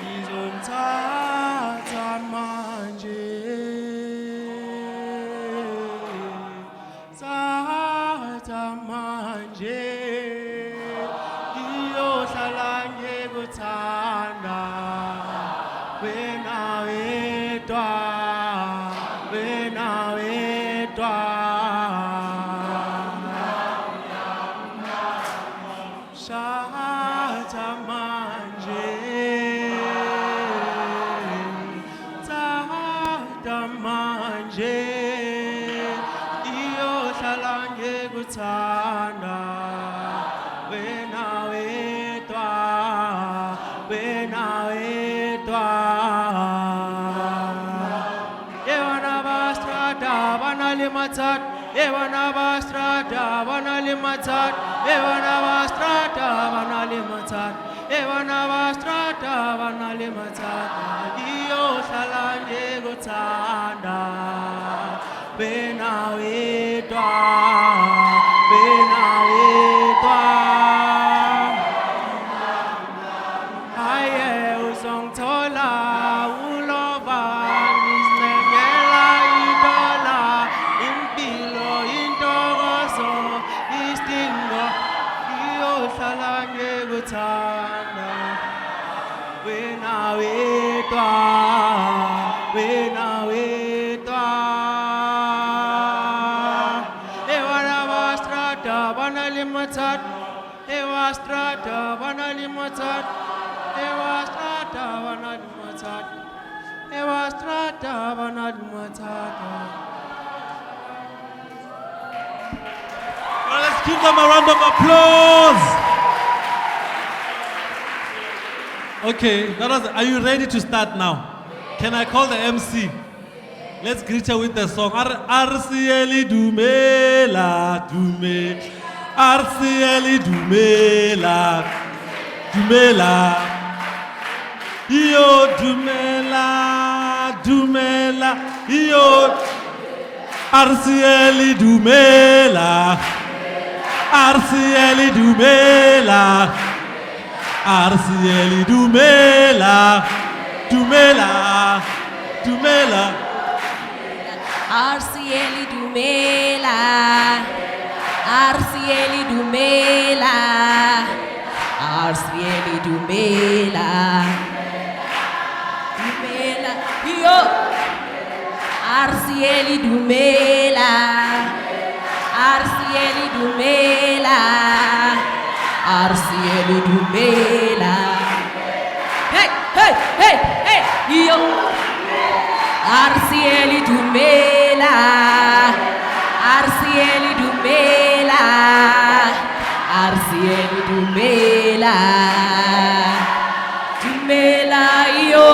ngizomthatha manje, thatha manje, ngiyohlala ngikuthanda, wena wedwa, wena wedwa. Shata manje, tata manje, iyohlala ngikuthanda, wena wedwa, wena wedwa. Ewana bastrada banalimatat, ewana bastrada banalimatat, ewana bastrada banalimatat, ewana bastrada banalimatat. Iyohlala ngikuthanda, wena wedwa, wena wedwa. Aye uzongithola uloba ngizinengela idola, impilo intokozo isidingo, iyohlala ngikuthanda, wena wedwa, wena wedwa. Ewana bastrada banalimatat, ewastrada banalimatat, ewastrada banalimatat, ewastrada banalimatat. Well, let's give them a round of applause. Okay, are you ready to start now? Can I call the MC? Let's greet her with the song. RCL Dumela, Dume. RCL Dumela, Dumela. Yo Dumela, Dumela. Yo RCL Dumela, RCL Dumela, RCL Dumela, Dumela, Dumela. RCL Dumela, RCL Dumela, RCL Dumela, Dumela, yo, RCL Dumela, RCL Dumela, RCL Dumela, hey, hey, hey, hey, yo. RCL Dumela, RCL Dumela, RCL Dumela, Dumela yo,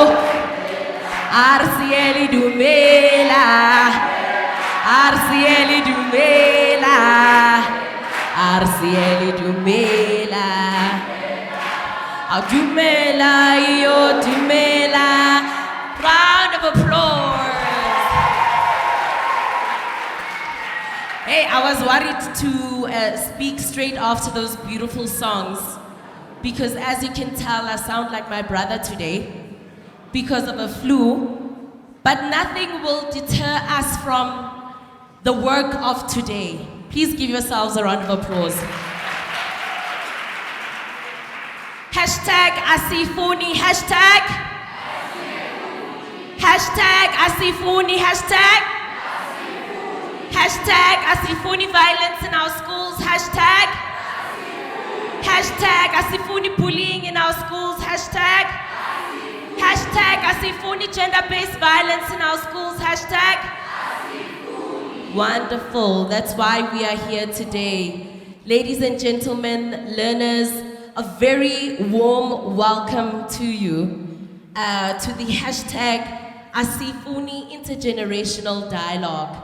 RCL Dumela, RCL Dumela, RCL Dumela, Dumela yo, Dumela. Round of applause. Hey, I was worried to speak straight after those beautiful songs because as you can tell, I sound like my brother today because of a flu, but nothing will deter us from the work of today. Please give yourselves a round of applause. Hashtag Asifuni, hashtag. Hashtag Asifuni, hashtag. Hashtag Asifuni violence in our schools, hashtag. Hashtag Asifuni bullying in our schools, hashtag. Hashtag Asifuni gender-based violence in our schools, hashtag. Wonderful, that's why we are here today. Ladies and gentlemen, learners, a very warm welcome to you to the hashtag Asifuni Intergenerational Dialogue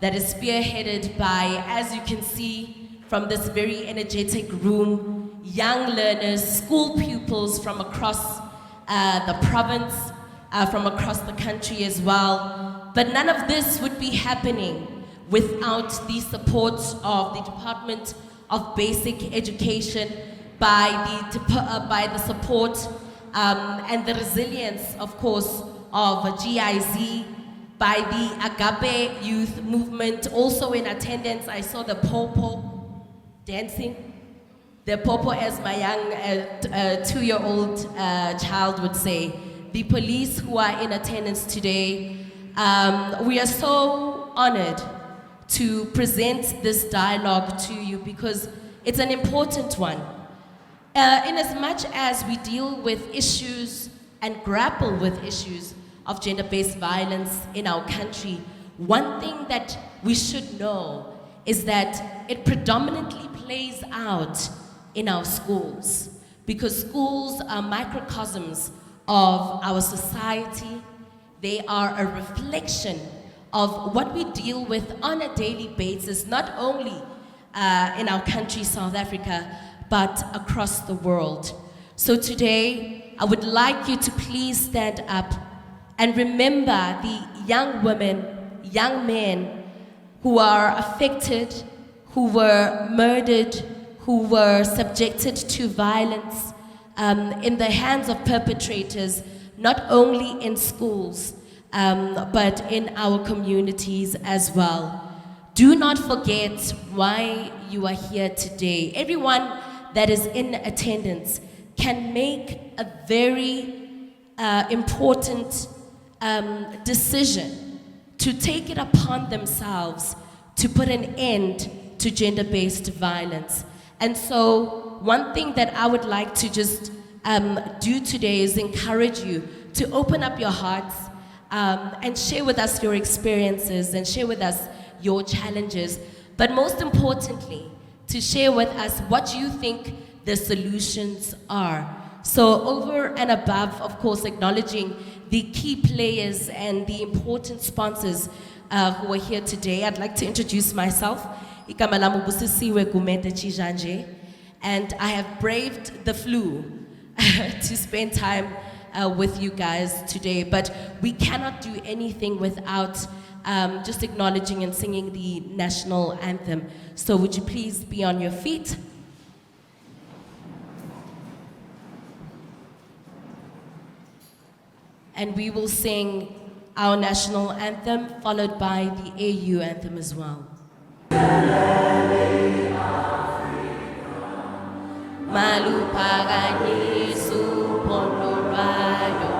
that is spearheaded by, as you can see from this very energetic room, young learners, school pupils from across the province, from across the country as well. But none of this would be happening without the support of the Department of Basic Education, by the support and the resilience, of course, of GIZ, by the Agape Youth Movement. Also in attendance, I saw the Popo dancing. The Popo, as my young 2-year-old child would say. The police who are in attendance today. We are so honored to present this dialogue to you because it's an important one. In as much as we deal with issues and grapple with issues of gender-based violence in our country, one thing that we should know is that it predominantly plays out in our schools, because schools are microcosms of our society. They are a reflection of what we deal with on a daily basis, not only in our country, South Africa, but across the world. So today, I would like you to please stand up and remember the young women, young men who are affected, who were murdered, who were subjected to violence in the hands of perpetrators, not only in schools, but in our communities as well. Do not forget why you are here today. Everyone that is in attendance can make a very important decision to take it upon themselves to put an end to gender-based violence. And so one thing that I would like to just do today is encourage you to open up your hearts and share with us your experiences and share with us your challenges, but most importantly, to share with us what you think the solutions are. So over and above, of course, acknowledging the key players and the important sponsors who are here today, I'd like to introduce myself. Igama lami uBusisiwe Gumede Chijanje, and I have braved the flu to spend time with you guys today, but we cannot do anything without just acknowledging and singing the national anthem. So would you please be on your feet? And we will sing our national anthem, followed by the AU anthem as well. Malupaganyisu pondorwayo.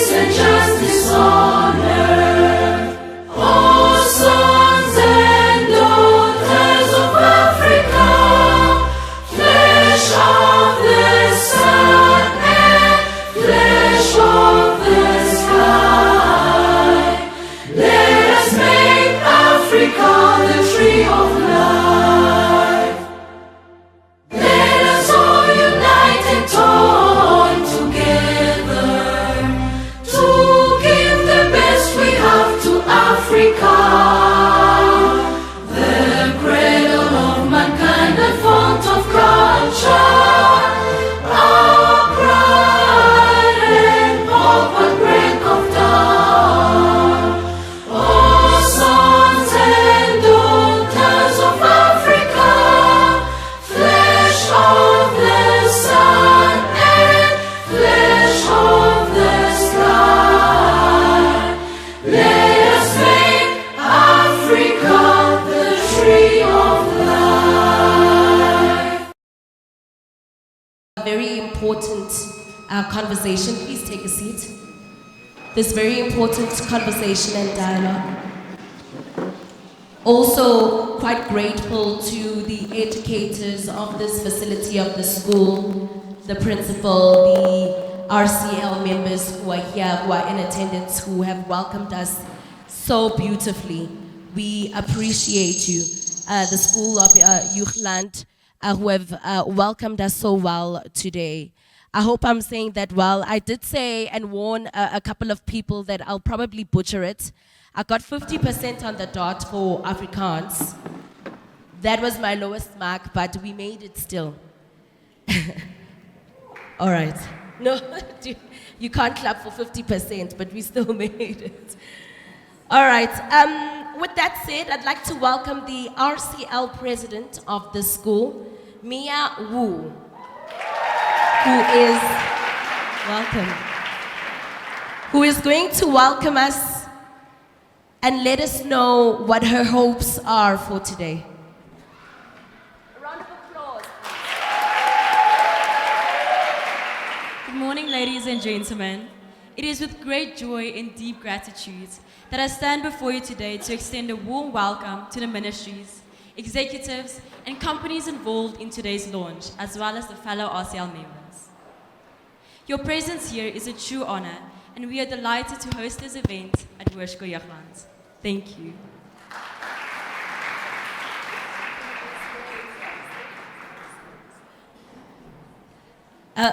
peace and justice on earth. Oh, sons and daughters of Africa, flesh of the sun and flesh of the sky, let us make Africa the tree of life. Let us all unite and join together to give the best we have to Africa, the cradle of mankind, the font of culture, our pride and hope at break of dawn. Oh, sons and daughters of Africa, flesh of the sun and flesh of the sky, let us make Africa the tree of life. A very important conversation. Please take a seat. This very important conversation and dialogue. Also, quite grateful to the educators of this facility of the school, the principal, the RCL members who are here, who are in attendance, who have welcomed us so beautifully. We appreciate you. The School of Youthland, who have welcomed us so well today. I hope I'm saying that well. I did say and warn a couple of people that I'll probably butcher it. I got 50% on the dot for Afrikaans. That was my lowest mark, but we made it still. All right. No, you can't clap for 50%, but we still made it. All right. With that said, I'd like to welcome the RCL president of the school, Mia Wu, who is going to welcome us and let us know what her hopes are for today. A round of applause. Good morning, ladies and gentlemen. It is with great joy and deep gratitude that I stand before you today to extend a warm welcome to the ministries, executives, and companies involved in today's launch, as well as the fellow RCL members. Your presence here is a true honor, and we are delighted to host this event at Hoërskool Jeugland. Thank you.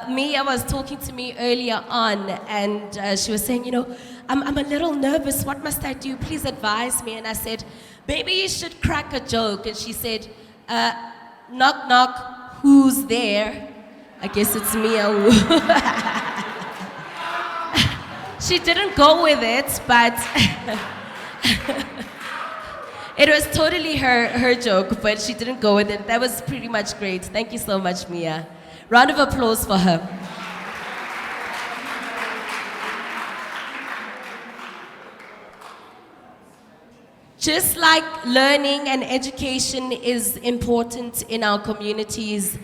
Mia was talking to me earlier on, and she was saying, you know, I'm a little nervous. What must I do? Please advise me. And I said, maybe you should crack a joke. And she said, knock, knock, who's there? I guess it's Mia Wu. She didn't go with it, but it was totally her joke, but she didn't go with it. That was pretty much great. Thank you so much, Mia. Round of applause for her. Just like learning and education is important in our communities,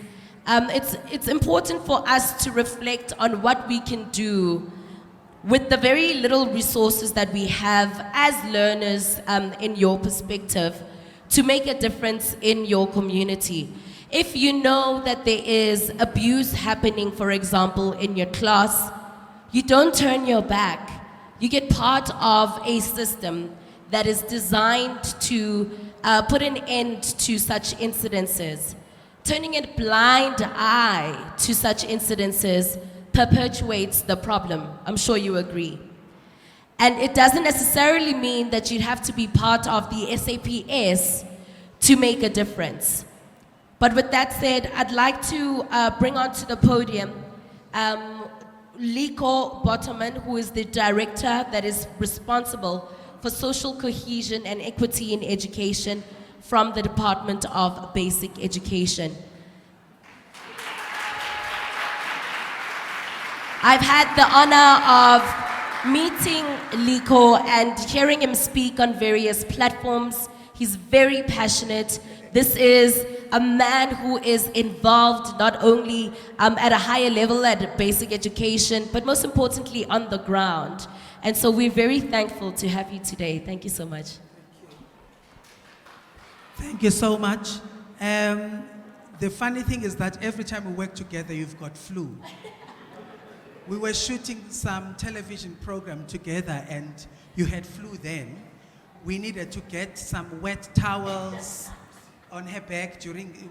it's important for us to reflect on what we can do with the very little resources that we have as learners, in your perspective, to make a difference in your community. If you know that there is abuse happening, for example, in your class, you don't turn your back. You get part of a system that is designed to put an end to such incidences. Turning a blind eye to such incidences perpetuates the problem. I'm sure you agree. And it doesn't necessarily mean that you have to be part of the SAPS to make a difference. But with that said, I'd like to bring onto the podium Liko Bottoman, who is the director that is responsible for social cohesion and equity in education from the Department of Basic Education. I've had the honor of meeting Liko and hearing him speak on various platforms. He's very passionate, This is a man who is involved not only at a higher level at basic education, but most importantly on the ground. And so we're very thankful to have you today. Thank you so much. Thank you so much. The funny thing is that every time we work together, you've got flu. We were shooting some television program together and you had flu then. We needed to get some wet towels on her back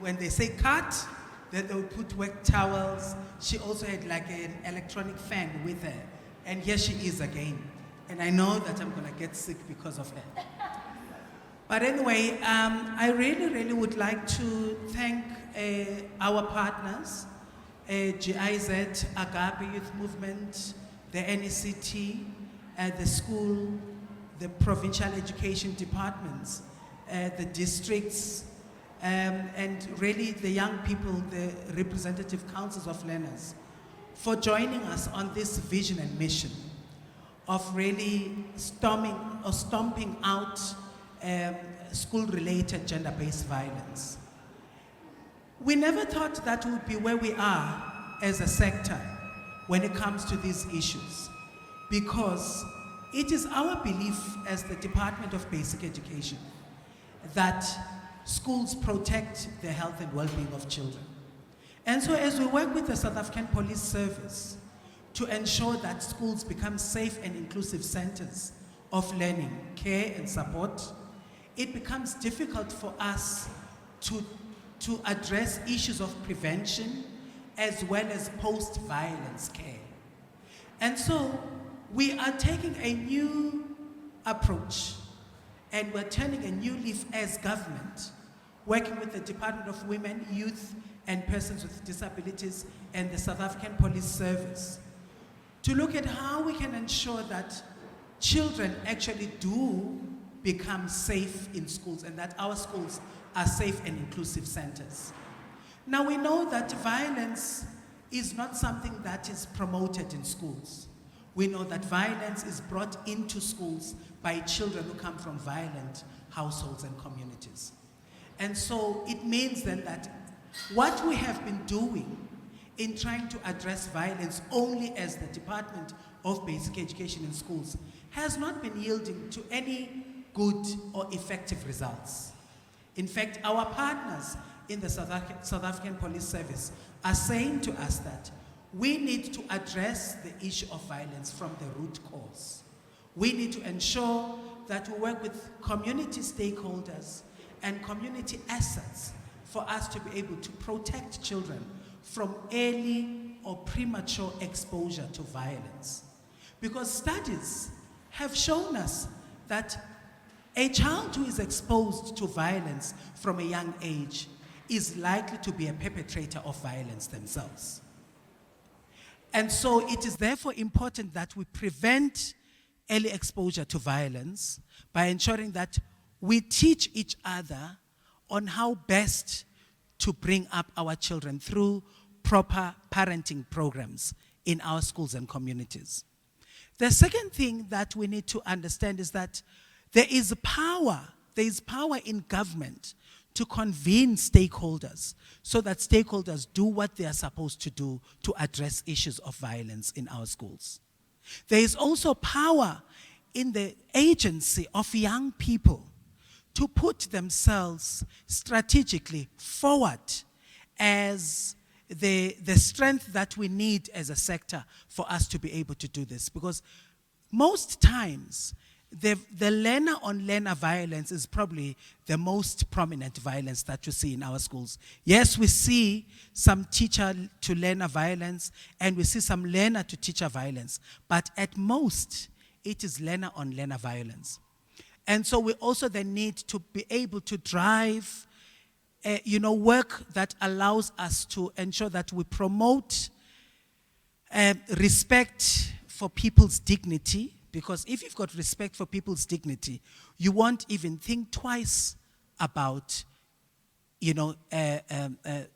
when they say cut, then they would put wet towels. She also had like an electronic fan with her. And here she is again. And I know that I'm gonna get sick because of her. But anyway, I really would like to thank our partners, GIZ, Agape Youth Movement, the NECT, the school, the provincial education departments, the districts, and really the young people, the representative councils of learners, for joining us on this vision and mission of really stomping out school-related gender-based violence. We never thought that would be where we are as a sector when it comes to these issues, because it is our belief as the Department of Basic Education that schools protect the health and well-being of children. And so as we work with the South African Police Service to ensure that schools become safe and inclusive centers of learning, care and support, it becomes difficult for us to address issues of prevention as well as post-violence care. And so we are taking a new approach and we're turning a new leaf as government, working with the Department of Women, Youth and Persons with Disabilities and the South African Police Service to look at how we can ensure that children actually do become safe in schools and that our schools are safe and inclusive centers. Now we know that violence is not something that is promoted in schools. We know that violence is brought into schools by children who come from violent households and communities. And so it means then that what we have been doing in trying to address violence only as the Department of Basic Education in schools has not been yielding to any good or effective results. In fact, our partners in the South African Police Service are saying to us that we need to address the issue of violence from the root cause. We need to ensure that we work with community stakeholders and community assets for us to be able to protect children from early or premature exposure to violence. Because studies have shown us that a child who is exposed to violence from a young age is likely to be a perpetrator of violence themselves. And so it is therefore important that we prevent early exposure to violence by ensuring that we teach each other on how best to bring up our children through proper parenting programs in our schools and communities. The second thing that we need to understand is that there is power in government to convene stakeholders so that stakeholders do what they are supposed to do to address issues of violence in our schools. There is also power in the agency of young people to put themselves strategically forward as the strength that we need as a sector for us to be able to do this. Because most times, the learner-on-learner violence is probably the most prominent violence that you see in our schools. Yes, we see some teacher-to-learner violence, and we see some learner-to-teacher violence, but at most, it is learner-on-learner violence. And so we also then need to be able to drive work that allows us to ensure that we promote respect for people's dignity. Because if you've got respect for people's dignity, you won't even think twice about,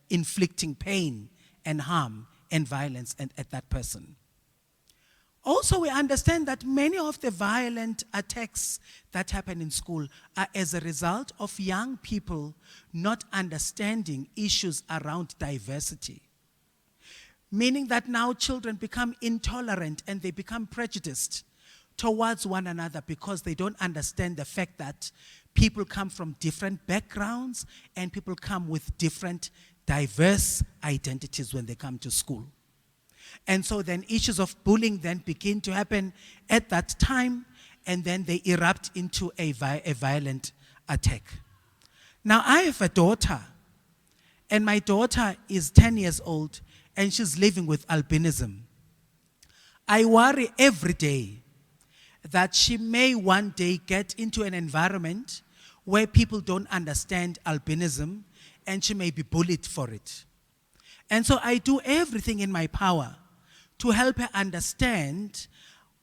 inflicting pain and harm and violence at that person. Also, we understand that many of the violent attacks that happen in school are as a result of young people not understanding issues around diversity. Meaning that now children become intolerant and they become prejudiced towards one another because they don't understand the fact that people come from different backgrounds and people come with different diverse identities when they come to school. And so then issues of bullying then begin to happen at that time, and then they erupt into a violent attack. Now, I have a daughter, and my daughter is 10 years old, and she's living with albinism. I worry every day that she may one day get into an environment where people don't understand albinism, and she may be bullied for it. And so I do everything in my power to help her understand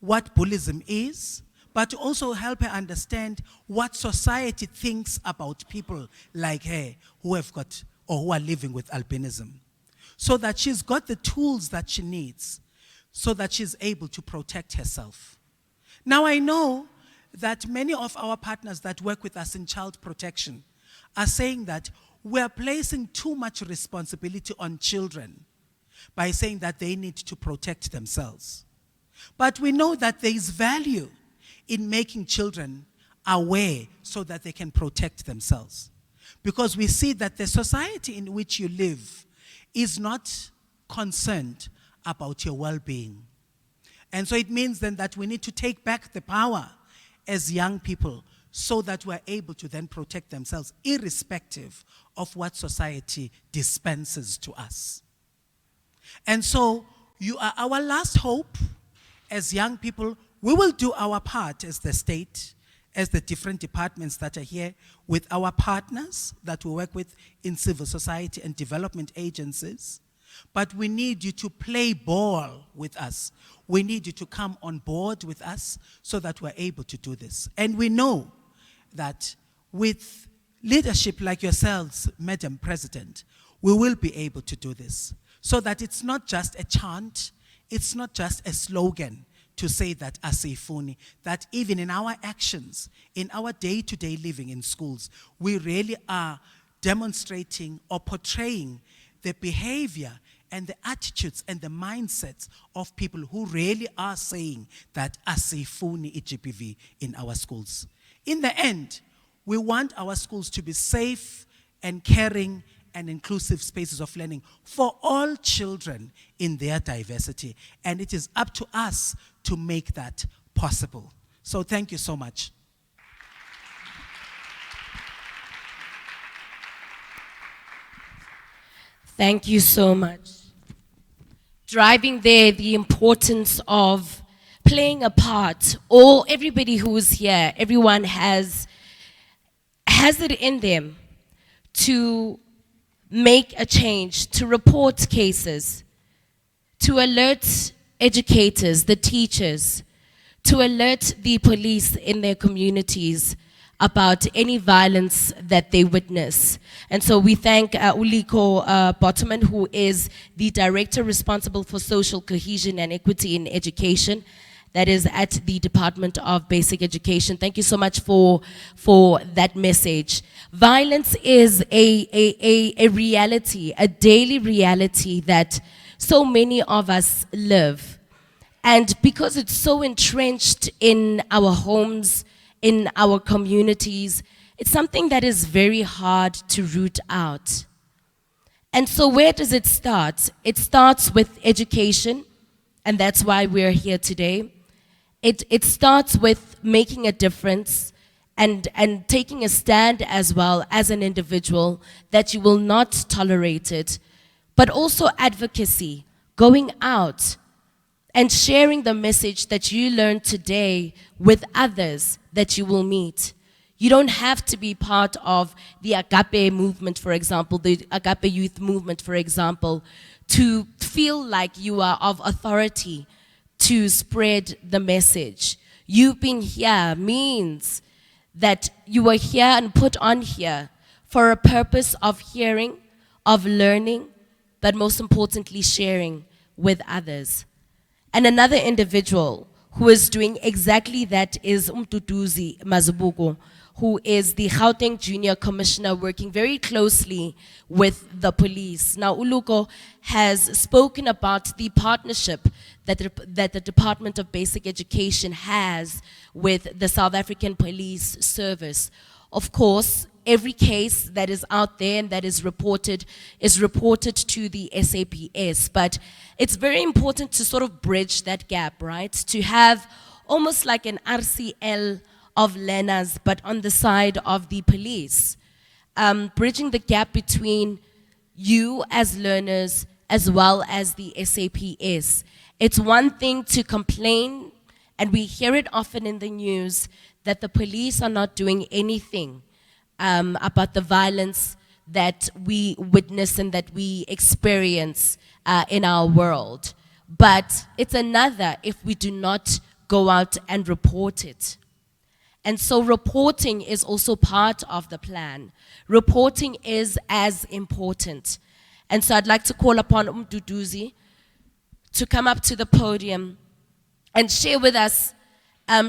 what bullyism is, but to also help her understand what society thinks about people like her who have got or who are living with albinism, so that she's got the tools that she needs so that she's able to protect herself. Now, I know that many of our partners that work with us in child protection are saying that we're placing too much responsibility on children by saying that they need to protect themselves. But we know that there is value in making children aware so that they can protect themselves. Because we see that the society in which you live is not concerned about your well-being. And so it means then that we need to take back the power as young people so that we're able to then protect themselves irrespective of what society dispenses to us. And so you are our last hope as young people. We will do our part as the state, as the different departments that are here, with our partners that we work with in civil society and development agencies. But we need you to play ball with us. We need you to come on board with us so that we're able to do this. And we know that with leadership like yourselves, Madam President, we will be able to do this. So that it's not just a chant, it's not just a slogan to say that asifuni, that even in our actions, in our day-to-day living in schools, we really are demonstrating or portraying the behavior and the attitudes and the mindsets of people who really are saying that asifuni GBV in our schools. In the end, we want our schools to be safe and caring and inclusive spaces of learning for all children in their diversity. And it is up to us to make that possible. So thank you so much. Thank you so much. Driving there the importance of playing a part. Everybody who is here, everyone has it in them to make a change, to report cases, to alert educators, the teachers, to alert the police in their communities about any violence that they witness. And so we thank Uliko Bottoman, who is the director responsible for social cohesion and equity in education. That is at the Department of Basic Education. Thank you so much for that message. Violence is a reality, a daily reality that so many of us live. And because it's so entrenched in our homes, in our communities, it's something that is very hard to root out. And so where does it start? It starts with education, and that's why we're here today. It starts with making a difference and taking a stand as well as an individual that you will not tolerate it, but also advocacy, going out and sharing the message that you learned today with others that you will meet. You don't have to be part of the Agape movement, for example, the Agape youth movement, for example, to feel like you are of authority to spread the message. You being here means that you were here and put on here for a purpose of hearing, of learning, but most importantly, sharing with others. And another individual who is doing exactly that is Mduduzi Mazibuko, who is the Gauteng Junior Commissioner working very closely with the police. Now, Uluko has spoken about the partnership that the Department of Basic Education has with the South African Police Service. Of course, every case that is out there and that is reported to the SAPS, but it's very important to sort of bridge that gap, right? To have almost like an RCL of learners, but on the side of the police, bridging the gap between you as learners as well as the SAPS. It's one thing to complain, and we hear it often in the news, that the police are not doing anything about the violence that we witness and that we experience in our world. But it's another if we do not go out and report it. And so reporting is also part of the plan. Reporting is as important. And so I'd like to call upon Mduduzi to come up to the podium and share with us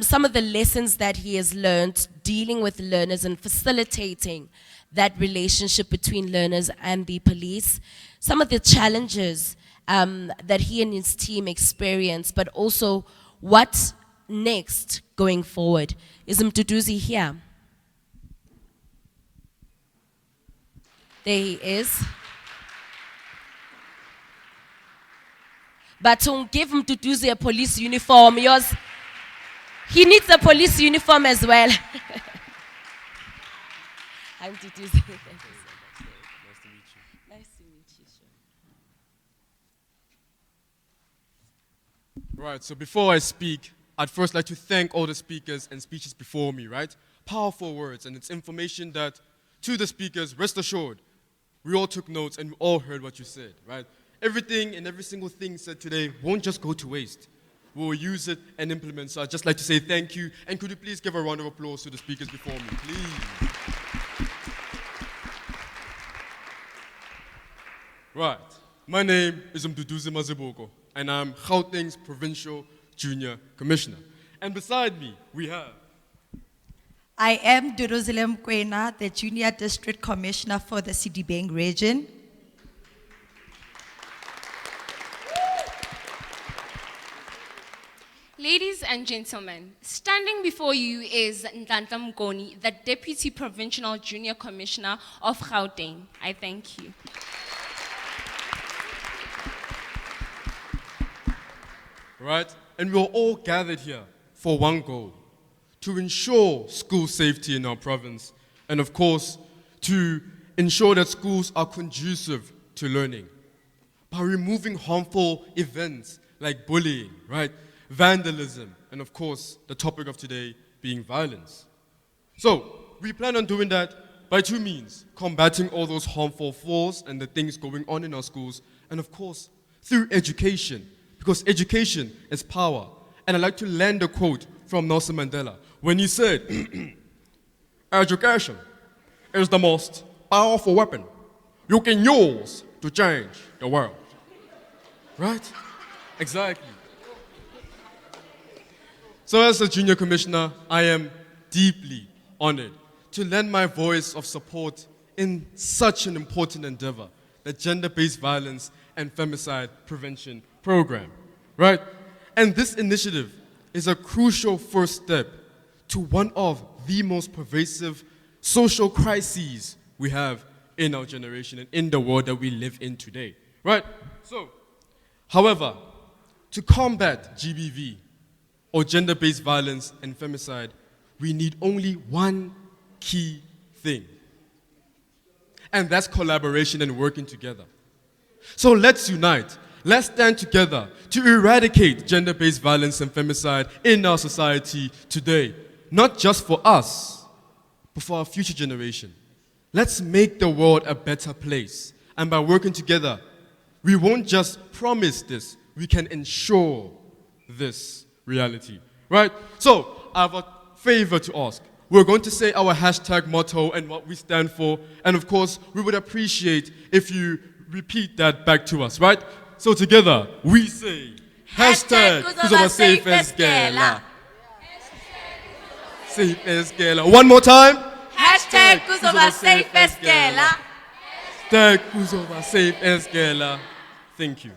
some of the lessons that he has learned dealing with learners and facilitating that relationship between learners and the police, some of the challenges that he and his team experience, but also what next going forward. Is Mduduzi here? There he is. But to give Mduduzi a police uniform, he needs a police uniform as well. I'm Mduduzi. Nice to meet you. Nice to meet you. Right, so before I speak, I'd first like to thank all the speakers and speeches before me, right? Powerful words, and it's information that, to the speakers, rest assured, we all took notes and we all heard what you said, right? Everything and every single thing said today won't just go to waste. We'll use it and implement. So I'd just like to say thank you, and could you please give a round of applause to the speakers before me, please? Right, my name is Mduduzi Maziboko, and I'm Gauteng's Provincial Junior Commissioner. And beside me, we have... I am Duruzilem Kwena, the Junior District Commissioner for the Sidibeng region. Ladies and gentlemen, standing before you is Nhlanhla Mngoni, the Deputy Provincial Junior Commissioner of Gauteng. I thank you. Right, and we're all gathered here for one goal: to ensure school safety in our province, and of course, to ensure that schools are conducive to learning by removing harmful events like bullying, right, vandalism, and of course, the topic of today being violence. So, we plan on doing that by two means: combating all those harmful flaws and the things going on in our schools, and of course, through education, because education is power. And I'd like to land a quote from Nelson Mandela when he said, "Education is the most powerful weapon you can use to change the world." Right? Exactly. So as a junior commissioner, I am deeply honored to lend my voice of support in such an important endeavor, the Gender-Based Violence and Femicide Prevention Program, right? And this initiative is a crucial first step to one of the most pervasive social crises we have in our generation and in the world that we live in today, right? So, however, to combat GBV, or gender-based violence and femicide, we need only one key thing. And that's collaboration and working together. So let's unite. Let's stand together to eradicate gender-based violence and femicide in our society today. Not just for us, but for our future generation. Let's make the world a better place. And by working together, we won't just promise this, we can ensure this reality, right? So, I have a favor to ask. We're going to say our hashtag motto and what we stand for, and of course, we would appreciate if you repeat that back to us, right? So together, we say Hashtag kuzoba safe safe as eskela. Gela. Safe as Gela. One more time. Hashtag kuzoba safe eskela. Hashtag kuzoba safe as Gela. Thank you.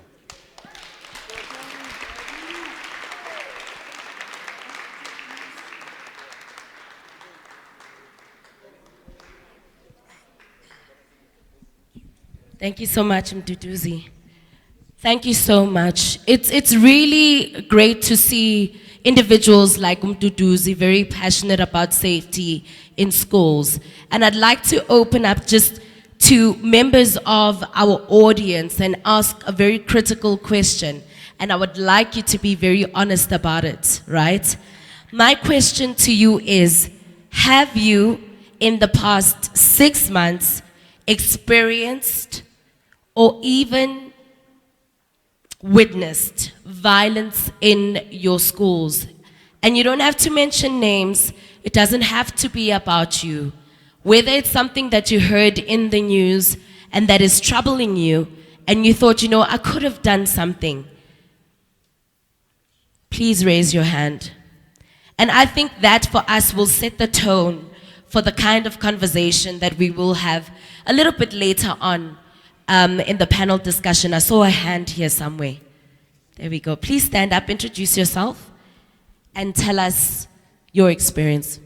Thank you so much, Mduduzi. Thank you so much. It's really great to see individuals like Mduduzi very passionate about safety in schools. And I'd like to open up just to members of our audience and ask a very critical question. And I would like you to be very honest about it, right? My question to you is, have you in the past 6 months experienced or even witnessed violence in your schools? And you don't have to mention names. It doesn't have to be about you. Whether it's something that you heard in the news and that is troubling you, and you thought, I could have done something. Please raise your hand. And I think that for us will set the tone for the kind of conversation that we will have a little bit later on in the panel discussion. I saw a hand here somewhere. There we go. Please stand up, introduce yourself, and tell us your experience.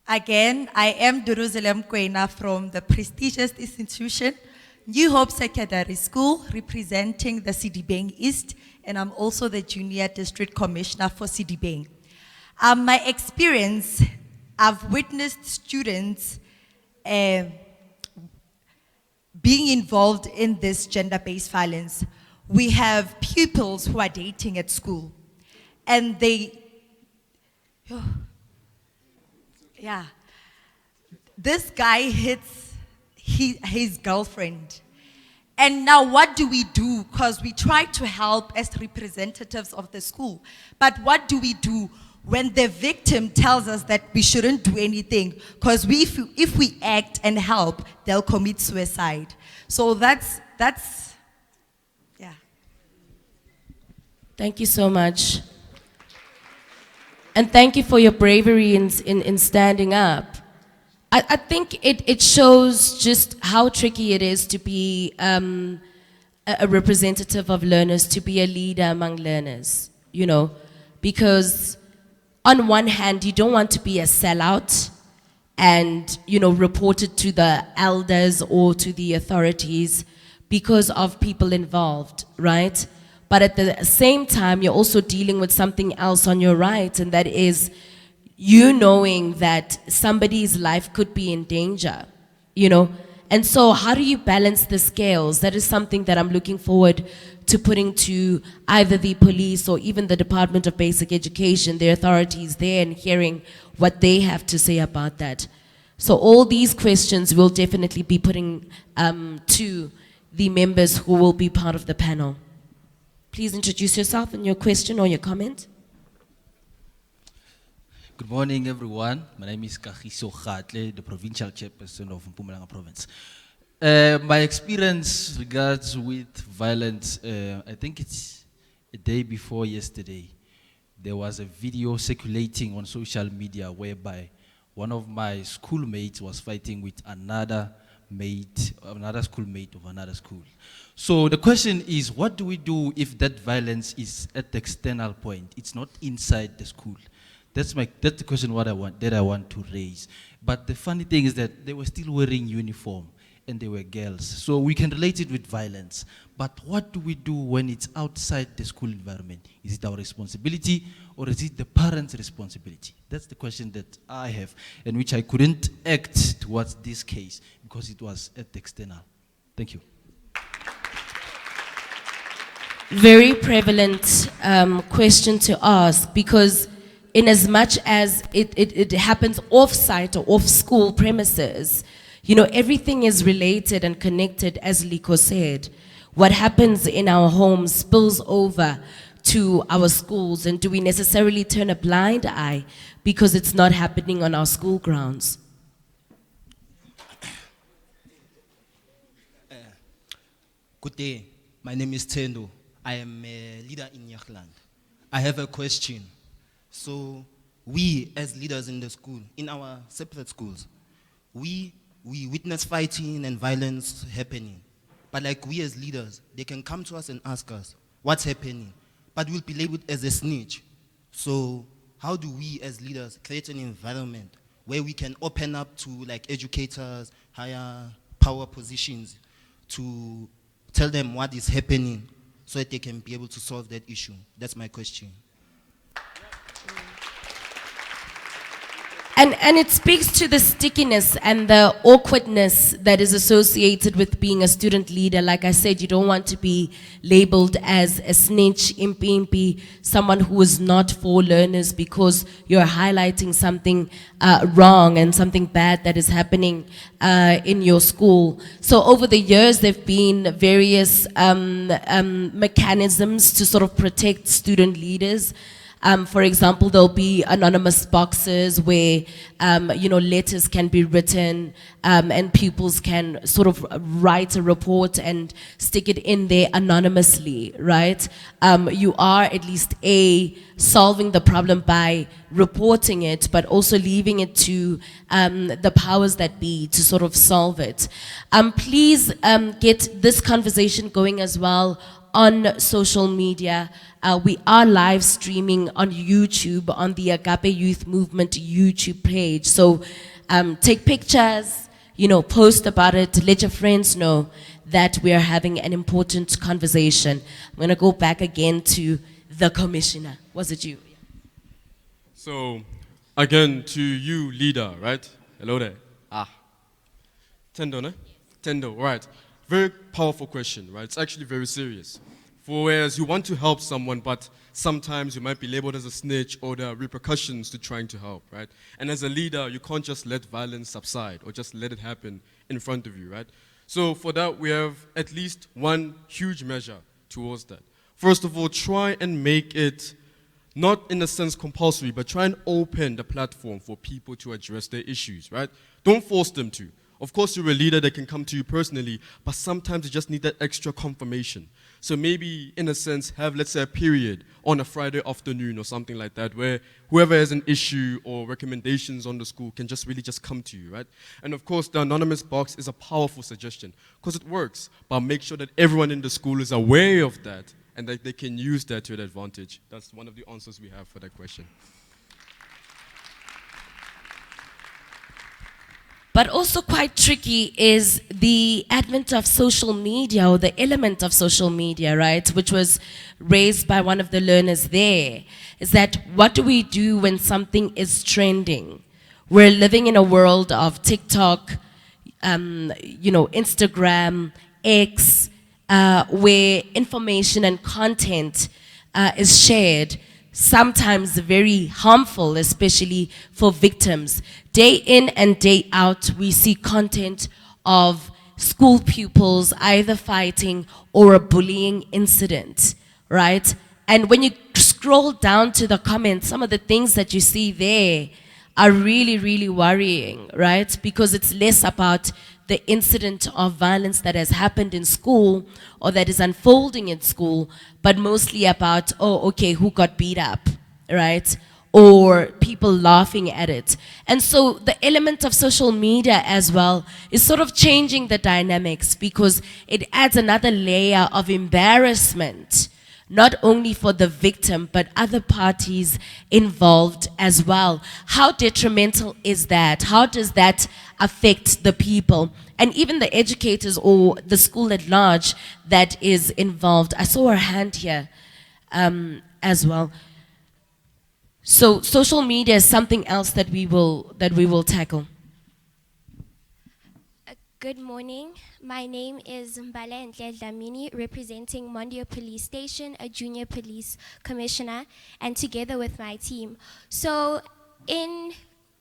Again, I am Duruzilem Kwena from the prestigious institution, New Hope Secondary School, representing the Sidibeng East, and I'm also the Junior District Commissioner for Sidibeng. My experience, I've witnessed students being involved in this gender-based violence. We have pupils who are dating at school, and this guy hits his girlfriend. And now what do we do? Because we try to help as representatives of the school. But what do we do when the victim tells us that we shouldn't do anything? Because if we act and help, they'll commit suicide. So that's yeah. Thank you so much. And thank you for your bravery in standing up. I think it shows just how tricky it is to be a representative of learners, to be a leader among learners, because on one hand, you don't want to be a sellout and, report it to the elders or to the authorities because of people involved, right? But at the same time, you're also dealing with something else on your right, and that is you knowing that somebody's life could be in danger, And so how do you balance the scales? That is something that I'm looking forward to putting to either the police or even the Department of Basic Education, the authorities there, and hearing what they have to say about that. So all these questions we'll definitely be putting to the members who will be part of the panel. Please introduce yourself and your question or your comment. Good morning, everyone. My name is Kagiso Khatle, the provincial chairperson of Mpumalanga province. My experience regards with violence, I think it's a day before yesterday. There was a video circulating on social media whereby one of my schoolmates was fighting with another schoolmate of another school. So the question is, what do we do if that violence is at the external point? It's not inside the school. That's the question that I want to raise. But the funny thing is that they were still wearing uniform and they were girls. So we can relate it with violence. But what do we do when it's outside the school environment? Is it our responsibility or is it the parents' responsibility? That's the question that I have, and which I couldn't act towards this case because it was at the external. Thank you. Very prevalent question to ask, because in as much as it happens off-site or off-school premises, everything is related and connected, as Liko said. What happens in our homes spills over to our schools, and do we necessarily turn a blind eye because it's not happening on our school grounds? Good day. My name is Tendo. I am a leader in Yachland. I have a question. So we as leaders in the school, in our separate schools, we witness fighting and violence happening. But like we as leaders, they can come to us and ask us what's happening. But we'll be labeled as a snitch. So how do we as leaders create an environment where we can open up to like educators, higher power positions, to tell them what is happening so that they can be able to solve that issue? That's my question. And it speaks to the stickiness and the awkwardness that is associated with being a student leader. Like I said, you don't want to be labeled as a snitch, impi, someone who is not for learners because you're highlighting something wrong and something bad that is happening in your school. So over the years, there have been various mechanisms to sort of protect student leaders. For example, there'll be anonymous boxes where, letters can be written and pupils can sort of write a report and stick it in there anonymously, right? You are at least solving the problem by reporting it, but also leaving it to the powers that be to sort of solve it. Please get this conversation going as well on social media. We are live streaming on YouTube on the Agape Youth Movement YouTube page. So take pictures, post about it, let your friends know that we are having an important conversation. I'm going to go back again to the commissioner. Was it you? So, again, to you, leader, right? Hello there. Tendo, ne? Tendo, right. Very powerful question, right? It's actually very serious. Whereas you want to help someone, but sometimes you might be labeled as a snitch or there are repercussions to trying to help, right? And as a leader, you can't just let violence subside or just let it happen in front of you, right? So for that, we have at least one huge measure towards that. First of all, try and make it not in a sense compulsory, but try and open the platform for people to address their issues, right? Don't force them to. Of course, you're a leader that can come to you personally, but sometimes you just need that extra confirmation. So maybe, in a sense, have, let's say, a period on a Friday afternoon or something like that where whoever has an issue or recommendations on the school can just really just come to you, right? And of course, the anonymous box is a powerful suggestion because it works, but make sure that everyone in the school is aware of that and that they can use that to their advantage. That's one of the answers we have for that question. But also quite tricky is the advent of social media, or the element of social media, right? Which was raised by one of the learners there. Is that what do we do when something is trending? We're living in a world of TikTok, Instagram, X, where information and content is shared, sometimes very harmful, especially for victims. Day in and day out, we see content of school pupils either fighting or a bullying incident, right? And when you scroll down to the comments, some of the things that you see there are really, really worrying, right? Because it's less about the incident of violence that has happened in school or that is unfolding in school, but mostly about, who got beat up, right? Or people laughing at it. And so the element of social media as well is sort of changing the dynamics because it adds another layer of embarrassment, not only for the victim, but other parties involved as well. How detrimental is that? How does that affect the people? And even the educators or the school at large that is involved. I saw her hand here as well. So social media is something else that we will tackle. Good morning. My name is Mbala Dlamini, representing Mondio Police Station, a junior police commissioner, and together with my team. So in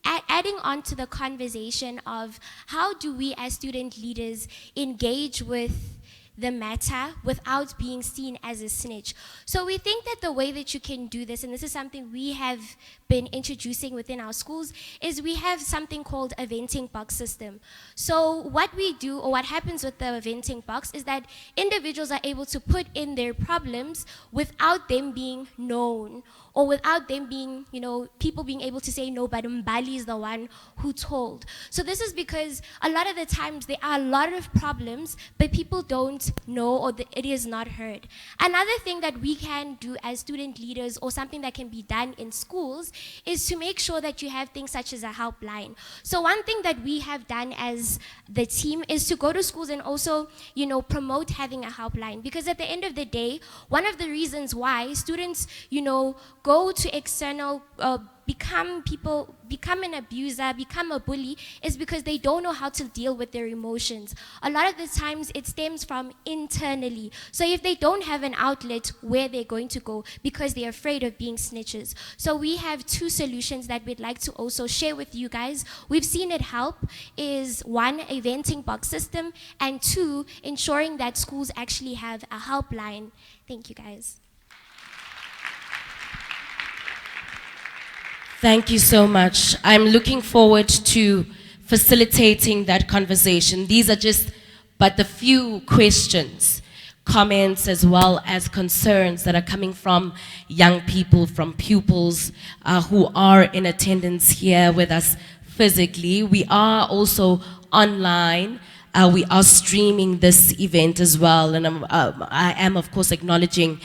adding on to the conversation of how do we as student leaders engage with the matter without being seen as a snitch. So we think that the way that you can do this, and this is something we have been introducing within our schools, is we have something called a venting box system. So what we do, or what happens with the venting box, is that individuals are able to put in their problems without them being known, or without them being, people being able to say no, but Mbali is the one who told. So this is because a lot of the times there are a lot of problems, but people don't know, or it is not heard. Another thing that we can do as student leaders, or something that can be done in schools, is to make sure that you have things such as a helpline. So one thing that we have done as the team is to go to schools and also, promote having a helpline. Because at the end of the day, one of the reasons why students, go to external, become an abuser, become a bully, is because they don't know how to deal with their emotions. A lot of the times it stems from internally. So if they don't have an outlet where they're going to go because they're afraid of being snitches. So we have 2 solutions that we'd like to also share with you guys. We've seen it help is 1, a venting box system, and 2, ensuring that schools actually have a helpline. Thank you guys. Thank you so much. I'm looking forward to facilitating that conversation. These are just but the few questions, comments, as well as concerns that are coming from young people, from pupils who are in attendance here with us physically. We are also online. We are streaming this event as well, and I am of course acknowledging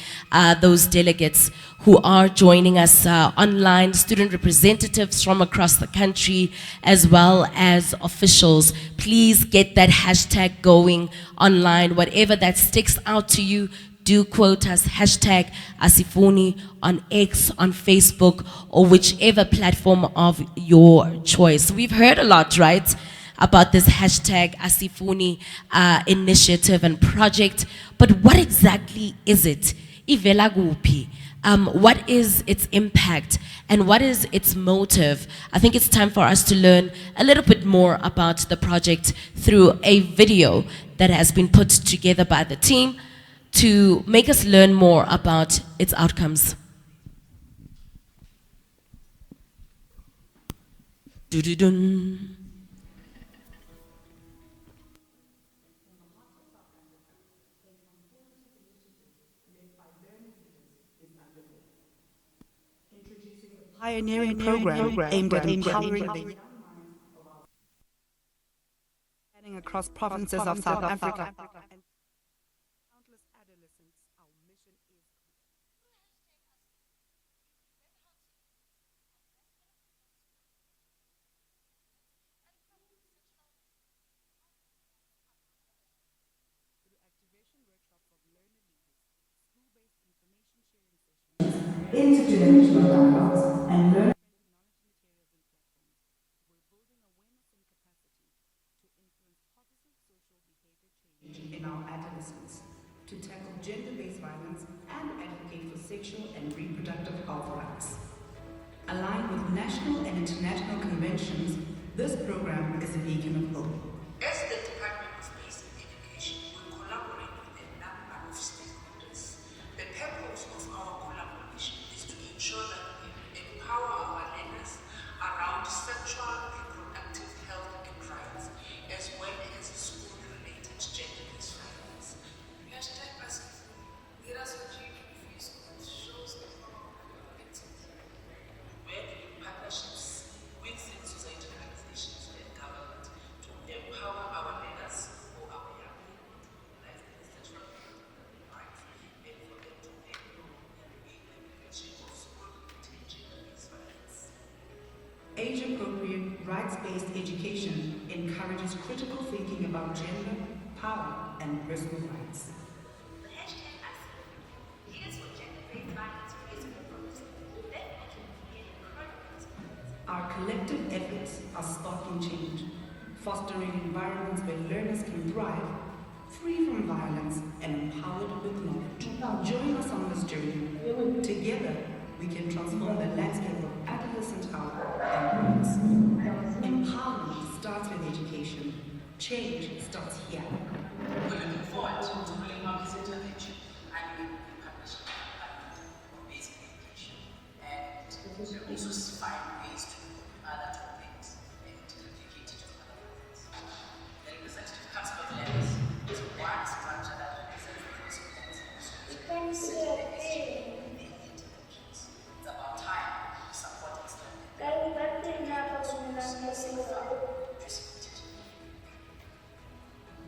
those delegates who are joining us online, student representatives from across the country, as well as officials. Please get that hashtag going online, whatever that sticks out to you. Do quote us, hashtag Asifuni on X, on Facebook, or whichever platform of your choice. We've heard a lot, right, about this hashtag Asifuni initiative and project, but what exactly is it? Ivela kuphi? What is its impact and what is its motive? I think it's time for us to learn a little bit more about the project through a video that has been put together by the team to make us learn more about its outcomes. Doo-doo-dun. Pioneering program aimed at empowering the young minds across provinces of South Africa. Countless adolescents, our mission is activation workshops of learner leaders, school-based information sharing sessions, intergenerational dialogues, and learning technology materials and platforms. We're building awareness and capacity to influence positive social behavior change in our adolescents, to tackle gender-based violence and advocate for sexual and reproductive health rights. Aligned with national and international conventions, this program is a beacon of hope. As the Department of Basic Education, we collaborate with a number of stakeholders. The purpose of our collaboration is to ensure that we empower our learners around sexual reproductive health and rights, as well as school-related gender-based violence. Hashtag Asifuni, leaders of GBV schools shows the power of collective work in partnerships with civil society organizations and government to empower our learners or our young people to realize their sexual rights and for them to make known and aid the prevention of school-related gender-based violence. Age-appropriate, rights-based education encourages critical thinking about gender, power, and personal rights. The hashtag Asifuni is for gender-based violence free schools. That can be an incredible experience. Our collective efforts are sparking change, fostering environments where learners can thrive, free from violence and empowered with knowledge. Join us on this journey. Together, we can transform the landscape of adolescent health and rights. Empowerment starts with education. Change starts here. We're looking forward to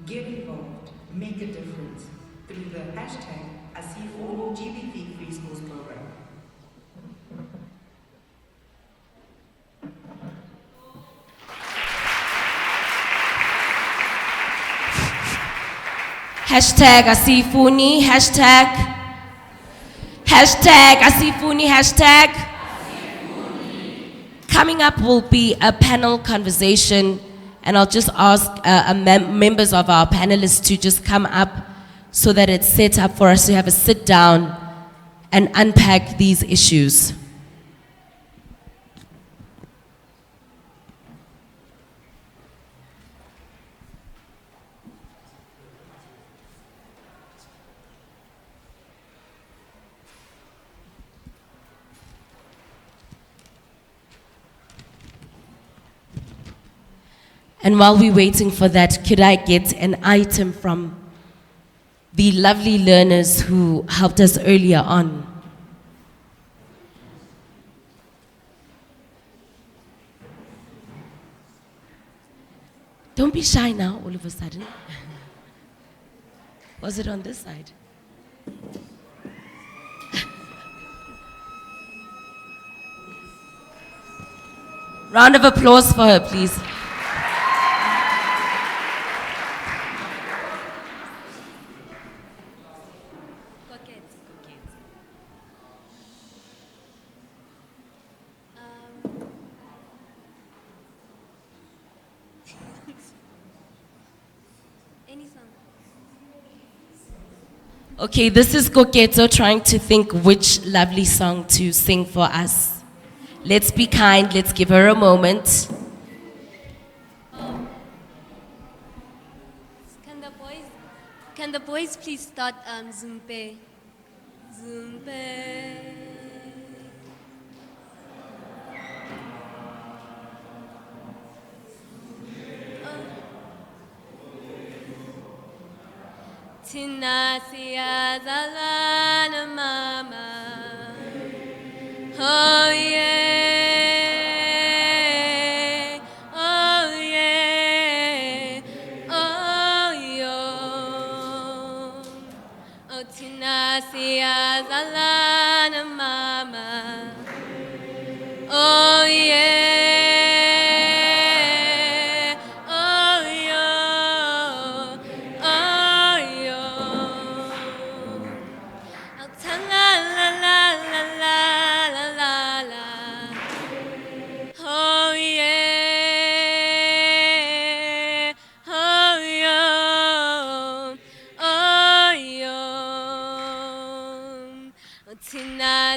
Get involved, make a difference through the hashtag ASIFONI GBV Free Schools program. Hashtag Asifuni, hashtag Asifuni, hashtag. Coming up will be a panel conversation, and I'll just ask members of our panelists to just come up so that it's set up for us to have a sit down and unpack these issues. And while we're waiting for that, could I get an item from the lovely learners who helped us earlier on? Don't be shy now, all of a sudden. Was it on this side? Round of applause for her, please. Okay, this is Koketo trying to think which lovely song to sing for us. Let's be kind, let's give her a moment. Can the boys please start Zumpe? Zumpe. Tina siyazalana mama. Oh yeah. Oh yeah. Oh yo. Oh Tina siyazalana mama. Oh yeah.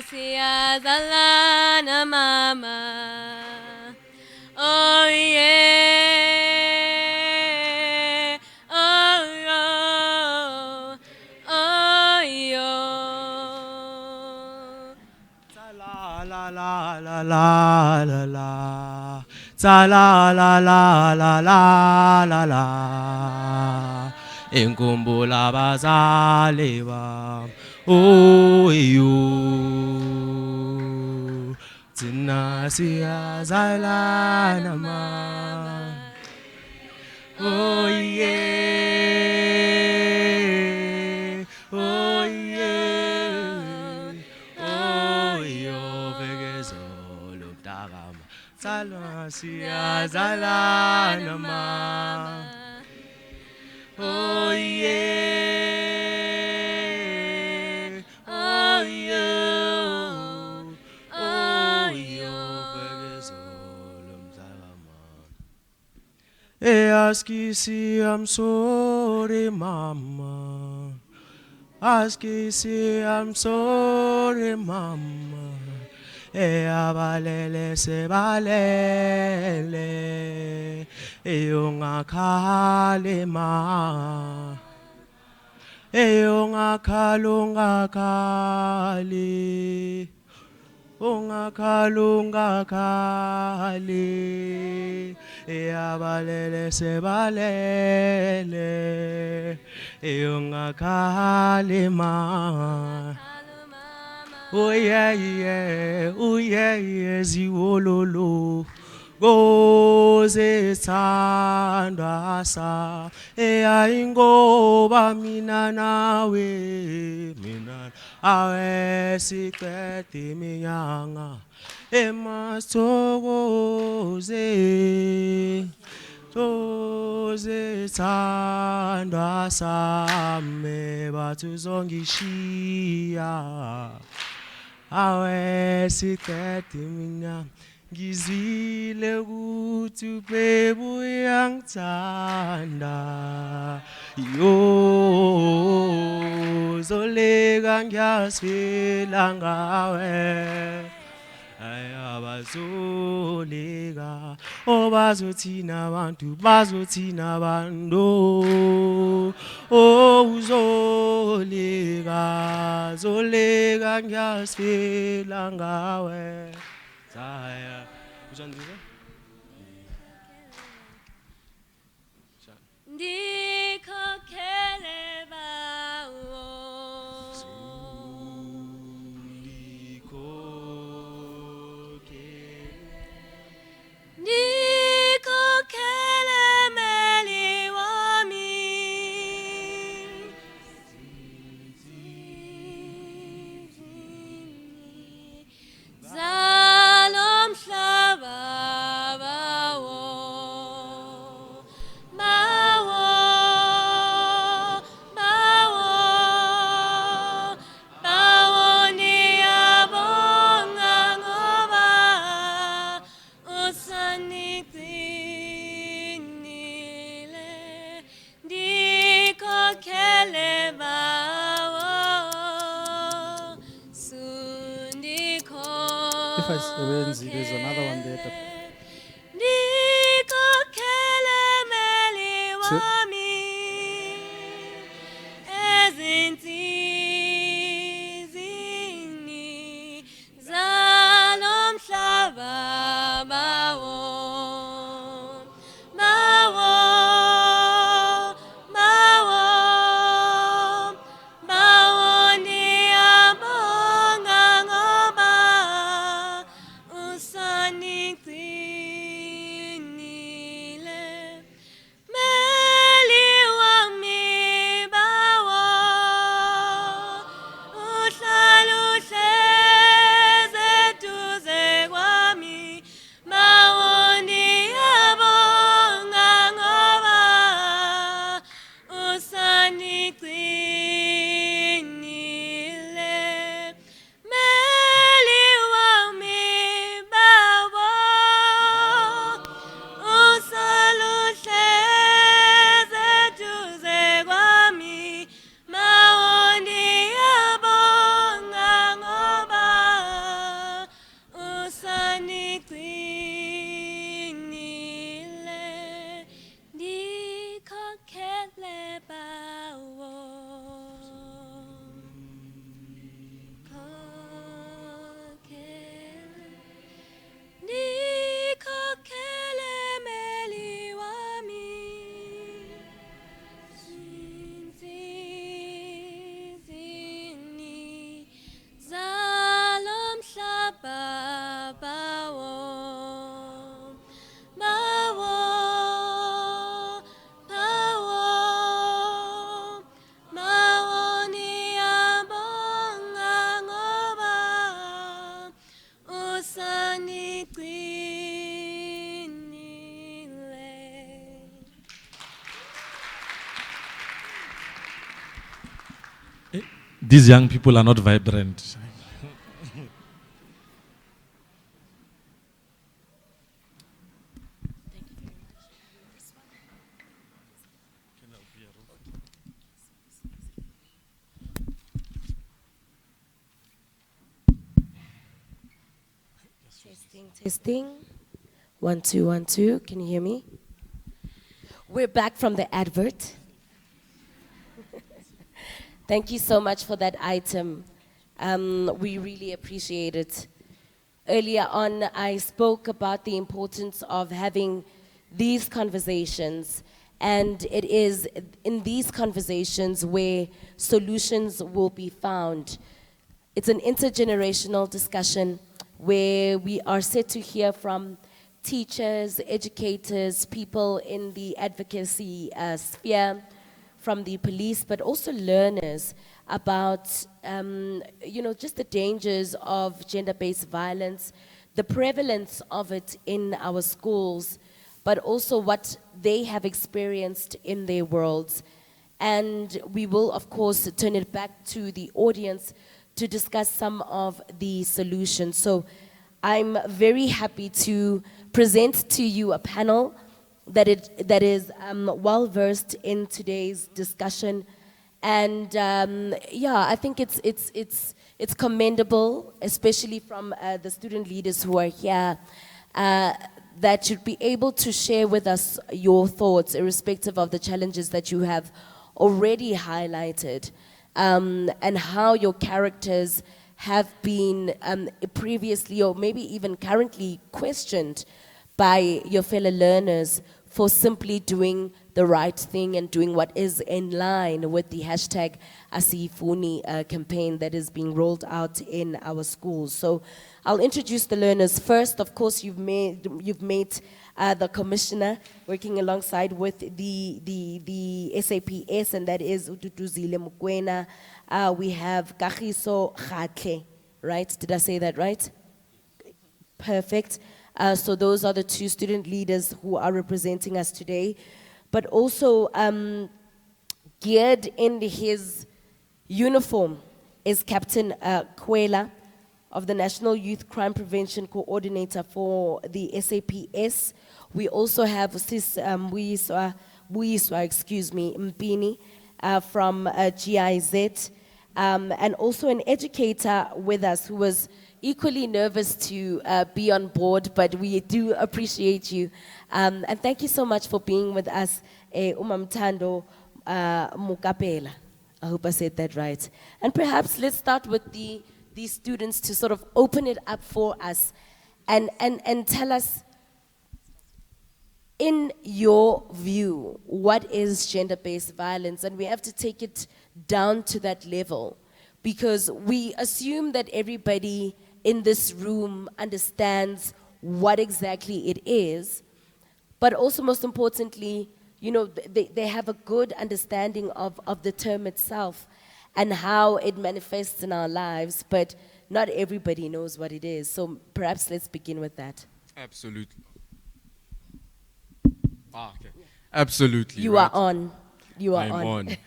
Siyazalana mama. Oh yeah. Oh yo. Oh yo. La la la la la la la. Ta la la la la la la la. Inkumbula bazali bam. Oh yo. Tina siyazalana mama. Oh yeah. Oh yeah. Oh yo begezolo dagama. Tina siyazalana mama. Oh yeah. Oh yeah. Oh yo begezolo dagama. Askisi, I'm sorry, mama. Askisi, I'm sorry, mama. Abalele se balele. Ungakali ma. Ungakali. Ungakali. Abalele se balele. Ungakali ma. Oh yeah, yeah, ziwololo. ngozithandwa sa eyayingoba mina nawe mina awe siqede iminyaka emasithokoze tozithandwa sami bathu zongishiya awe siqede iminyaka ngizile ukuthi ubebu uyangithanda yo zoleka ngiyasifela ngawe ayabazoleka obazothina abantu bazothina abantu oh uzoleka zoleka ngiyasifela ngawe Zaya. Uzandile? Ndikhokhele bawo. Ndikhokhele meli wami. If I sebenzi, there's another one there. Ndikhokhele meli wami ezinsizini zalo mhlaba bawo bawo bawo bawo ndiyabonga ngoba usanigcinile meli wami bawo uhlala uhlezi eduze kwami bawo ndiyabonga ngoba usanigcinile meli wami bawo uhlala uhlezi eduze kwami bawo ndiyabonga ngoba usanigcinile ndikhokhele bawo ndikhokhele meli wami zinsizini zalo mhlaba bawo bawo bawo bawo ndiyabonga ngoba usanigcinile. These young people are not vibrant. Testing. 1, 2, 1, 2. Can you hear me? We're back from the advert. Thank you so much for that item. We really appreciate it. Earlier on, I spoke about the importance of having these conversations, and it is in these conversations where solutions will be found. It's an intergenerational discussion where we are set to hear from teachers, educators, people in the advocacy sphere, from the police, but also learners about, just the dangers of gender-based violence, the prevalence of it in our schools, but also what they have experienced in their worlds. And we will, of course, turn it back to the audience to discuss some of the solutions. So I'm very happy to present to you a panel that is well-versed in today's discussion. And I think it's commendable, especially from the student leaders who are here, that should be able to share with us your thoughts, irrespective of the challenges that you have already highlighted, and how your characters have been previously or maybe even currently questioned by your fellow learners for simply doing the right thing and doing what is in line with the hashtag Asifuni campaign that is being rolled out in our schools. So I'll introduce the learners first. Of course, you've met the commissioner working alongside with the SAPS, and that is Ututuzile Mukwena. We have Kagiso Khatle, right? Did I say that right? Perfect. So those are the two student leaders who are representing us today. But also geared in his uniform is Captain Kwela of the National Youth Crime Prevention Coordinator for the SAPS. We also have Sis Buiswa, Mpini from GIZ, and also an educator with us who was equally nervous to be on board, but we do appreciate you. And thank you so much for being with us, Umamtando Mukapela. I hope I said that right. And perhaps let's start with these students to sort of open it up for us and tell us, in your view, what is gender-based violence? And we have to take it down to that level, because we assume that everybody in this room understands what exactly it is, but also most importantly, they have a good understanding of the term itself and how it manifests in our lives, but not everybody knows what it is. So perhaps let's begin with that. Absolutely. Okay. Absolutely. You are on. You are I'm on.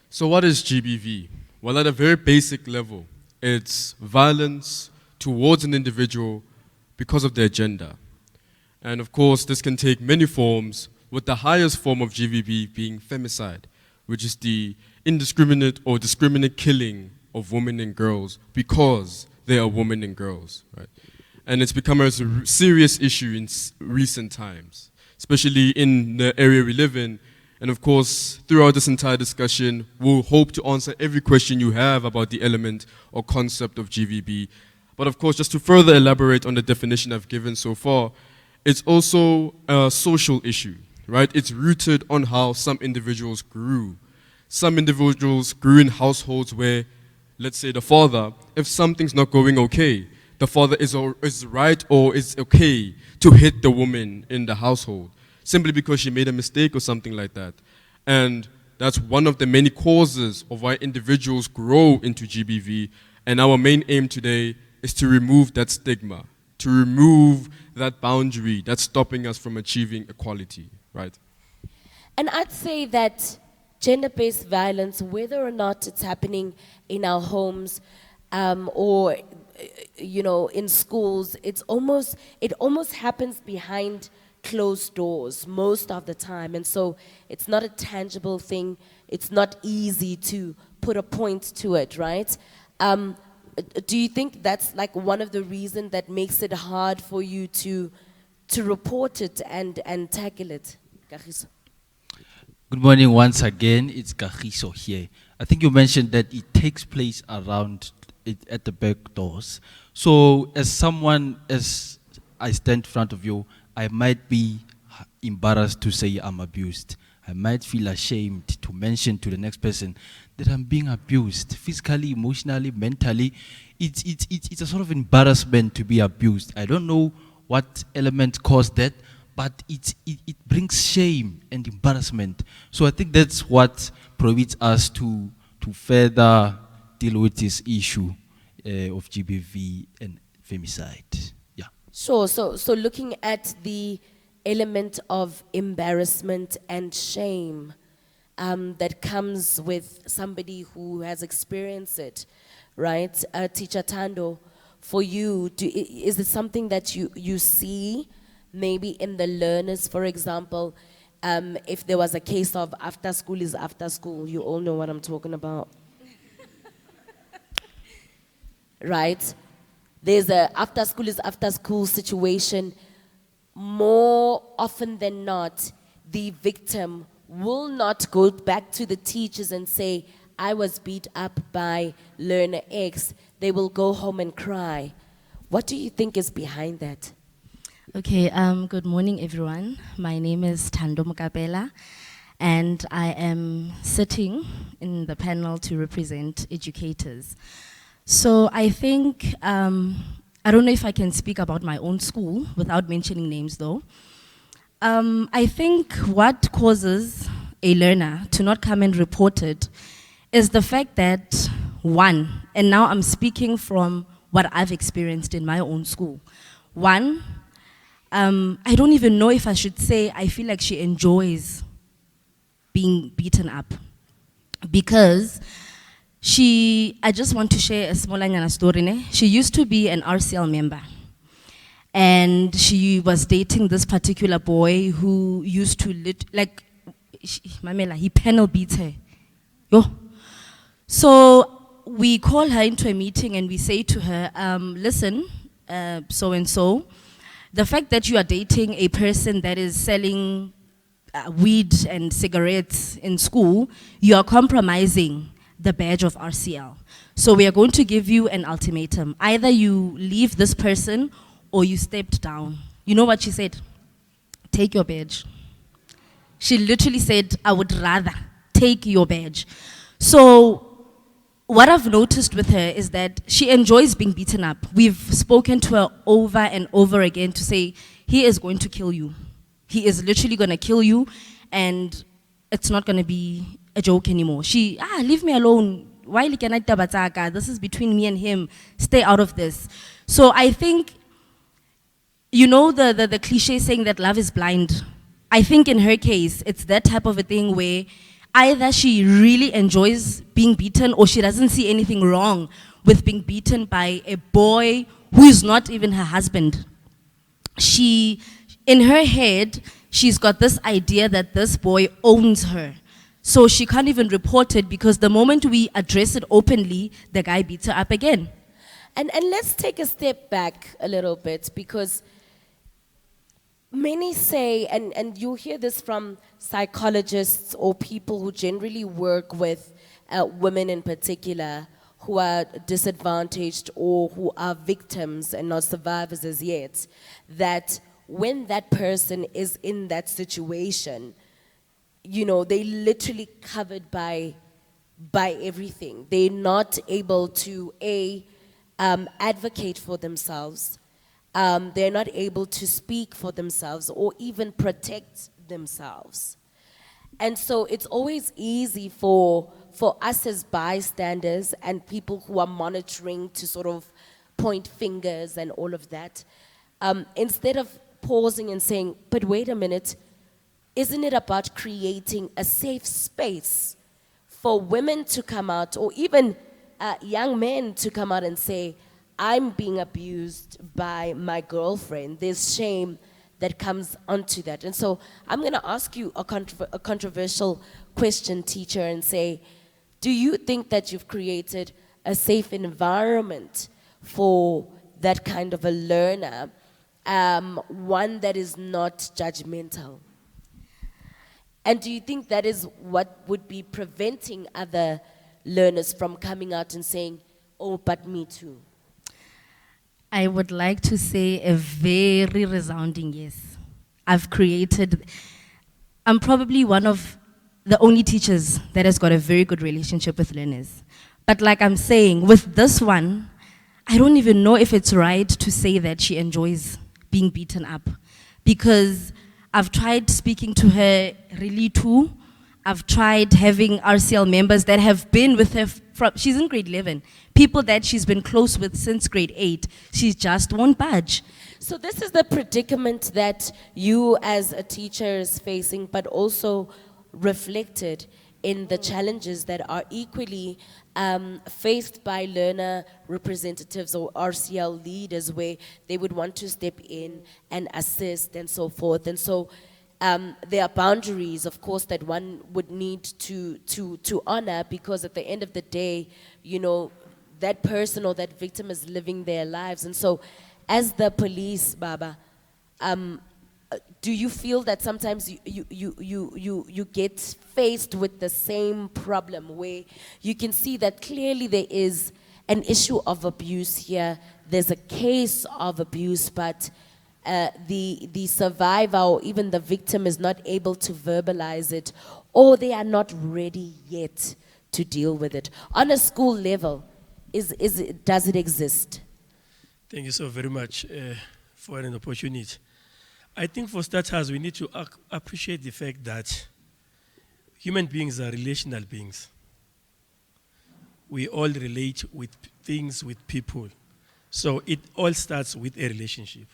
So what is GBV? Well, at a very basic level, it's violence towards an individual because of their gender. And of course, this can take many forms, with the highest form of GBV being femicide, which is the indiscriminate or discriminate killing of women and girls because they are women and girls, right? And it's become a serious issue in recent times, especially in the area we live in. And of course, throughout this entire discussion, we'll hope to answer every question you have about the element or concept of GBV. But of course, just to further elaborate on the definition I've given so far, it's also a social issue, right? It's rooted on how some individuals grew. Some individuals grew in households where, let's say the father, if something's not going okay, the father is right or is okay to hit the woman in the household, simply because she made a mistake or something like that. And that's one of the many causes of why individuals grow into GBV. And our main aim today is to remove that stigma, to remove that boundary that's stopping us from achieving equality, right? And I'd say that gender-based violence, whether or not it's happening in our homes or in schools, it almost happens behind closed doors most of the time. And so it's not a tangible thing. It's not easy to put a point to it, right? Do you think that's like one of the reasons that makes it hard for you to report it and tackle it? Kagiso. Good morning once again, it's Kagiso here. I think you mentioned that it takes place around it at the back doors. So as someone, as I stand in front of you, I might be embarrassed to say I'm abused. I might feel ashamed to mention to the next person that I'm being abused, physically, emotionally, mentally. It's a sort of embarrassment to be abused. I don't know what element caused that, but it brings shame and embarrassment. So I think that's what prohibits us to further deal with this issue of GBV and femicide. Yeah. Sure. So looking at the element of embarrassment and shame that comes with somebody who has experienced it, right? Teacher Tando, for you, is it something that you see maybe in the learners, for example, if there was a case of after school is after school, you all know what I'm talking about. Right? There's a after school is after school situation. More often than not, the victim will not go back to the teachers and say, I was beat up by learner X. They will go home and cry. What do you think is behind that? Okay, good morning, everyone. My name is Thando Mokapela, and I am sitting in the panel to represent educators. So I think, I don't know if I can speak about my own school without mentioning names though. I think what causes a learner to not come and report it is the fact that, one, and now I'm speaking from what I've experienced in my own school. One, I don't even know if I should say I feel like she enjoys being beaten up, because I just want to share a small story. Ne? She used to be an RCL member, and she was dating this particular boy who used to Mamela, he panel beats her. Yo. So we call her into a meeting and we say to her, listen, so and so, the fact that you are dating a person that is selling weed and cigarettes in school, you are compromising the badge of RCL. So we are going to give you an ultimatum. Either you leave this person or you stepped down. You know what she said? Take your badge. She literally said, I would rather take your badge. So what I've noticed with her is that she enjoys being beaten up. We've spoken to her over and over again to say, he is going to kill you. He is literally going to kill you, and it's not going to be a joke anymore. Leave me alone. Why can I tabataka? This is between me and him. Stay out of this. So I think, you know the cliche saying that love is blind. I think in her case, it's that type of a thing where either she really enjoys being beaten or she doesn't see anything wrong with being beaten by a boy who is not even her husband. In her head, she's got this idea that this boy owns her. So she can't even report it because the moment we address it openly, the guy beats her up again. And let's take a step back a little bit, because many say, and you hear this from psychologists or people who generally work with women in particular who are disadvantaged or who are victims and not survivors as yet, that when that person is in that situation, you know, they literally covered by everything. They're not able to, advocate for themselves. They're not able to speak for themselves or even protect themselves. And so it's always easy for us as bystanders and people who are monitoring to sort of point fingers and all of that, instead of pausing and saying, but wait a minute, isn't it about creating a safe space for women to come out, or even young men to come out and say, I'm being abused by my girlfriend? There's shame that comes onto that. And so I'm going to ask you a controversial question, teacher, and say, do you think that you've created a safe environment for that kind of a learner, one that is not judgmental? And do you think that is what would be preventing other learners from coming out and saying, oh, but me too? I would like to say a very resounding yes. I'm probably one of the only teachers that has got a very good relationship with learners. But like I'm saying, with this one, I don't even know if it's right to say that she enjoys being beaten up. Because I've tried speaking to her really too. I've tried having RCL members that have been with her she's in grade 11. People that she's been close with since grade 8. She just won't budge. So this is the predicament that you as a teacher is facing, but also reflected in the challenges that are equally faced by learner representatives or RCL leaders, where they would want to step in and assist and so forth. And so there are boundaries, of course, that one would need to honor, because at the end of the day, you know, that person or that victim is living their lives. And so as the police, Baba, do you feel that sometimes you get faced with the same problem, where you can see that clearly there is an issue of abuse here, there's a case of abuse, but the survivor or even the victim is not able to verbalize it, or they are not ready yet to deal with it? On a school level, does it exist? Thank you so very much for an opportunity. I think for starters, we need to appreciate the fact that human beings are relational beings. We all relate with things, with people. So it all starts with a relationship.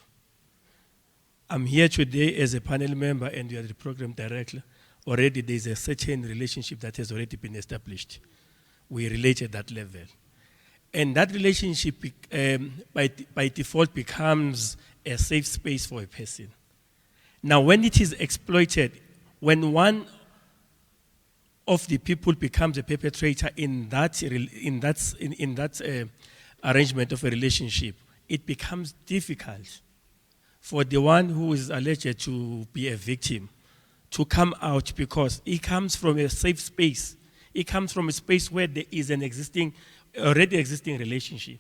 I'm here today as a panel member and you are the program director. Already there's a certain relationship that has already been established. We relate at that level. And that relationship by default becomes a safe space for a person. Now, when it is exploited, when one of the people becomes a perpetrator in that arrangement of a relationship, it becomes difficult for the one who is alleged to be a victim to come out, because he comes from a safe space. He comes from a space where there is an already existing relationship.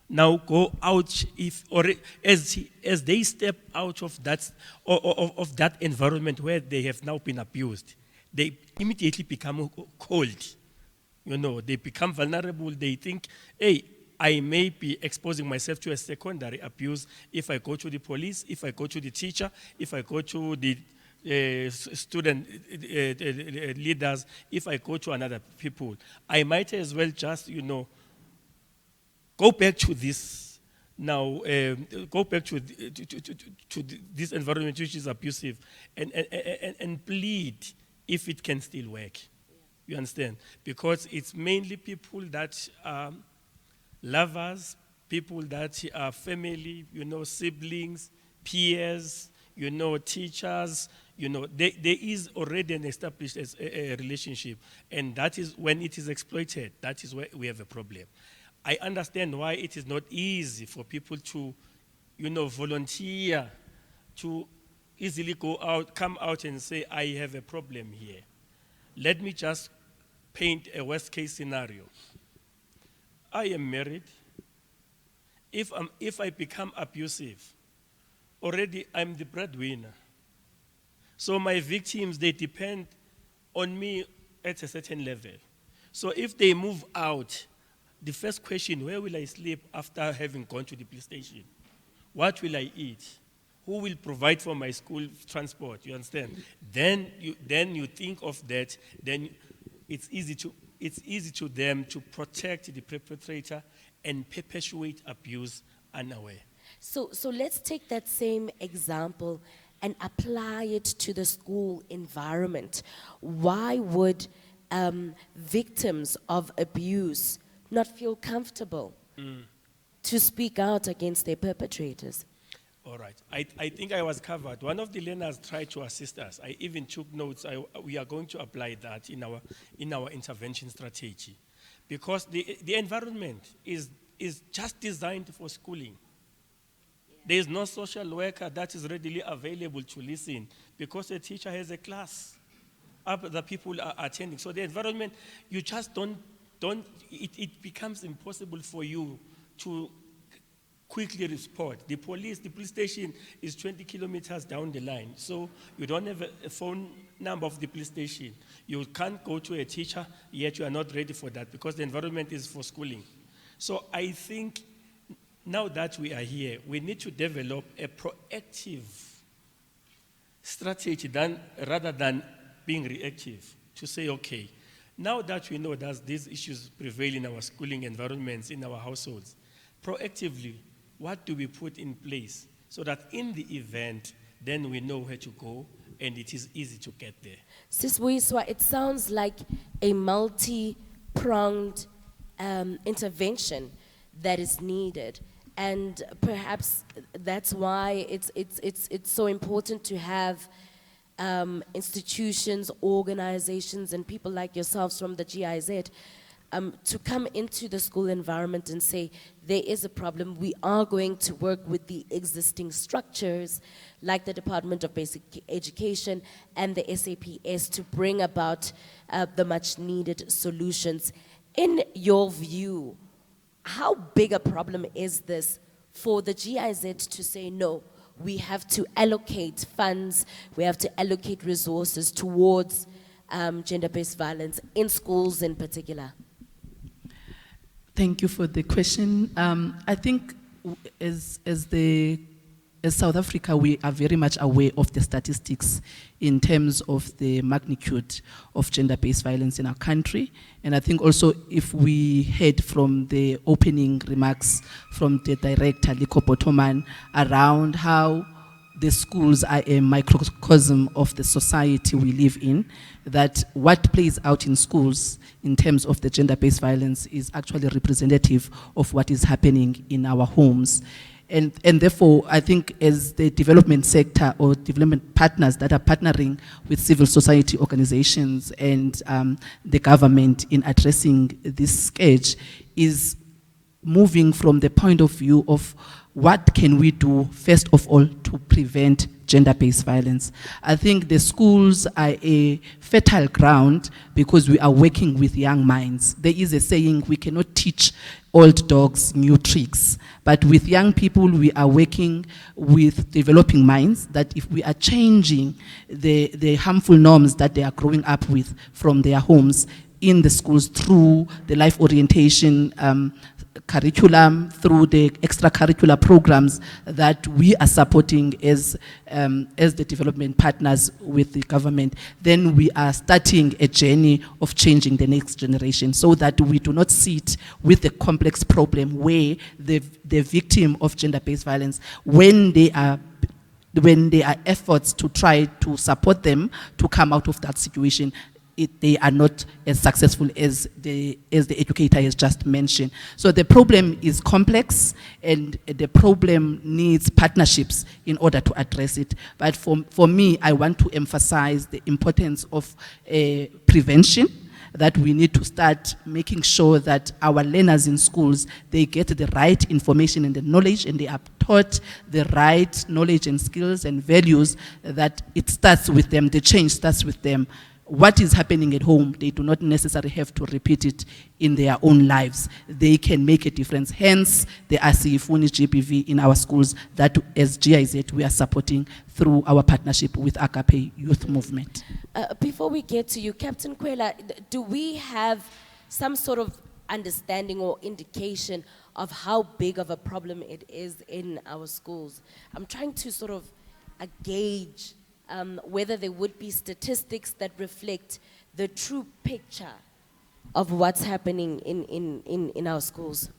Now go out, as they step out of that environment where they have now been abused, they immediately become cold. You know, they become vulnerable. They think, hey, I may be exposing myself to a secondary abuse if I go to the police, if I go to the teacher, if I go to the student leaders, if I go to another people. I might as well just, you know, go back to this now, go back to this environment which is abusive and plead if it can still work. You understand? Because it's mainly people that are lovers, people that are family, you know, siblings, peers, you know, teachers, you know, there is already an established a relationship, and that is when it is exploited, that is where we have a problem. I understand why it is not easy for people to, you know, volunteer to easily come out and say, I have a problem here. Let me just paint a worst case scenario. I am married. If I become abusive, already I'm the breadwinner. So my victims, they depend on me at a certain level. So if they move out, the first question, where will I sleep after having gone to the police station? What will I eat? Who will provide for my school transport? You understand? Then you think of that, then it's easy to them to protect the perpetrator and perpetuate abuse unaware. So let's take that same example and apply it to the school environment. Why would victims of abuse not feel comfortable to speak out against their perpetrators? All right. I think I was covered. One of the learners tried to assist us. I even took notes. We are going to apply that in our intervention strategy, because the environment is just designed for schooling. There is no social worker that is readily available to listen, because the teacher has a class. Other people are attending. So the environment, you just it becomes impossible for you to quickly respond. The police station is 20 kilometers down the line. So you don't have a phone number of the police station. You can't go to a teacher, yet you are not ready for that, because the environment is for schooling. So I think now that we are here, we need to develop a proactive strategy rather than being reactive, to say, okay, now that we know that these issues prevail in our schooling environments, in our households, proactively, what do we put in place so that in the event, then we know where to go and it is easy to get there? Sis Boyiswa, it sounds like a multi-pronged intervention that is needed. And perhaps that's why it's so important to have institutions, organizations, and people like yourselves from the GIZ to come into the school environment and say, there is a problem, we are going to work with the existing structures, like the Department of Basic Education and the SAPS, to bring about the much needed solutions. In your view, how big a problem is this for the GIZ to say, no, we have to allocate funds, we have to allocate resources towards gender-based violence in schools in particular? Thank you for the question. I think as South Africa, we are very much aware of the statistics in terms of the magnitude of gender-based violence in our country. And I think also if we heard from the opening remarks from the director, Liko Botoman, around how the schools are a microcosm of the society we live in, that what plays out in schools in terms of the gender-based violence is actually representative of what is happening in our homes. And therefore, I think as the development sector or development partners that are partnering with civil society organizations and the government in addressing this scourge is moving from the point of view of what can we do, first of all, to prevent gender-based violence. I think the schools are a fertile ground because we are working with young minds. There is a saying, we cannot teach old dogs new tricks. But with young people, we are working with developing minds, that if we are changing the harmful norms that they are growing up with from their homes in the schools through the life orientation curriculum, through the extracurricular programs that we are supporting as the development partners with the government, then we are starting a journey of changing the next generation so that we do not sit with the complex problem where the victim of gender-based violence, when there are efforts to try to support them to come out of that situation, they are not as successful as the educator has just mentioned. So the problem is complex and the problem needs partnerships in order to address it. But for me, I want to emphasize the importance of prevention, that we need to start making sure that our learners in schools, they get the right information and the knowledge, and they are taught the right knowledge and skills and values, that it starts with them, the change starts with them. What is happening at home, they do not necessarily have to repeat it in their own lives. They can make a difference. Hence, the Asifuni GBV in our schools that as GIZ we are supporting through our partnership with Agape Youth Movement. Before we get to you, Captain Kwela, do we have some sort of understanding or indication of how big of a problem it is in our schools? I'm trying to sort of gauge whether there would be statistics that reflect the true picture of what's happening in our schools.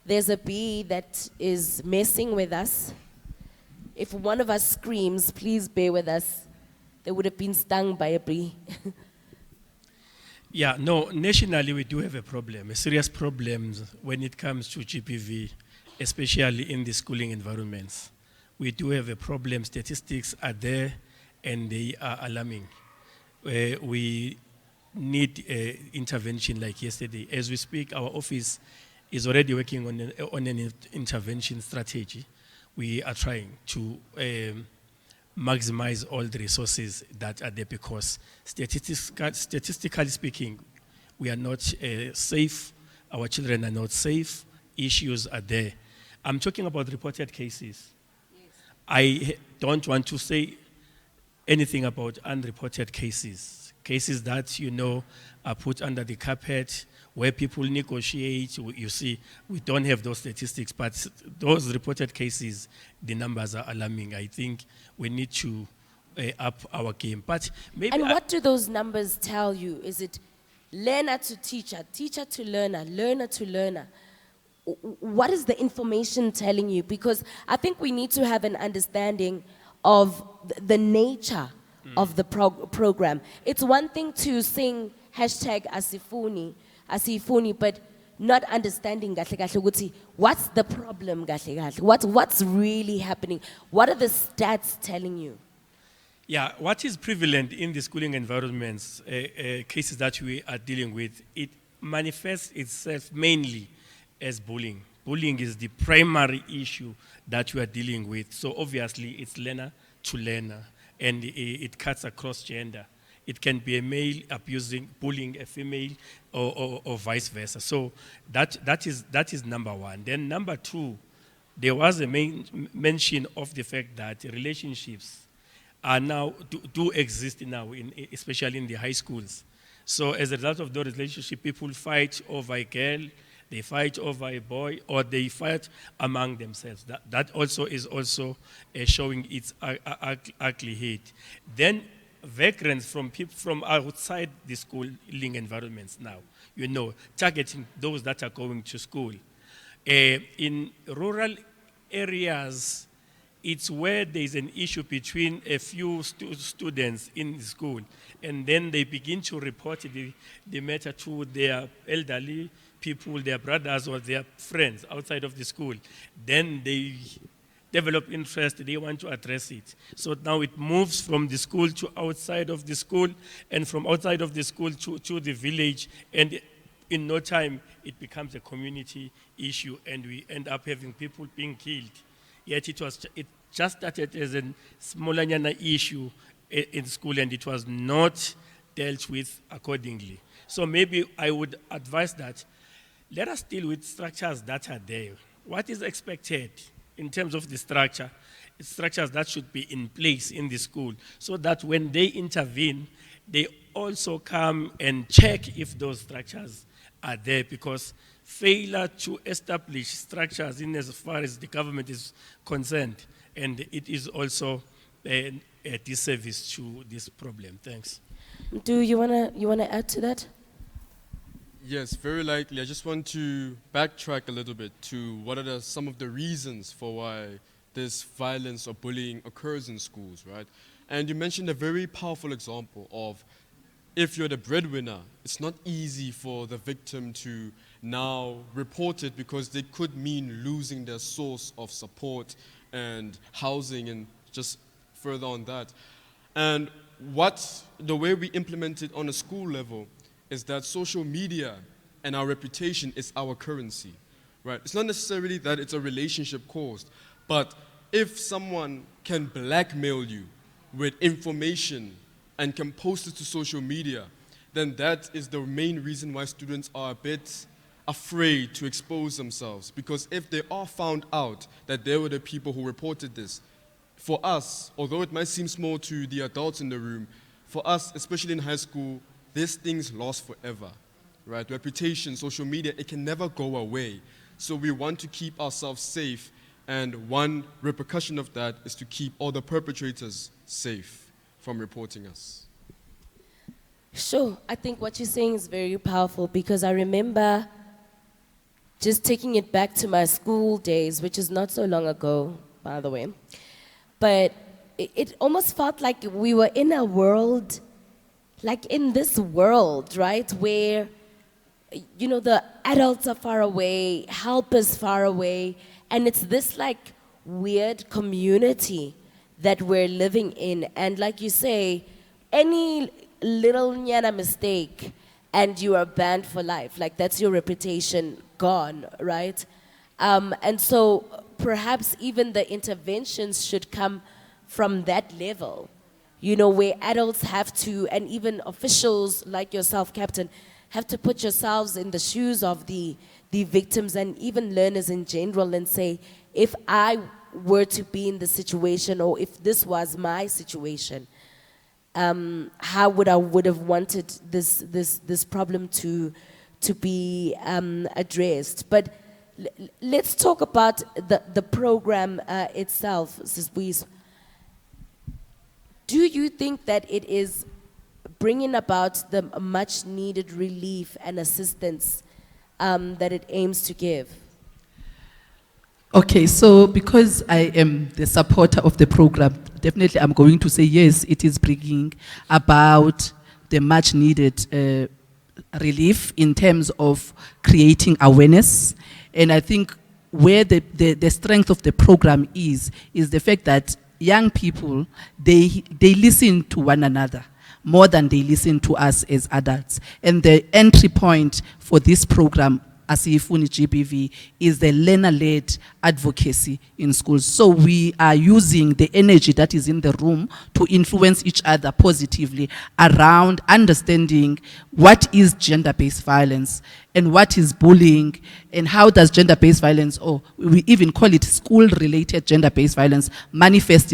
There's a bee that is messing with us. If one of us screams, please bear with us. They would have been stung by a bee. Yeah, no, nationally we do have a problem, a serious problem when it comes to GBV, especially in the schooling environments. We do have a problem. Statistics are there and they are alarming. We need intervention like yesterday. As we speak, our office is already working on an intervention strategy. We are trying to maximize all the resources that are there, because statistically speaking, we are not safe. Our children are not safe. Issues are there. I'm talking about reported cases. I don't want to say anything about unreported cases, cases that, are put under the carpet, where people negotiate. You see, we don't have those statistics, but those reported cases, the numbers are alarming. I think we need to up our game. But maybe And what do those numbers tell you? Is it learner to teacher, teacher to learner, learner to learner? What is the information telling you? Because I think we need to have an understanding of the nature of the program. It's one thing to sing hashtag asifuni, but not understanding kahle kahle ukuthi what's the problem kahle kahle? What's really happening? What are the stats telling you? Yeah, what is prevalent in the schooling environments, cases that we are dealing with, it manifests itself mainly as bullying. Bullying is the primary issue that we are dealing with. So obviously it's learner to learner, and it cuts across gender. It can be a male bullying a female, or vice versa. So that is number one. Then number two, there was a mention of the fact that relationships are now do exist now, especially in the high schools. So as a result of the relationship, people fight over a girl, they fight over a boy, or they fight among themselves. That also is also showing its ugly head. Then vagrants from people from outside the schooling environments now, targeting those that are going to school. In rural areas, it's where there's an issue between a few students in the school, and then they begin to report the matter to their elderly people, their brothers or their friends outside of the school. Then they develop interest, they want to address it. So now it moves from the school to outside of the school, and from outside of the school to the village, and in no time it becomes a community issue, and we end up having people being killed. Yet it just started as a smaller issue in school, and it was not dealt with accordingly. So maybe I would advise that let us deal with structures that are there. What is expected in terms of the structure? It's structures that should be in place in the school, so that when they intervene, they also come and check if those structures are there, because failure to establish structures in as far as the government is concerned, and it is also a disservice to this problem. Thanks. Do you wanna add to that? Yes, very likely. I just want to backtrack a little bit to what are some of the reasons for why this violence or bullying occurs in schools, right? And you mentioned a very powerful example of if you're the breadwinner, it's not easy for the victim to now report it, because they could mean losing their source of support and housing and just further on that. And the way we implement it on a school level is that social media and our reputation is our currency, right? It's not necessarily that it's a relationship caused, but if someone can blackmail you with information and can post it to social media, then that is the main reason why students are a bit afraid to expose themselves. Because if they are found out that they were the people who reported this, for us, although it might seem small to the adults in the room, for us, especially in high school, these things last forever, right? Reputation, social media, it can never go away. So we want to keep ourselves safe, and one repercussion of that is to keep all the perpetrators safe from reporting us. Sure, I think what you're saying is very powerful, because I remember just taking it back to my school days, which is not so long ago, by the way. But it almost felt like we were in a world, like in this world, right, where, the adults are far away, help is far away, and it's this like weird community that we're living in. And like you say, any little nyana mistake and you are banned for life. Like, that's your reputation gone, right? And so perhaps even the interventions should come from that level, where adults have to, and even officials like yourself, Captain, have to put yourselves in the shoes of the victims and even learners in general and say, if I were to be in the situation, or if this was my situation, how would I have wanted this problem to to be addressed. But let's talk about the program itself, Sis Buiso. Do you think that it is bringing about the much needed relief and assistance that it aims to give? Okay, so because I am the supporter of the program, definitely I'm going to say yes, it is bringing about the much needed relief in terms of creating awareness. And I think where the strength of the program is the fact that young people, they listen to one another more than they listen to us as adults. And the entry point for this program, Asifuni GBV, is the learner-led advocacy in schools. So we are using the energy that is in the room to influence each other positively around understanding what is gender-based violence and what is bullying and how does gender-based violence, or we even call it school-related gender-based violence, manifests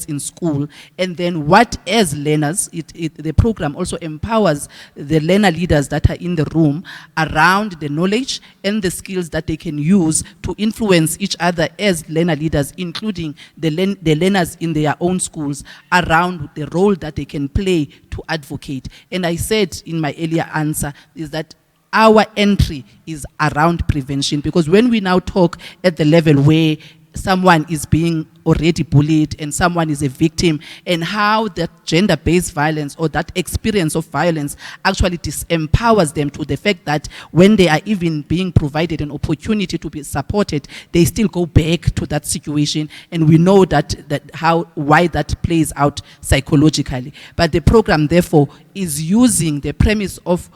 in school. And then what, as learners, the program also empowers the learner leaders that are in the room around the knowledge and the skills that they can use to influence each other as learner leaders, including the learners in their own schools, around the role that they can play to advocate. And I said in my earlier answer is that our entry is around prevention, because when we now talk at the level where someone is being already bullied and someone is a victim, and how that gender-based violence or that experience of violence actually disempowers them to the fact that when they are even being provided an opportunity to be supported, they still go back to that situation. And we know why that plays out psychologically. But the program therefore is using the premise of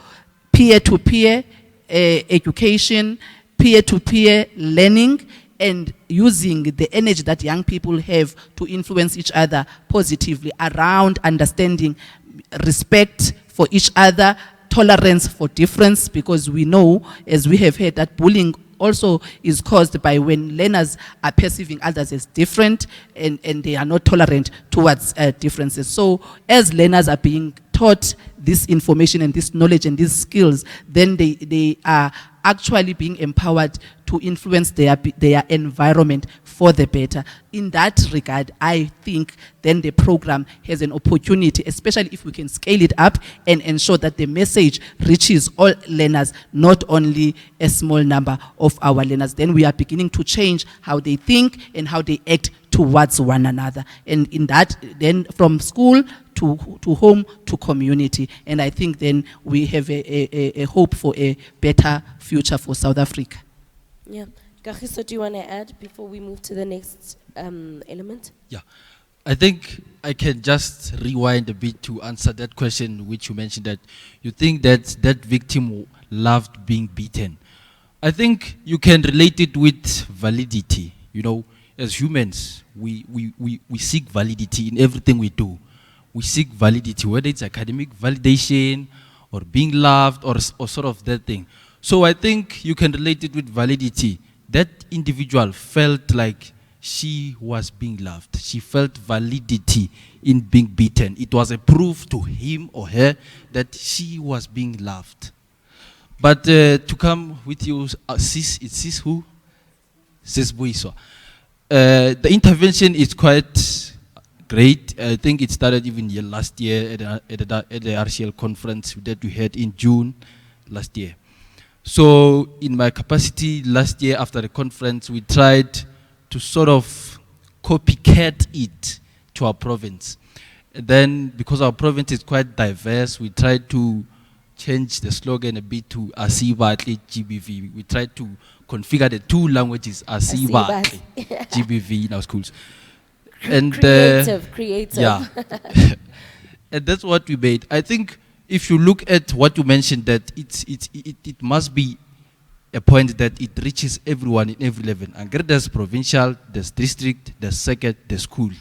peer-to-peer education, peer-to-peer learning, and using the energy that young people have to influence each other positively around understanding respect for each other, tolerance for difference, because we know, as we have heard, that bullying also is caused by when learners are perceiving others as different and they are not tolerant towards differences. So as learners are being taught this information and this knowledge and these skills, then they are actually being empowered to influence their environment for the better. In that regard, I think then the program has an opportunity, especially if we can scale it up and ensure that the message reaches all learners, not only a small number of our learners. Then we are beginning to change how they think and how they act towards one another. And in that, then from school to home to community. And I think then we have a hope for a better future for South Africa. Yeah. Kagiso, do you want to add before we move to the next element? Yeah. I think I can just rewind a bit to answer that question which you mentioned, that you think that that victim loved being beaten. I think you can relate it with validity. You know, as humans, we seek validity in everything we do. We seek validity, whether it's academic validation or being loved or sort of that thing. So I think you can relate it with validity. That individual felt like she was being loved. She felt validity in being beaten. It was a proof to him or her that she was being loved. But to come with you, sis, it's sis who? Sis Buiso. The intervention is quite great. I think it started even last year at the RCL conference that we had in June last year. So in my capacity last year after the conference, we tried to sort of copycat it to our province. And then because our province is quite diverse, we tried to change the slogan a bit to Asibatli GBV. We tried to configure the two languages, Asibatli GBV in our schools. And creative. Yeah. And that's what we made. I think if you look at what you mentioned, that it must be a point that it reaches everyone in every level. And there's provincial, there's district, there's circuit, there's school.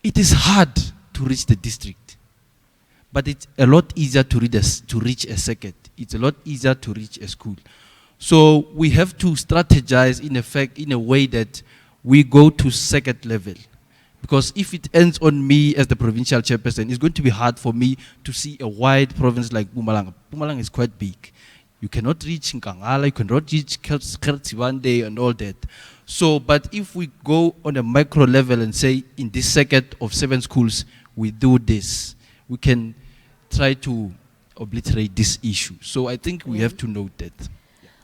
It is hard to reach the district, but it's a lot easier to reach a circuit. It's a lot easier to reach a school. So we have to strategize in a way that we go to circuit level, Because if it ends on me as the provincial chairperson, it's going to be hard for me to see a wide province like Mpumalanga. Mpumalanga is quite big. You cannot reach Nkangala, you cannot reach Kertsiwande and all that. So, but if we go on a micro level and say, in this circuit of 7 schools, we do this, we can try to obliterate this issue. So I think we have to note that.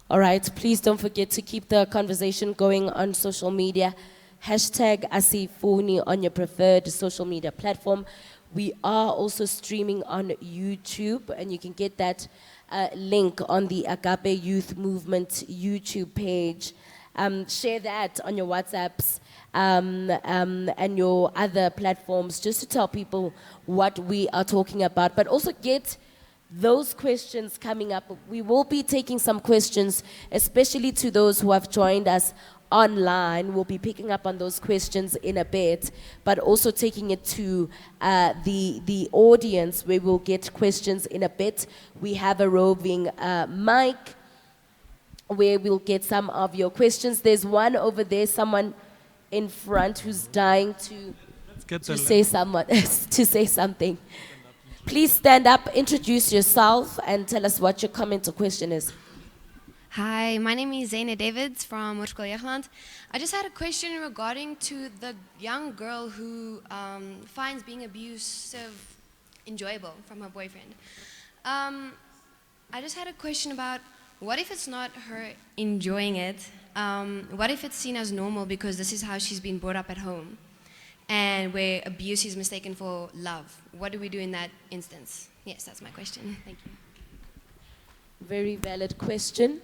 All right, please don't forget to keep the conversation going on social media. Hashtag Asifuni on your preferred social media platform. We are also streaming on YouTube, and you can get that link on the Agape Youth Movement YouTube page. Share that on your WhatsApps and your other platforms, just to tell people what we are talking about, but also get those questions coming up. We will be taking some questions, especially to those who have joined us online. We'll be picking up on those questions in a bit, but also taking it to the audience, where we'll get questions in a bit. We have a roving mic where we'll get some of your questions. There's one over there, someone in front who's dying to say something. Please stand up, introduce yourself, and tell us what your comment or question is. Hi, my name is Zaina Davids from Hoërskool. I just had a question regarding to the young girl who finds being abusive enjoyable from her boyfriend. I just had a question about, what if it's not her enjoying it? What if it's seen as normal because this is how she's been brought up at home, and where abuse is mistaken for love? What do we do in that instance? Yes, that's my question. Thank you. Very valid question.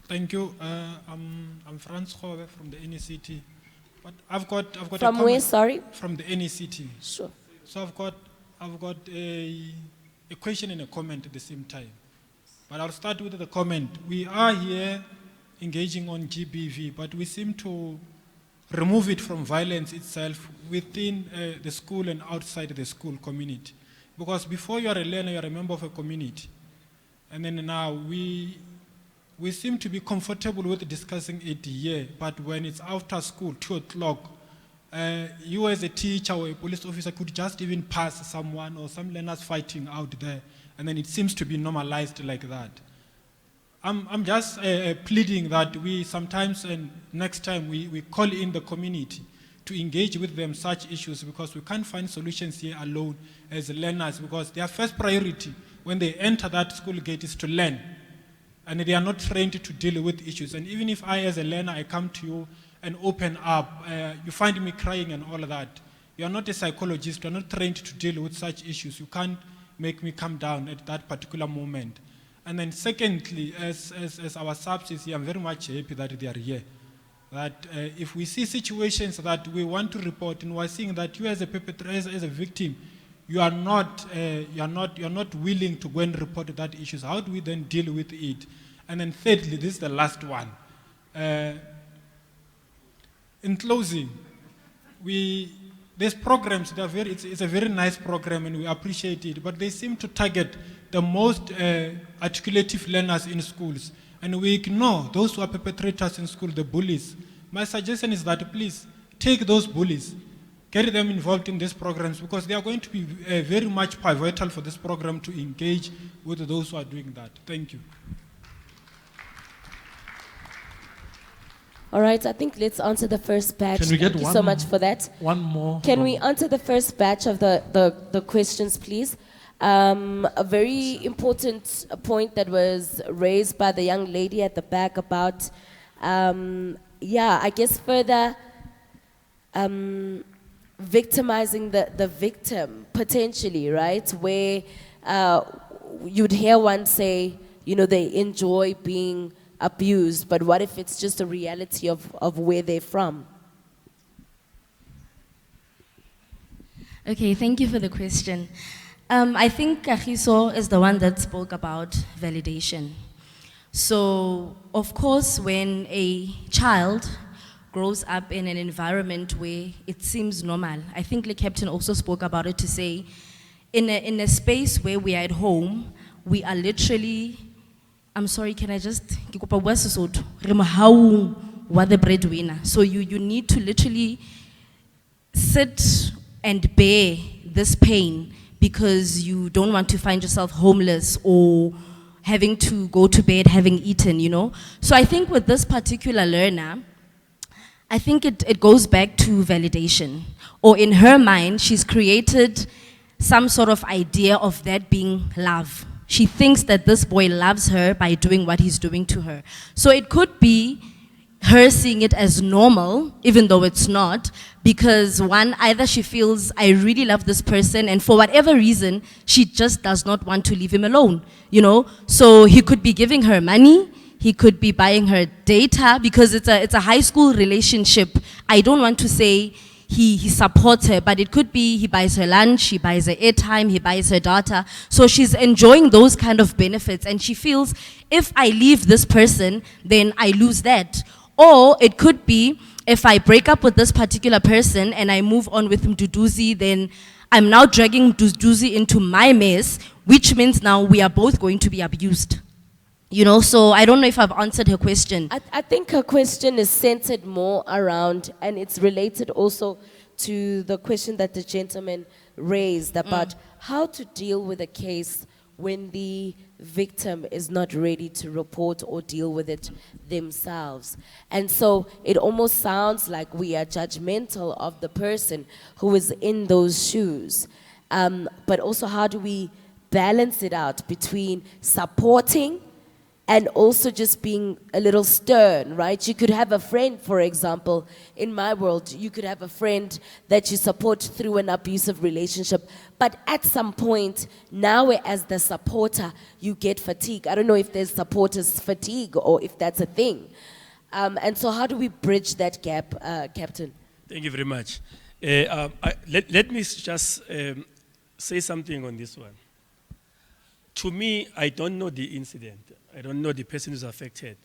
Thank you. I'm Franz Khove from the NECT. But I've got from where, sorry? From the NECT. Sure. So I've got a question and a comment at the same time. But I'll start with the comment. We are here engaging on GBV, but we seem to remove it from violence itself within the school and outside the school community. Because before you are a learner, you are a member of a community. And then now we seem to be comfortable with discussing it here, but when it's after school, 2 o'clock, you as a teacher or a police officer could just even pass someone or some learners fighting out there, and then it seems to be normalized like that. I'm just pleading that we sometimes, and next time, we call in the community to engage with them such issues, because we can't find solutions here alone as learners, because their first priority when they enter that school gate is to learn, and they are not trained to deal with issues. And even if I as a learner, I come to you and open up, you find me crying and all of that. You are not a psychologist, you are not trained to deal with such issues. You can't make me come down at that particular moment. And then secondly, as our subs is here, I'm very much happy that they are here. That if we see situations that we want to report, and we're seeing that you as a perpetrator, as a victim, you are not willing to go and report that issues. How do we then deal with it? And then thirdly, this is the last one. In closing, these programs, it's a very nice program and we appreciate it, but they seem to target the most articulative learners in schools, and we ignore those who are perpetrators in school, the bullies. My suggestion is that please take those bullies, get them involved in these programs, because they are going to be very much pivotal for this program to engage with those who are doing that. Thank you. All right, I think let's answer the first batch. Can we get Thank you one so much for that. One more. Can we answer the first batch of the questions, please? A very important point that was raised by the young lady at the back about, I guess further victimizing the victim, potentially, right? Where you'd hear one say, they enjoy being abused, but what if it's just a reality of where they're from? Okay, thank you for the question. I think Kagiso is the one that spoke about validation. So, of course, when a child grows up in an environment where it seems normal, I think the captain also spoke about it to say, in a space where we are at home, we are literally, I'm sorry, can I just, what the breadwinner. So you need to literally sit and bear this pain because you don't want to find yourself homeless or having to go to bed having eaten, you know. So I think with this particular learner, I think it goes back to validation. Or in her mind, she's created some sort of idea of that being love. She thinks that this boy loves her by doing what he's doing to her. So it could be her seeing it as normal, even though it's not, because one, either she feels, I really love this person, and for whatever reason, she just does not want to leave him alone, you know? So he could be giving her money, he could be buying her data, because it's a high school relationship. I don't want to say he supports her, but it could be he buys her lunch, he buys her airtime, he buys her data. So she's enjoying those kind of benefits, and she feels, if I leave this person, then I lose that. Or it could be, if I break up with this particular person and I move on with Mduduzi, then I'm now dragging Mduduzi into my mess, which means now we are both going to be abused. You know, so I don't know if I've answered her question. I think her question is centered more around, and it's related also to the question that the gentleman raised about how to deal with a case when the victim is not ready to report or deal with it themselves. And so it almost sounds like we are judgmental of the person who is in those shoes. But also, how do we balance it out between supporting and also just being a little stern, right? You could have a friend, for example, in my world, you could have a friend that you support through an abusive relationship, but at some point, now as the supporter, you get fatigue. I don't know if there's supporters fatigue or if that's a thing. And so how do we bridge that gap, Captain? Thank you very much. Let me just say something on this one. To me, I don't know the incident. I don't know the person who's affected.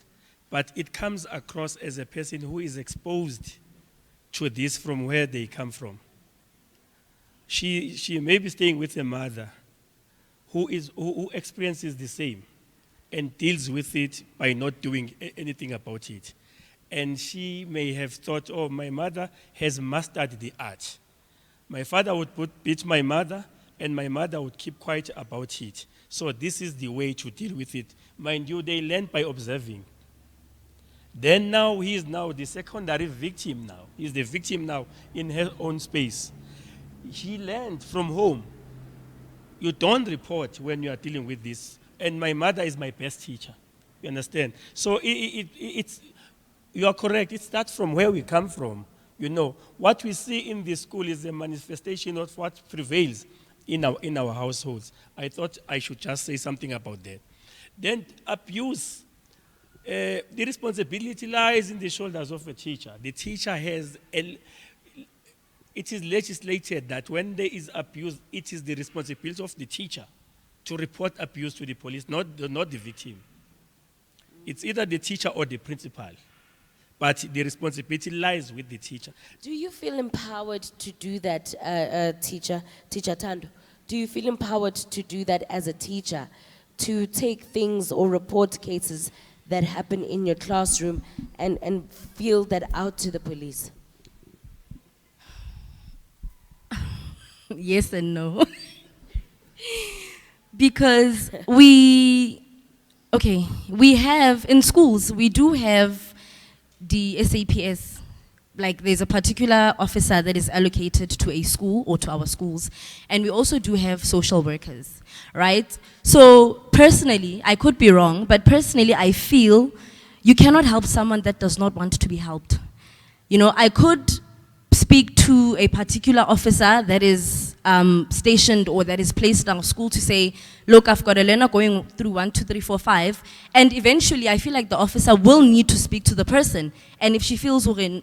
But it comes across as a person who is exposed to this from where they come from. She may be staying with a mother who experiences the same and deals with it by not doing anything about it. And she may have thought, oh, my mother has mastered the art. My father would beat my mother, and my mother would keep quiet about it. So this is the way to deal with it. Mind you, they learn by observing. Then now, he is now the secondary victim now. He's the victim now in her own space. He learned from home. You don't report when you are dealing with this. And my mother is my best teacher. You understand? So it's, you are correct. It starts from where we come from. You know, what we see in the school is a manifestation of what prevails in our households. I thought I should just say something about that. Then abuse. The responsibility lies in the shoulders of a teacher. The teacher has, it is legislated that when there is abuse, it is the responsibility of the teacher to report abuse to the police, not the victim. It's either the teacher or the principal. But the responsibility lies with the teacher. Do you feel empowered to do that, Teacher Tando? Do you feel empowered to do that as a teacher, to take things or report cases that happen in your classroom and feel that out to the police? Yes and no. Because we have, in schools, we do have the SAPS, like there's a particular officer that is allocated to a school or to our schools, and we also do have social workers, right? So personally, I could be wrong, but personally I feel you cannot help someone that does not want to be helped. You know, I could speak to a particular officer that is stationed or that is placed in our school to say, look, I've got a learner going through 1, 2, 3, 4, 5, and eventually I feel like the officer will need to speak to the person, and if she feels, I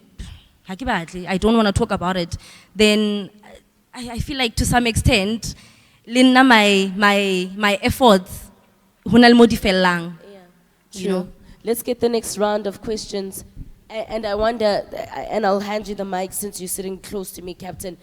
don't want to talk about it, then I feel like to some extent, Linna, my efforts, Yeah, you know. Let's get the next round of questions. And I wonder, and I'll hand you the mic since you're sitting close to me, Captain.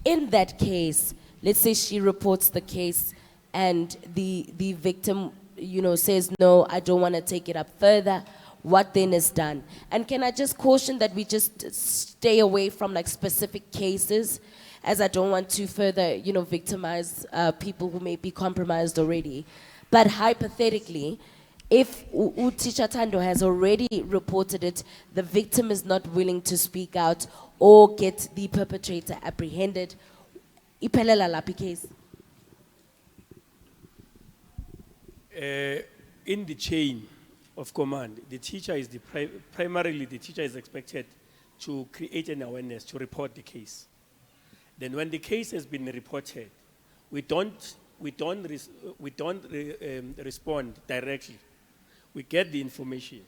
In that case, let's say she reports the case and the victim, you know, says, no, I don't want to take it up further. what then is done. And can I just caution that we just stay away from like specific cases, as I don't want to further, victimize people who may be compromised already. But hypothetically, if Teacher Tando has already reported it, the victim is not willing to speak out or get the perpetrator apprehended, iphelela laphi case? In the chain of command, the teacher is primarily the teacher is expected to create an awareness, to report the case. Then when the case has been reported, we don't respond directly. We get the information.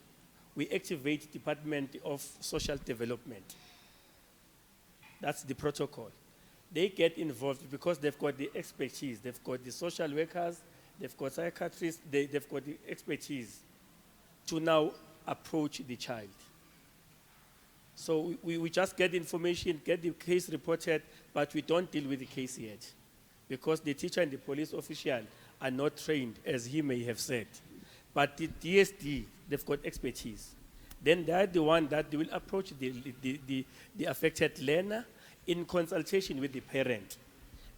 We activate Department of Social Development. That's the protocol. They get involved because they've got the expertise. They've got the social workers, they've got psychiatrists, they've got the expertise to now approach the child. So we just get information, get the case reported, but we don't deal with the case yet because the teacher and the police official are not trained, as he may have said. But the DSD, they've got expertise. Then they're the one that they will approach the affected learner in consultation with the parent,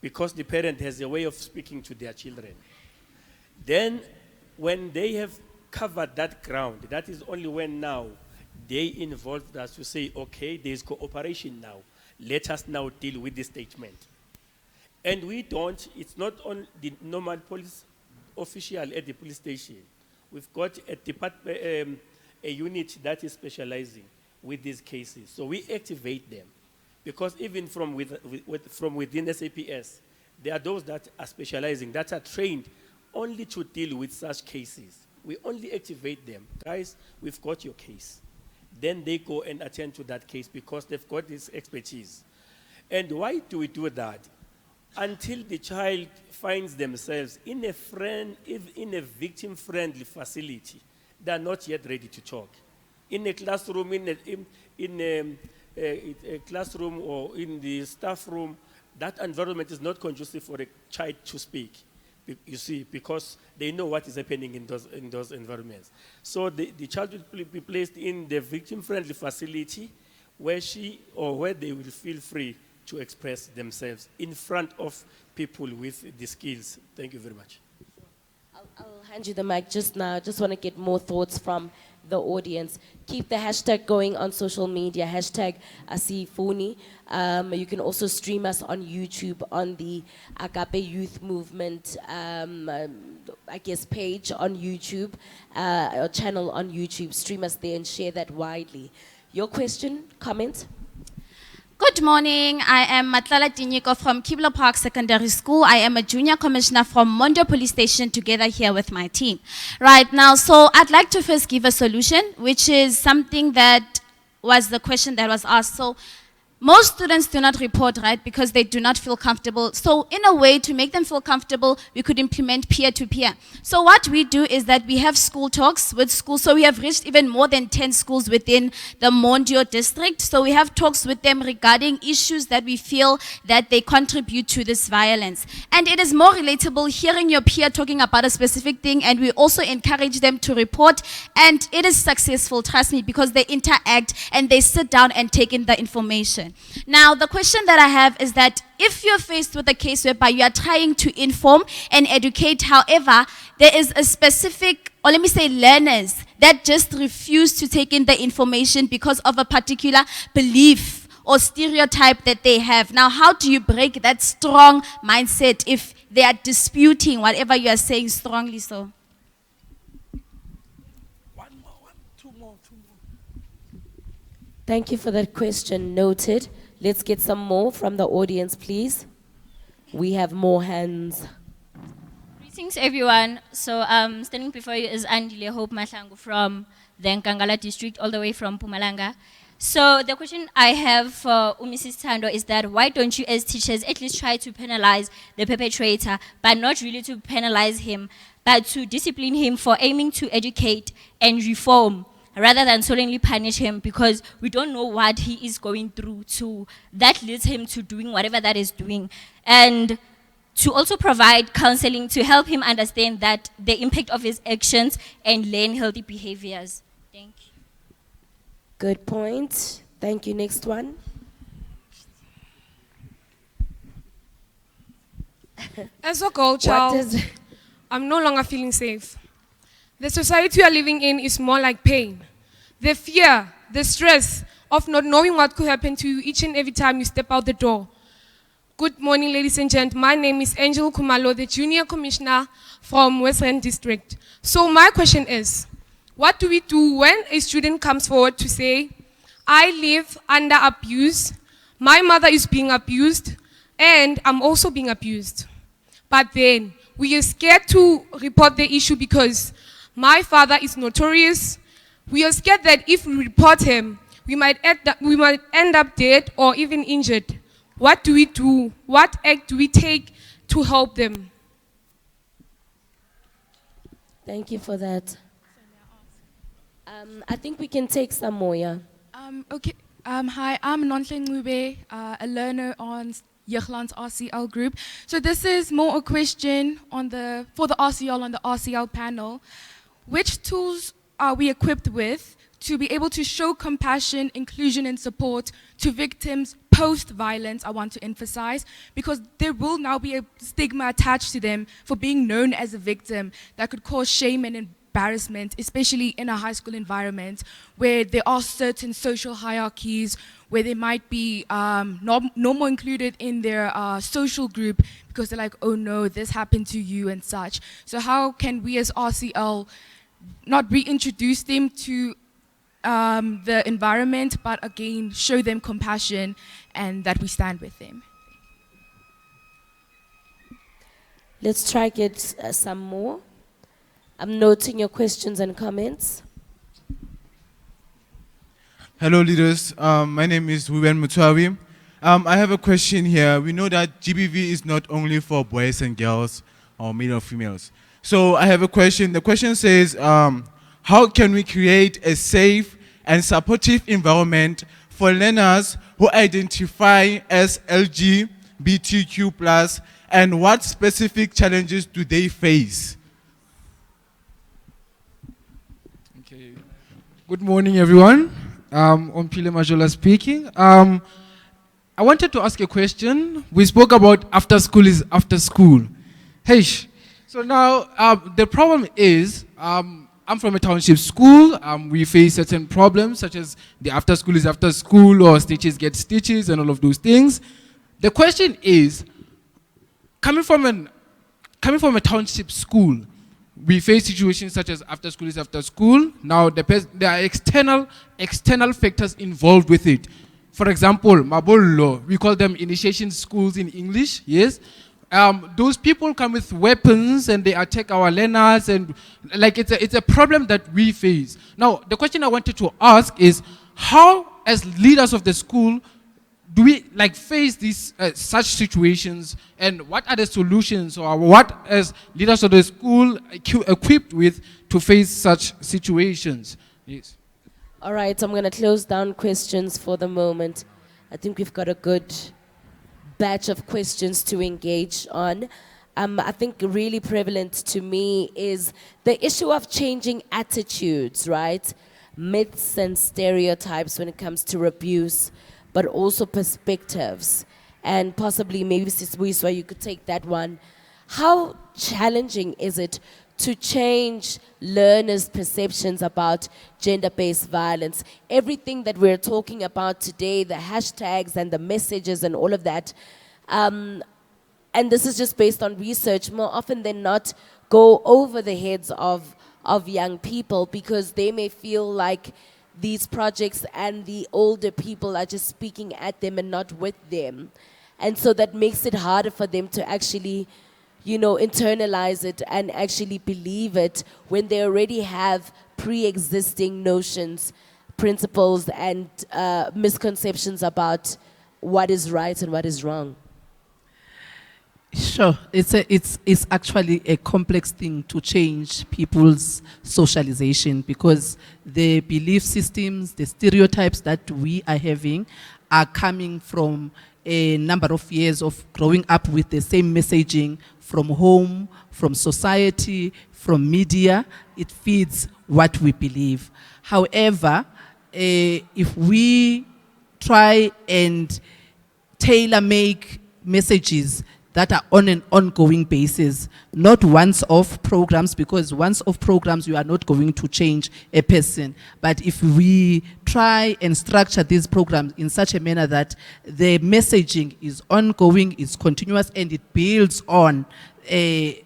because the parent has a way of speaking to their children. Then when they have covered that ground, that is only when now they involved us to say, okay, there's cooperation now. Let us now deal with this statement. And we don't, it's not on the normal police official at the police station. We've got a unit that is specializing with these cases. So we activate them. Because even from within SAPS, there are those that are specializing, that are trained only to deal with such cases. We only activate them. Guys, we've got your case. Then they go and attend to that case because they've got this expertise. And why do we do that? Until the child finds themselves in a victim-friendly facility, they are not yet ready to talk. In a classroom, in a classroom or in the staff room, that environment is not conducive for a child to speak. You see, because they know what is happening in those environments. So the child will be placed in the victim-friendly facility where they will feel free to express themselves in front of people with the skills. Thank you very much. I'll hand you the mic just now. Just want to get more thoughts from the audience. Keep the hashtag going on social media, hashtag Asifuni. You can also stream us on YouTube on the Agape Youth Movement, page on YouTube, or channel on YouTube. Stream us there and share that widely. Your question, comment? Good morning. I am Matlala Tinyiko from Kibla Park Secondary School. I am a junior commissioner from Mondo Police Station, together here with my team. Right now, so I'd like to first give a solution, which is something that was the question that was asked. So most students do not report, right, because they do not feel comfortable. So in a way, to make them feel comfortable, we could implement peer-to-peer. So what we do is that we have school talks with schools. So we have reached even more than 10 schools within the Mondio district. So we have talks with them regarding issues that we feel that they contribute to this violence. And it is more relatable hearing your peer talking about a specific thing, and we also encourage them to report. And it is successful, trust me, because they interact and they sit down and take in the information. Now, the question that I have is that if you're faced with a case whereby you are trying to inform and educate, however, there is a specific, or let me say learners, that just refuse to take in the information because of a particular belief or stereotype that they have. Now, how do you break that strong mindset if they are disputing whatever you are saying strongly so? Thank you for that question. Noted. Let's get some more from the audience, please. We have more hands. Greetings, everyone. So, standing before you is Andile Hope Mahlangu from the Nkangala district, all the way from Mpumalanga. So, the question I have for Mrs. Tando is that why don't you, as teachers, at least try to penalize the perpetrator, but not really to penalize him, but to discipline him for aiming to educate and reform, rather than solely punish him, because we don't know what he is going through that leads him to doing whatever that is doing. And to also provide counseling to help him understand that the impact of his actions and learn healthy behaviors. Thank you. Good point. Thank you. Next one. As a girl What child, is- I'm no longer feeling safe. The society we are living in is more like pain. The fear, the stress of not knowing what could happen to you each and every time you step out the door. Good morning, ladies and gentlemen. My name is Angel Kumalo, the Junior Commissioner from Western District. So my question is, what do we do when a student comes forward to say, I live under abuse, my mother is being abused, and I'm also being abused. But then we are scared to report the issue because my father is notorious. We are scared that if we report him, we might end up dead or even injured. What do we do? What act do we take to help them? Thank you for that. I think we can take some more, yeah. Okay. Hi, I'm Nonhle Ngube, a learner on Jeugland's RCL group. So this is more a question for the RCL on the RCL panel. Which tools are we equipped with to be able to show compassion, inclusion, and support to victims post-violence, I want to emphasize, because there will now be a stigma attached to them for being known as a victim that could cause shame and embarrassment, especially in a high school environment where there are certain social hierarchies, where they might be no more included in their social group because they're like, oh no, this happened to you and such. So how can we as RCL not reintroduce them to the environment, but again, show them compassion and that we stand with them? Let's try get some more. I'm noting your questions and comments. Hello, leaders. My name is Ruben Mutwawi. I have a question here. We know that GBV is not only for boys and girls or male or females. So I have a question. The question says, how can we create a safe and supportive environment for learners who identify as LGBTQ+, and what specific challenges do they face? Okay. Good morning, everyone. Ompile Majola speaking. I wanted to ask a question. We spoke about after school is after school. Hey, so now the problem is, I'm from a township school. We face certain problems such as the after school is after school or stitches get stitches and all of those things. The question is, coming from a township school, we face situations such as after school is after school. Now there are external factors involved with it. For example, Mabollo, we call them initiation schools in English, yes? Those people come with weapons and they attack our learners, and like it's a problem that we face. Now, the question I wanted to ask is, how, as leaders of the school, do we face these such situations, and what are the solutions, or what as leaders of the school equipped with to face such situations? Yes. All right, I'm going to close down questions for the moment. I think we've got a good batch of questions to engage on. I think really prevalent to me is the issue of changing attitudes, right? Myths and stereotypes when it comes to abuse, but also perspectives. And possibly maybe Siswiswa, you could take that one. How challenging is it to change learners' perceptions about gender-based violence? Everything that we're talking about today, the hashtags and the messages and all of that, and this is just based on research, more often than not go over the heads of young people, because they may feel like these projects and the older people are just speaking at them and not with them. And so that makes it harder for them to actually internalize it and actually believe it when they already have pre-existing notions, principles, and misconceptions about what is right and what is wrong. Sure, it's actually a complex thing to change people's socialization, because the belief systems, the stereotypes that we are having are coming from a number of years of growing up with the same messaging from home, from society, from media. It feeds what we believe. However, if we try and tailor-make messages that are on an ongoing basis, not once-off programs, because once-off programs, you are not going to change a person. But if we try and structure these programs in such a manner that the messaging is ongoing, is continuous, and it builds on the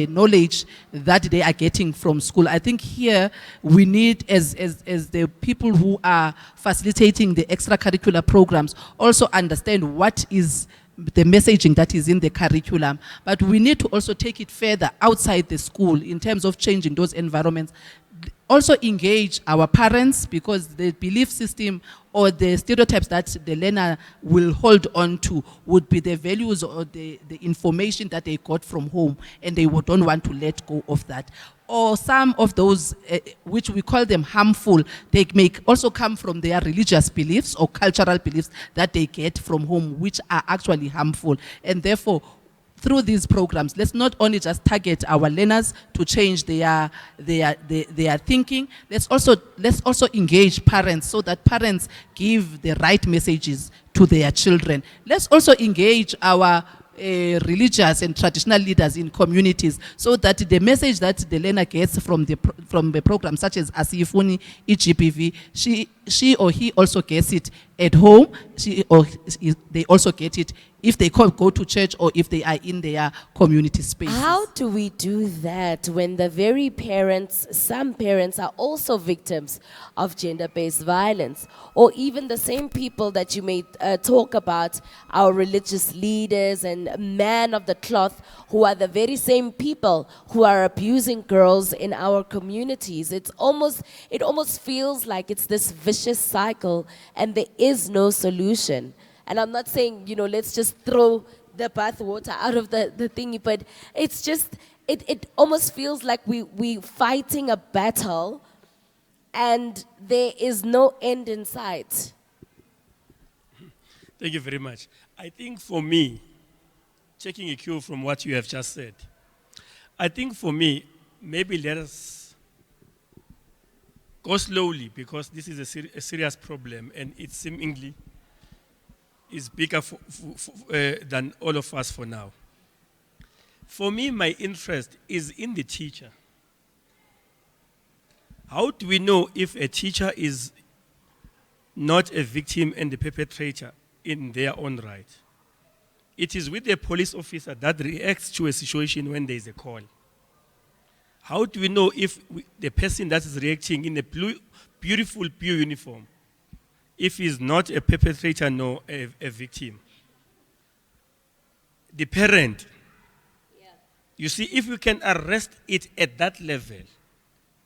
knowledge that they are getting from school. I think here we need, as the people who are facilitating the extracurricular programs, also understand what is the messaging that is in the curriculum. But we need to also take it further outside the school in terms of changing those environments. Also engage our parents, because the belief system or the stereotypes that the learner will hold on to would be the values or the information that they got from home, and they don't want to let go of that. Or some of those, which we call them harmful, they may also come from their religious beliefs or cultural beliefs that they get from home, which are actually harmful. And therefore, through these programs, let's not only just target our learners to change their thinking. Let's also engage parents, so that parents give the right messages to their children. Let's also engage our religious and traditional leaders in communities, so that the message that the learner gets from the program, such as Asifuni, GBV, she or he also gets it at home. They also get it if they go to church or if they are in their community space. How do we do that when the very parents, some parents are also victims of gender-based violence? Or even the same people that you may talk about, our religious leaders and men of the cloth, who are the very same people who are abusing girls in our communities. It almost feels like it's this vicious cycle and there is no solution. And I'm not saying, let's just throw the bathwater out of the thingy, but it's just, it almost feels like we fighting a battle and there is no end in sight. Thank you very much. I think for me, taking a cue from what you have just said, I think for me, maybe let us go slowly, because this is a serious problem and it seemingly is bigger than all of us for now. For me, my interest is in the teacher. How do we know if a teacher is not a victim and the perpetrator in their own right? It is with the police officer that reacts to a situation when there is a call. How do we know if the person that is reacting in a beautiful blue uniform, if he's not a perpetrator nor a victim? The parent. Yeah. You see, if we can arrest it at that level,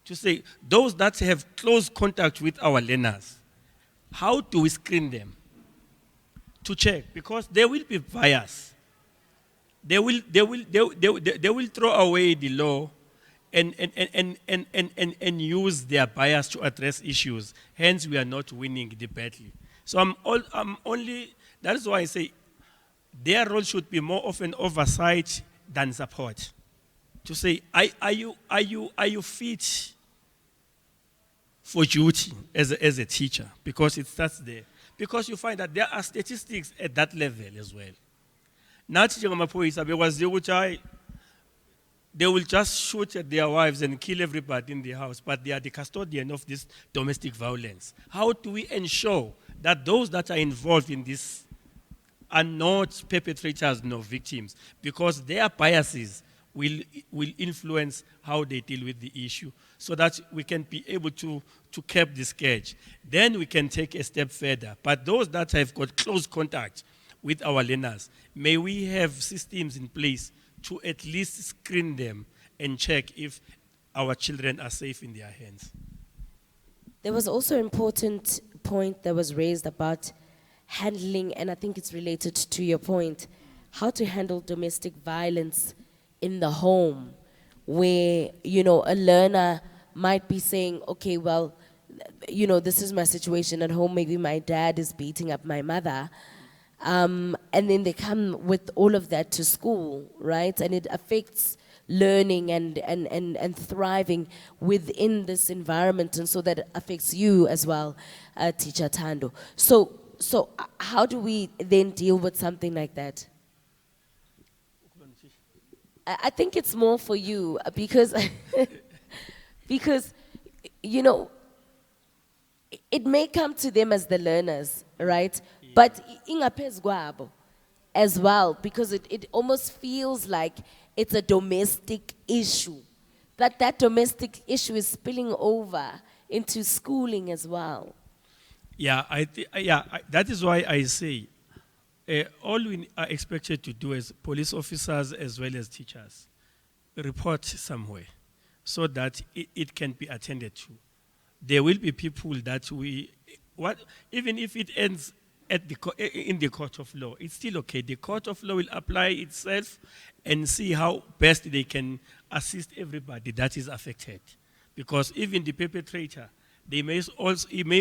to say those that have close contact with our learners, how do we screen them? To check, because there will be bias. They will throw away the law and use their bias to address issues. Hence, we are not winning the battle. So I'm only, that is why I say their role should be more of an oversight than support. To say, are you fit for duty as a teacher? Because it starts there. Because you find that there are statistics at that level as well. Now, they will just shoot at their wives and kill everybody in the house, but they are the custodian of this domestic violence. How do we ensure that those that are involved in this are not perpetrators nor victims? Because their biases will influence how they deal with the issue, so that we can be able to cap the scourge. Then we can take a step further. But those that have got close contact with our learners, may we have systems in place to at least screen them and check if our children are safe in their hands. There was also an important point that was raised about handling, and I think it's related to your point, how to handle domestic violence in the home, where, a learner might be saying, okay, well, this is my situation at home, maybe my dad is beating up my mother, and then they come with all of that to school, right? And it affects learning and thriving within this environment, and so that affects you as well, Teacher Tando. So how do we then deal with something like that? I think it's more for you because because you know it may come to them as the learners, right? But ingaphezu kwabo as well, because it almost feels like it's a domestic issue. That domestic issue is spilling over into schooling as well. Yeah, that is why I say all we are expected to do as police officers as well as teachers, report somewhere so that it can be attended to. There will be people that even if it ends in the court of law, it's still okay. The court of law will apply itself and see how best they can assist everybody that is affected. Because even the perpetrator, they may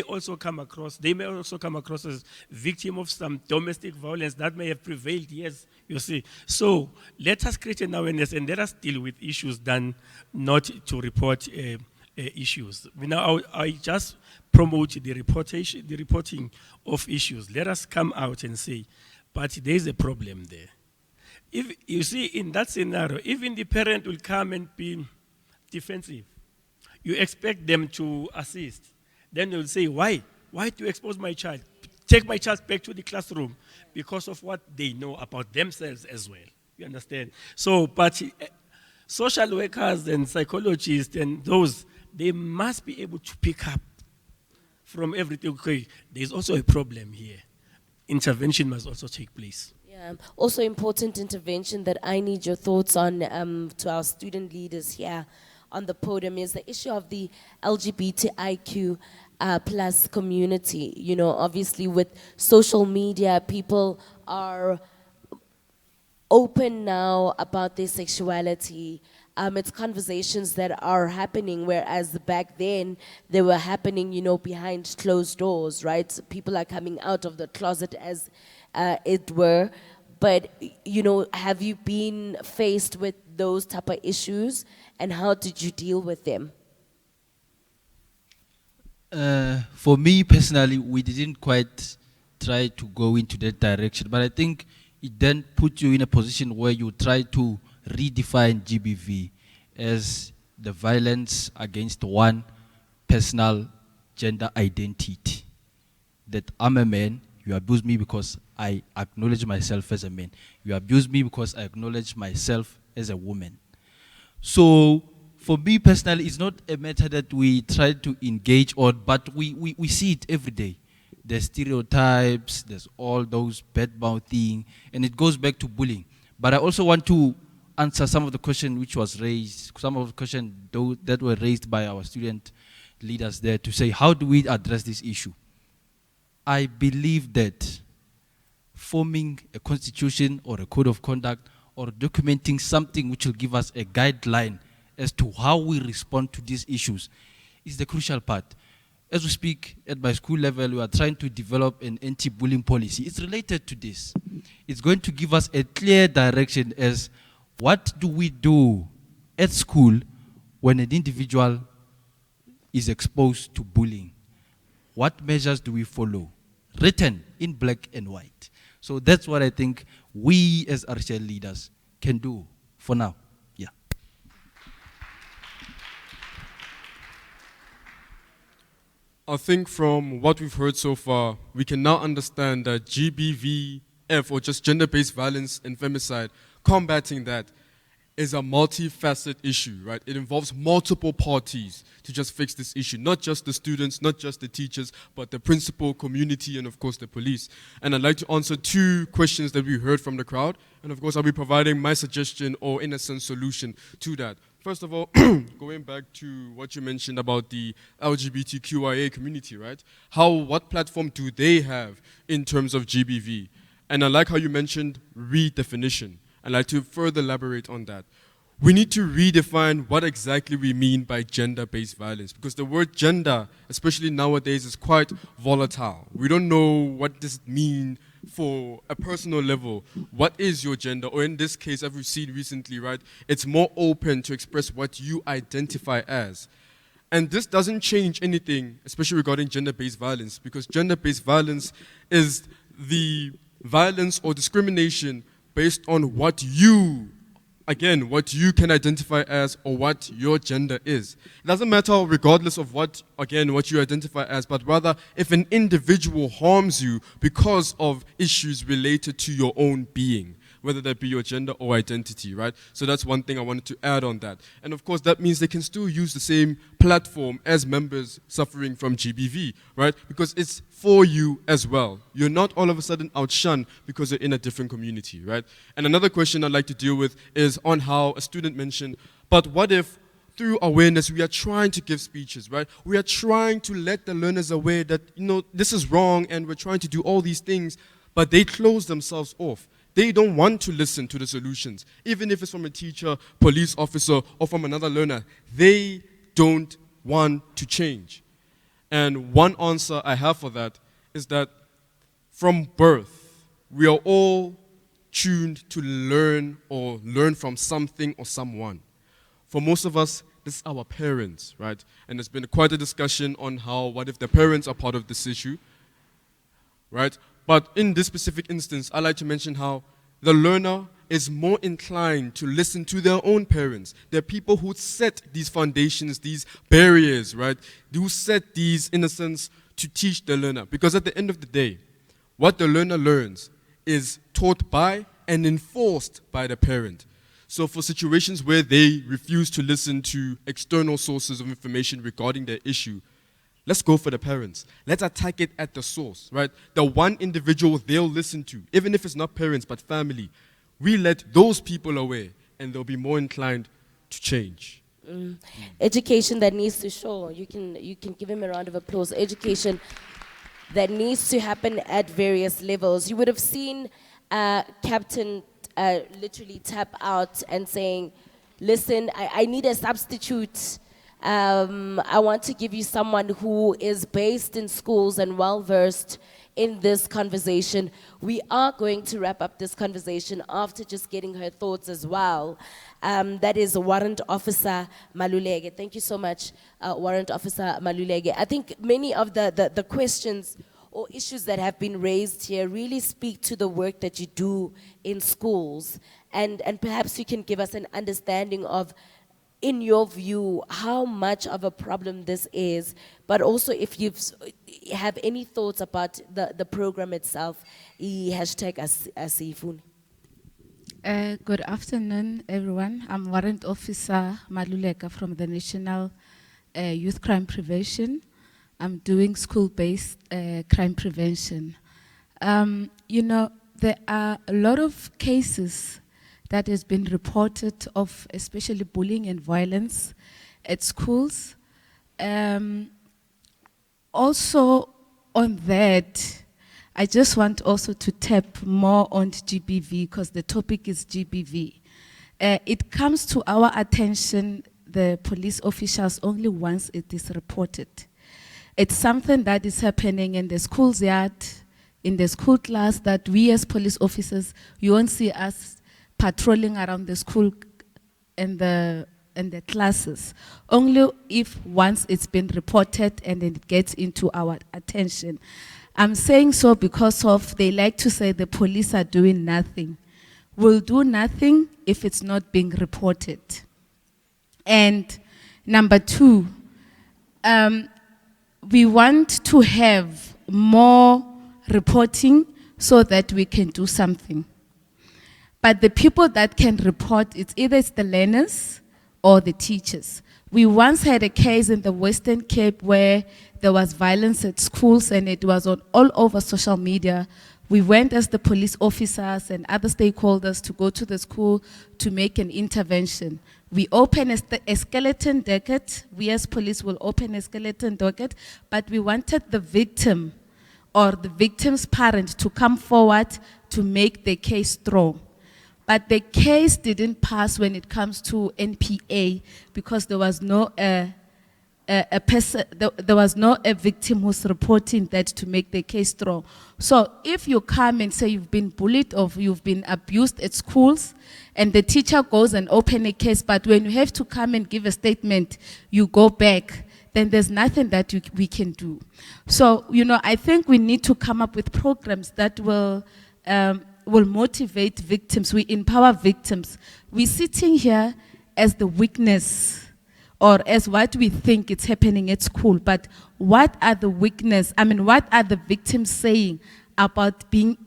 also come across as victim of some domestic violence that may have prevailed, yes, you see. So let us create an awareness and let us deal with issues than not to report issues. Now, I just promote the reporting of issues. Let us come out and say, but there is a problem there. If you see in that scenario, even the parent will come and be defensive. You expect them to assist. Then they'll say, why? Why do you expose my child? Take my child back to the classroom because of what they know about themselves as well. You understand? So, but social workers and psychologists and those, they must be able to pick up from everything. Okay, there's also a problem here. Intervention must also take place. Yeah. Also important intervention that I need your thoughts on to our student leaders here on the podium is the issue of the LGBTIQ plus community. You know, obviously with social media, people are open now about their sexuality. It's conversations that are happening, whereas back then they were happening, you know, behind closed doors, right? People are coming out of the closet as it were. But, you know, have you been faced with those type of issues, and how did you deal with them? For me personally, we didn't quite try to go into that direction, but I think it then put you in a position where you try to redefine GBV as the violence against one personal gender identity. That I'm a man, you abuse me because I acknowledge myself as a man. You abuse me because I acknowledge myself as a woman. So for me personally, it's not a matter that we try to engage on, but we see it every day. There's stereotypes, there's all those bad-mouthing, and it goes back to bullying. But I also want to answer some of the questions which was raised, some of the questions that were raised by our student leaders there to say, how do we address this issue? I believe that forming a constitution or a code of conduct or documenting something which will give us a guideline as to how we respond to these issues is the crucial part. As we speak at my school level, we are trying to develop an anti-bullying policy. It's related to this. It's going to give us a clear direction as what do we do at school when an individual is exposed to bullying? What measures do we follow? Written in black and white. So that's what I think we as RCL leaders can do for now. Yeah. I think from what we've heard so far, we can now understand that GBVF, or just gender-based violence and femicide, combating that is a multifaceted issue, right? It involves multiple parties to just fix this issue, not just the students, not just the teachers, but the principal, community, and of course the police. And I'd like to answer two questions that we heard from the crowd, and of course I'll be providing my suggestion or in a sense solution to that. First of all, going back to what you mentioned about the LGBTQIA community, right? What platform do they have in terms of GBV? And I like how you mentioned redefinition. I'd like to further elaborate on that. We need to redefine what exactly we mean by gender-based violence, because the word gender, especially nowadays, is quite volatile. We don't know what does it mean for a personal level, what is your gender? Or in this case, as we've seen recently, right, it's more open to express what you identify as. And this doesn't change anything, especially regarding gender-based violence, because gender-based violence is the violence or discrimination based on what you can identify as or what your gender is. It doesn't matter regardless of what you identify as, but rather if an individual harms you because of issues related to your own being, whether that be your gender or identity, right? So that's one thing I wanted to add on that. And of course, that means they can still use the same platform as members suffering from GBV, right? Because it's for you as well. You're not all of a sudden outshunned because you're in a different community, right? And another question I'd like to deal with is on how a student mentioned, but what if through awareness, we are trying to give speeches, right? We are trying to let the learners aware that, this is wrong and we're trying to do all these things, but they close themselves off. They don't want to listen to the solutions. Even if it's from a teacher, police officer, or from another learner, they don't want to change. And one answer I have for that is that from birth, we are all tuned to learn or learn from something or someone. For most of us, this is our parents, right? And there's been quite a discussion on what if the parents are part of this issue, right? But in this specific instance, I like to mention how the learner is more inclined to listen to their own parents. They're people who set these foundations, these barriers, right? Who set these, in a sense, to teach the learner. Because at the end of the day, what the learner learns is taught by and enforced by the parent. So for situations where they refuse to listen to external sources of information regarding their issue, let's go for the parents. Let's attack it at the source, right? The one individual they'll listen to, even if it's not parents but family. We let those people away and they'll be more inclined to change. Education that needs to show. You can give him a round of applause. Education that needs to happen at various levels. You would have seen Captain literally tap out and saying, listen, I need a substitute. I want to give you someone who is based in schools and well-versed in this conversation. We are going to wrap up this conversation after just getting her thoughts as well. That is Warrant Officer Maluleke. Thank you so much, Warrant Officer Maluleke. I think many of the questions or issues that have been raised here really speak to the work that you do in schools. And perhaps you can give us an understanding of, in your view, how much of a problem this is, but also if you have any thoughts about the program itself, hashtag Asifuni. Good afternoon, everyone. I'm Warrant Officer Maluleka from the National Youth Crime Prevention. I'm doing school-based crime prevention. There are a lot of cases that has been reported of especially bullying and violence at schools. Also on that, I just want also to tap more on GBV because the topic is GBV. It comes to our attention, the police officials, only once it is reported. It's something that is happening in the school's yard, in the school class, that we as police officers, you won't see us patrolling around the school and the classes. Only if once it's been reported and it gets into our attention. I'm saying so because of, they like to say the police are doing nothing. We'll do nothing if it's not being reported. And number two, we want to have more reporting so that we can do something. But the people that can report, it's the learners or the teachers. We once had a case in the Western Cape where there was violence at schools and it was on all over social media. We went as the police officers and other stakeholders to go to the school to make an intervention. We open a skeleton docket. We as police will open a skeleton docket, but we wanted the victim or the victim's parent to come forward to make the case strong. But the case didn't pass when it comes to NPA because there was no a person, there was no a victim who's reporting that to make the case strong. So if you come and say you've been bullied or you've been abused at schools, and the teacher goes and open a case, but when you have to come and give a statement, you go back, then there's nothing that we can do. So, I think we need to come up with programs that will motivate victims. We empower victims. We're sitting here as the weakness or as what we think it's happening at school, but what are the what are the victims saying about being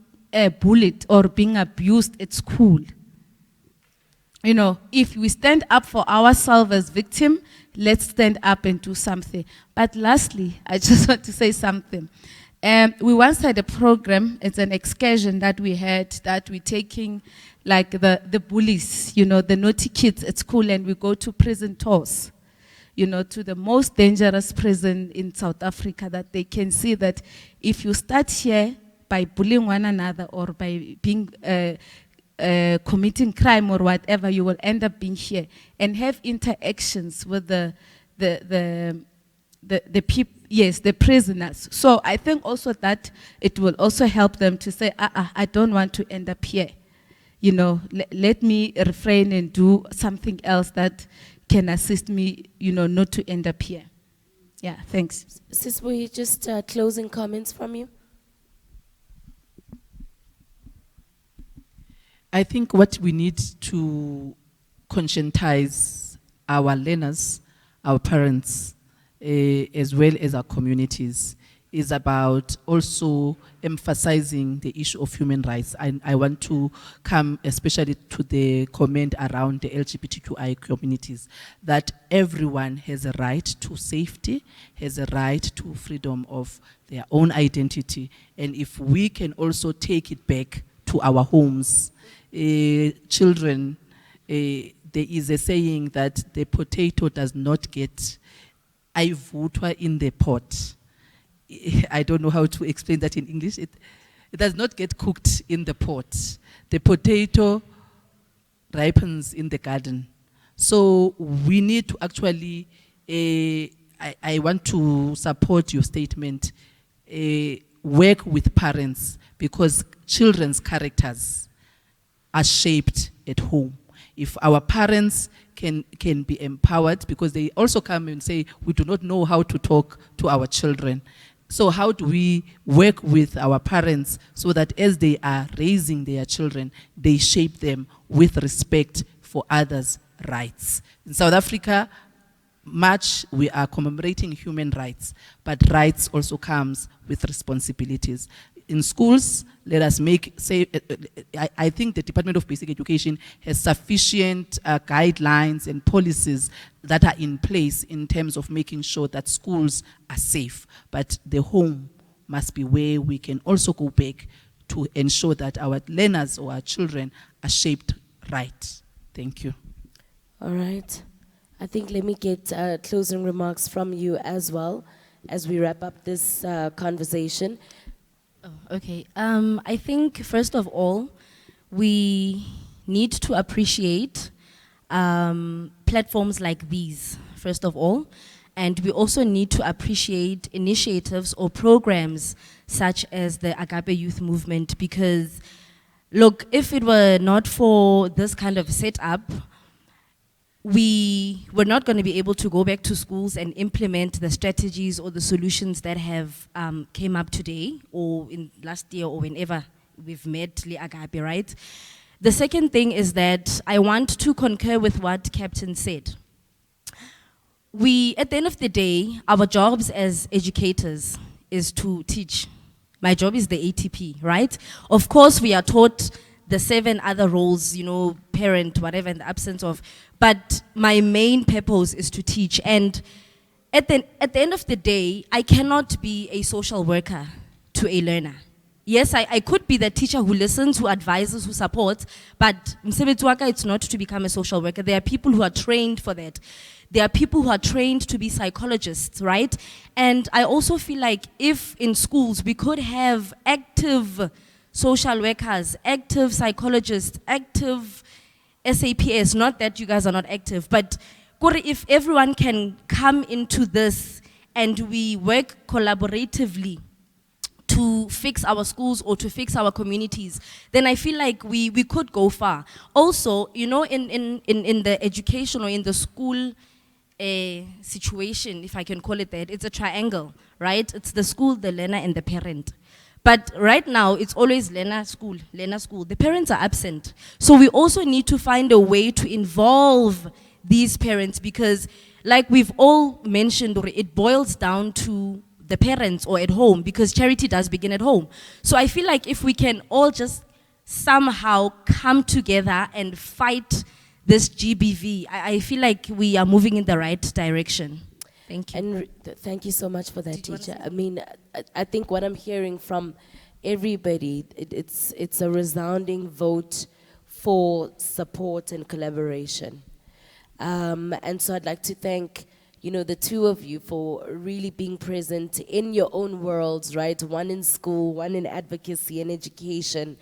bullied or being abused at school? If we stand up for ourselves as victims, let's stand up and do something. But lastly, I just want to say something. We once had a program, it's an excursion that we had, that we're taking like the bullies, the naughty kids at school, and we go to prison tours, to the most dangerous prison in South Africa, that they can see that if you start here by bullying one another or by being committing crime or whatever, you will end up being here and have interactions with the people, yes, the prisoners. So I think also that it will also help them to say, I don't want to end up here. Let me refrain and do something else that can assist me, not to end up here. Yeah, thanks. Sis, we just closing comments from you? I think what we need to conscientize our learners, our parents, as well as our communities, is about also emphasizing the issue of human rights. And I want to come especially to the comment around the LGBTQI communities, that everyone has a right to safety, has a right to freedom of their own identity. And if we can also take it back to our homes, children, there is a saying that the potato does not get ayivutwa in the pot. I don't know how to explain that in English. It does not get cooked in the pot. The potato ripens in the garden. So we need to actually, I want to support your statement, work with parents, because children's characters are shaped at home. If our parents can be empowered, because they also come and say, we do not know how to talk to our children. So how do we work with our parents so that as they are raising their children, they shape them with respect for others' rights? In South Africa, March, we are commemorating human rights, but rights also comes with responsibilities. In schools, let us I think the Department of Basic Education has sufficient guidelines and policies that are in place in terms of making sure that schools are safe. But the home must be where we can also go back to ensure that our learners or our children are shaped right. Thank you. All right. I think let me get closing remarks from you as well as we wrap up this conversation. Okay. I think, first of all, we need to appreciate platforms like these, first of all. And we also need to appreciate initiatives or programs such as the Agape Youth Movement, because, look, if it were not for this kind of setup, we were not going to be able to go back to schools and implement the strategies or the solutions that have came up today or in last year or whenever we've met Agape, right? The second thing is that I want to concur with what Captain said. At the end of the day, our jobs as educators is to teach. My job is the ATP, right? Of course, we are taught the 7 other roles, parent, whatever, in the absence of, but my main purpose is to teach. And at the end of the day, I cannot be a social worker to a learner. Yes, I could be the teacher who listens, who advises, who supports, but msebenzi waka, it's not to become a social worker. There are people who are trained for that. There are people who are trained to be psychologists, right? And I also feel like if in schools we could have active social workers, active psychologists, active SAPS, not that you guys are not active, but kore if everyone can come into this and we work collaboratively to fix our schools or to fix our communities, then I feel like we could go far. Also, you know, in the education or in the school situation, if I can call it that, it's a triangle, right? It's the school, the learner, and the parent. But right now, it's always learner, school, learner, school. The parents are absent. So we also need to find a way to involve these parents because, like we've all mentioned, it boils down to the parents or at home because charity does begin at home. So I feel like if we can all just somehow come together and fight this GBV, I feel like we are moving in the right direction. Thank you. And thank you so much for that, teacher. I mean, I think what I'm hearing from everybody, it's a resounding vote for support and collaboration. And so I'd like to thank, you know, the two of you for really being present in your own worlds, right? One in school, one in advocacy and education,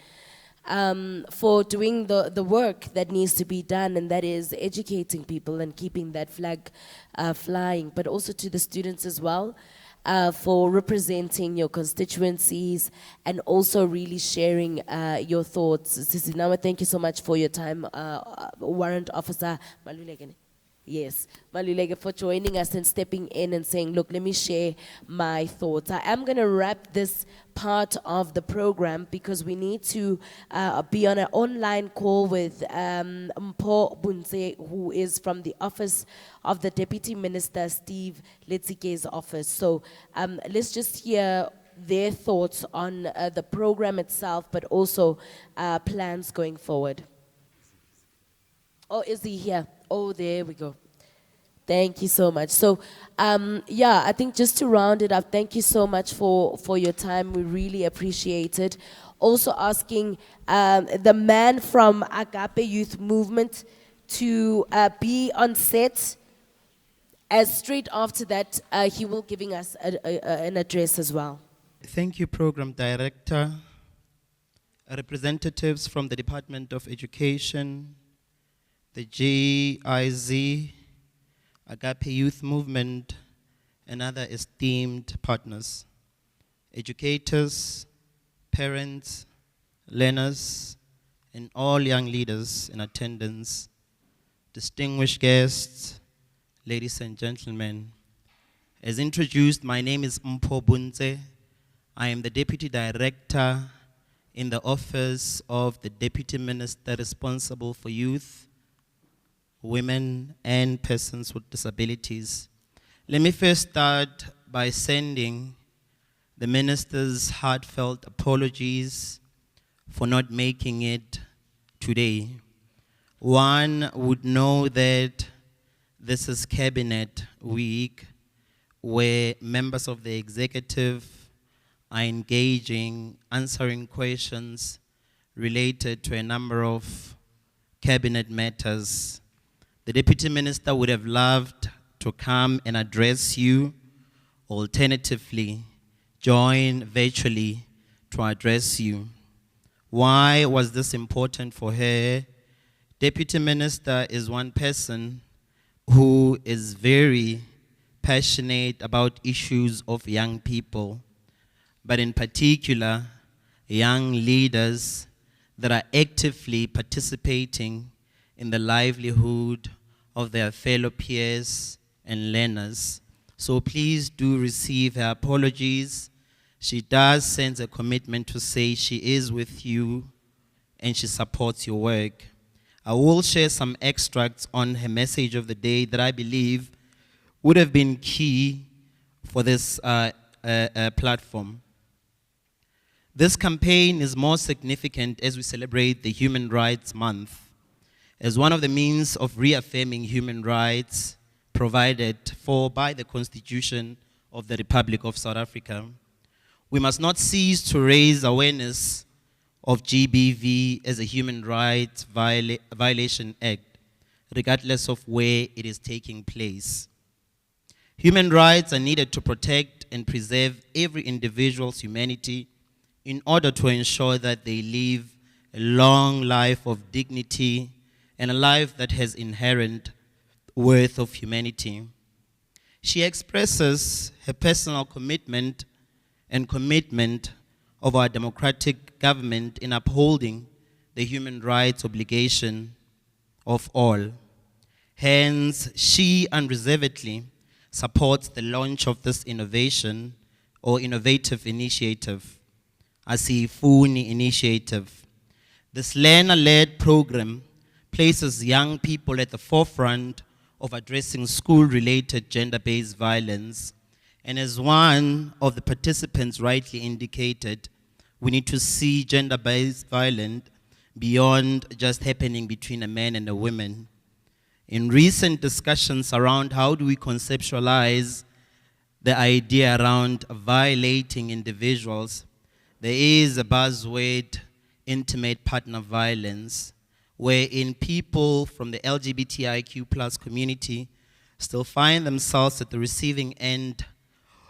for doing the work that needs to be done, and that is educating people and keeping that flag flying, but also to the students as well, for representing your constituencies and also really sharing your thoughts. Sisi Nawa, thank you so much for your time. Warrant Officer Maluleke. Yes, Maluleke, for joining us and stepping in and saying, look, let me share my thoughts. I am going to wrap this part of the program because we need to be on an online call with Mpho Bunze, who is from the office of the Deputy Minister, Steve Letsike's office. So let's just hear their thoughts on the program itself, but also plans going forward. Oh, is he here? Oh, there we go. Thank you so much. So, yeah, I think just to round it up, thank you so much for your time. We really appreciate it. Also asking the man from Agape Youth Movement to be on set. As straight after that, he will giving us an address as well. Thank you, Program Director, representatives from the Department of Education, the GIZ, Agape Youth Movement, and other esteemed partners, educators, parents, learners, and all young leaders in attendance, distinguished guests, ladies and gentlemen. As introduced, my name is Mpho Bunze. I am the Deputy Director in the Office of the Deputy Minister responsible for youth, women, and persons with disabilities. Let me first start by sending the Minister's heartfelt apologies for not making it today. One would know that this is Cabinet Week, where members of the executive are engaging, answering questions related to a number of cabinet matters. The Deputy Minister would have loved to come and address you, alternatively, join virtually to address you. Why was this important for her? Deputy Minister is one person who is very passionate about issues of young people, but in particular, young leaders that are actively participating in the livelihood of their fellow peers and learners. So please do receive her apologies. She does send a commitment to say she is with you and she supports your work. I will share some extracts on her message of the day that I believe would have been key for this platform. This campaign is more significant as we celebrate the Human Rights Month, as one of the means of reaffirming human rights provided for by the Constitution of the Republic of South Africa. We must not cease to raise awareness of GBV as a human rights violation act, regardless of where it is taking place. Human rights are needed to protect and preserve every individual's humanity in order to ensure that they live a long life of dignity and a life that has inherent worth of humanity. She expresses her personal commitment and commitment of our democratic government in upholding the human rights obligation of all. Hence, she unreservedly supports the launch of this innovation or innovative initiative, Asifuni initiative. This learner-led program places young people at the forefront of addressing school-related gender-based violence. And as one of the participants rightly indicated, we need to see gender-based violence beyond just happening between a man and a woman. In recent discussions around how do we conceptualize the idea around violating individuals, there is a buzzword, intimate partner violence, wherein people from the LGBTIQ plus community still find themselves at the receiving end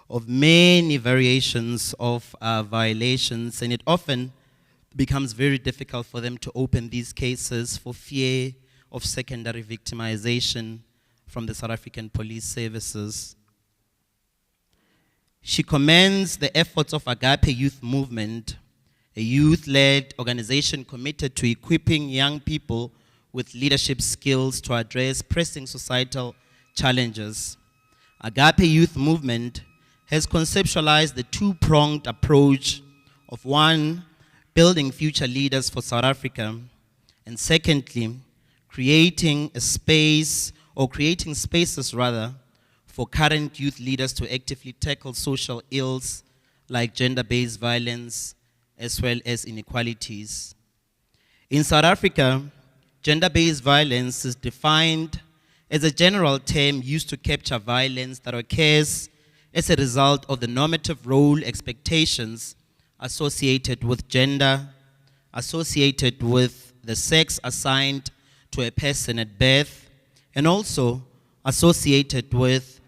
of many variations of violations, and it often becomes very difficult for them to open these cases for fear of secondary victimization from the South African police services. She commends the efforts of Agape Youth Movement, a youth-led organization committed to equipping young people with leadership skills to address pressing societal challenges. Agape Youth Movement has conceptualized the two-pronged approach of one, building future leaders for South Africa, and secondly, creating spaces for current youth leaders to actively tackle social ills like gender-based violence as well as inequalities. In South Africa, gender-based violence is defined as a general term used to capture violence that occurs as a result of the normative role expectations associated with gender, associated with the sex assigned to a person at birth, and also associated with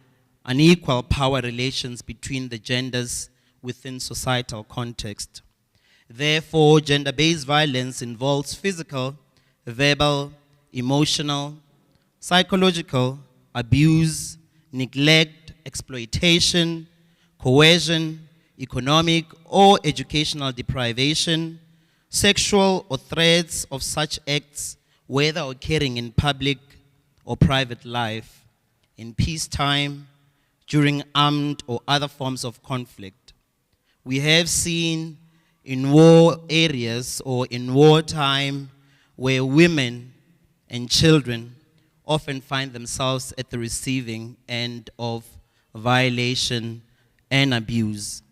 unequal power relations between the genders within societal context. Therefore, gender-based violence involves physical, verbal, emotional, psychological, abuse, neglect, exploitation, coercion, economic or educational deprivation, sexual or threats of such acts, whether occurring in public or private life, in peacetime, during armed or other forms of conflict. We have seen in war areas or in wartime where women and children often find themselves at the receiving end of violation and abuse.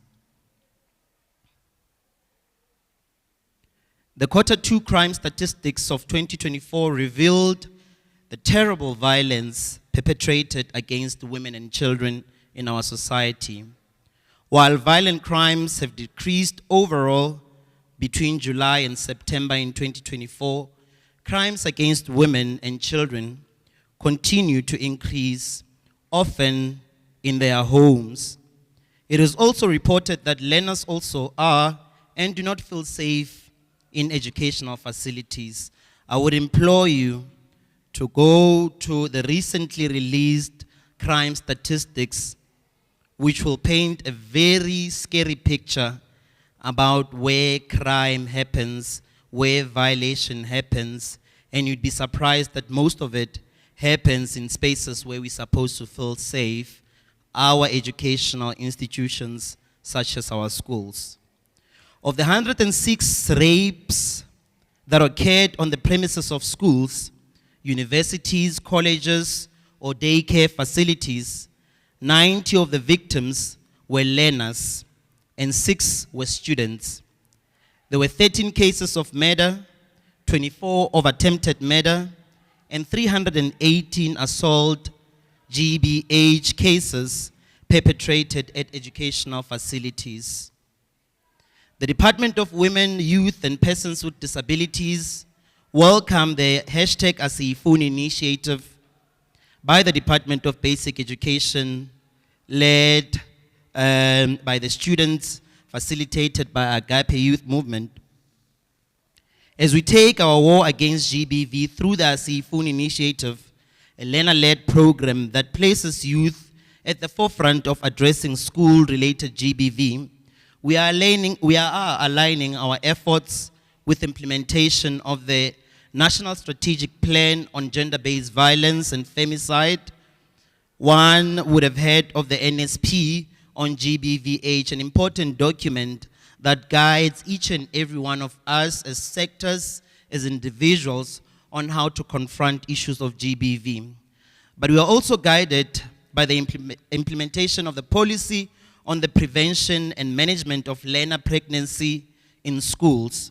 The Q2 crime statistics of 2024 revealed the terrible violence perpetrated against women and children in our society. While violent crimes have decreased overall between July and September in 2024, crimes against women and children continue to increase, often in their homes. It is also reported that learners also are and do not feel safe in educational facilities. I would implore you to go to the recently released crime statistics, which will paint a very scary picture about where crime happens, where violation happens, and you'd be surprised that most of it happens in spaces where we're supposed to feel safe, our educational institutions such as our schools. Of the 106 rapes that occurred on the premises of schools, universities, colleges, or daycare facilities, 90 of the victims were learners and 6 were students. There were 13 cases of murder, 24 of attempted murder, and 318 assault GBH cases perpetrated at educational facilities. The Department of Women, Youth and Persons with Disabilities welcomed the hashtag Asifuni initiative by the Department of Basic Education, led by the students, facilitated by Agape Youth Movement. As we take our war against GBV through the Asifuni initiative, a learner-led program that places youth at the forefront of addressing school-related GBV, we are aligning our efforts with implementation of the National Strategic Plan on Gender-Based Violence and Femicide. One would have heard of the NSP on GBVH, an important document that guides each and every one of us as sectors, as individuals, on how to confront issues of GBV. But we are also guided by the implementation of the policy on the prevention and management of learner pregnancy in schools.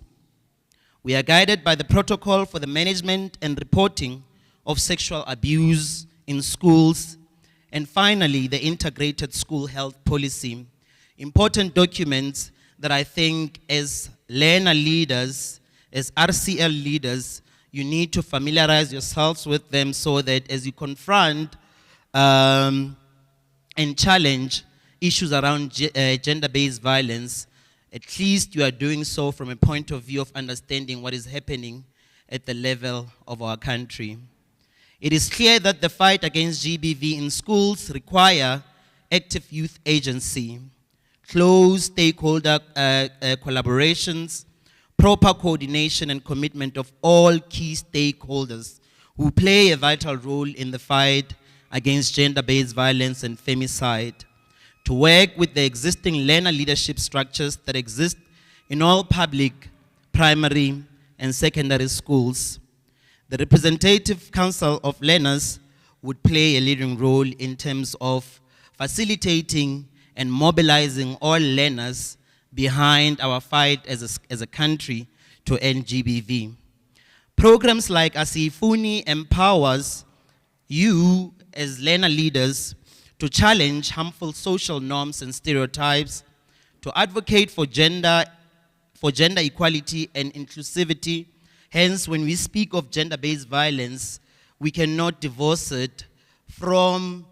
We are guided by the protocol for the management and reporting of sexual abuse in schools. And finally, the integrated school health policy. Important documents that I think as learner leaders, as RCL leaders, you need to familiarize yourselves with them so that as you confront and challenge issues around gender-based violence, at least you are doing so from a point of view of understanding what is happening at the level of our country. It is clear that the fight against GBV in schools require active youth agency, close stakeholder collaborations, proper coordination and commitment of all key stakeholders who play a vital role in the fight against gender-based violence and femicide, to work with the existing learner leadership structures that exist in all public, primary, and secondary schools. The Representative Council of Learners would play a leading role in terms of facilitating and mobilizing all learners behind our fight as a country to end GBV. Programs like Asifuni empowers you as learner leaders to challenge harmful social norms and stereotypes, to advocate for gender equality and inclusivity. Hence, when we speak of gender-based violence, we cannot divorce it from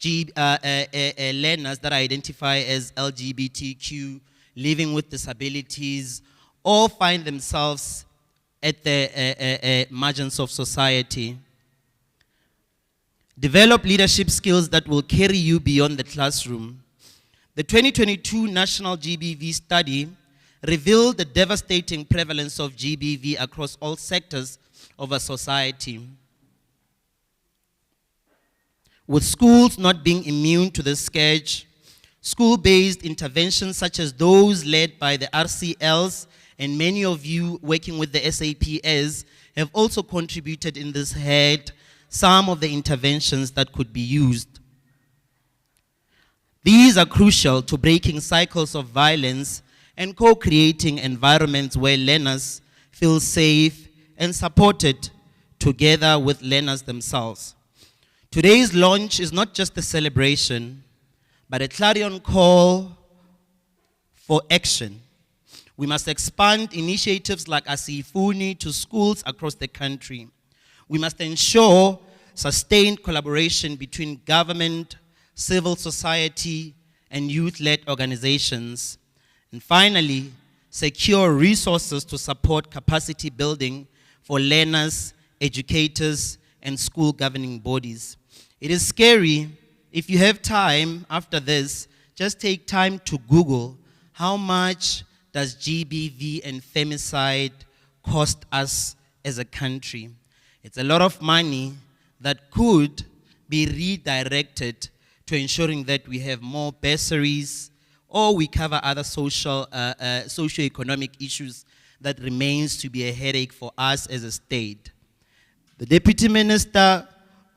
learners that identify as LGBTQ, living with disabilities, or find themselves at the margins of society. Develop leadership skills that will carry you beyond the classroom. The 2022 National GBV Study revealed the devastating prevalence of GBV across all sectors of our society. With schools not being immune to this scourge, school-based interventions such as those led by the RCLs and many of you working with the SAPS have also contributed in this head some of the interventions that could be used. These are crucial to breaking cycles of violence and co-creating environments where learners feel safe and supported together with learners themselves. Today's launch is not just a celebration, but a clarion call for action. We must expand initiatives like Asifuni to schools across the country. We must ensure sustained collaboration between government, civil society, and youth-led organizations. And finally, secure resources to support capacity building for learners, educators, and school governing bodies. It is scary. If you have time after this, just take time to Google how much does GBV and femicide cost us as a country. It's a lot of money that could be redirected to ensuring that we have more bursaries or we cover other socio-economic issues that remains to be a headache for us as a state. The Deputy Minister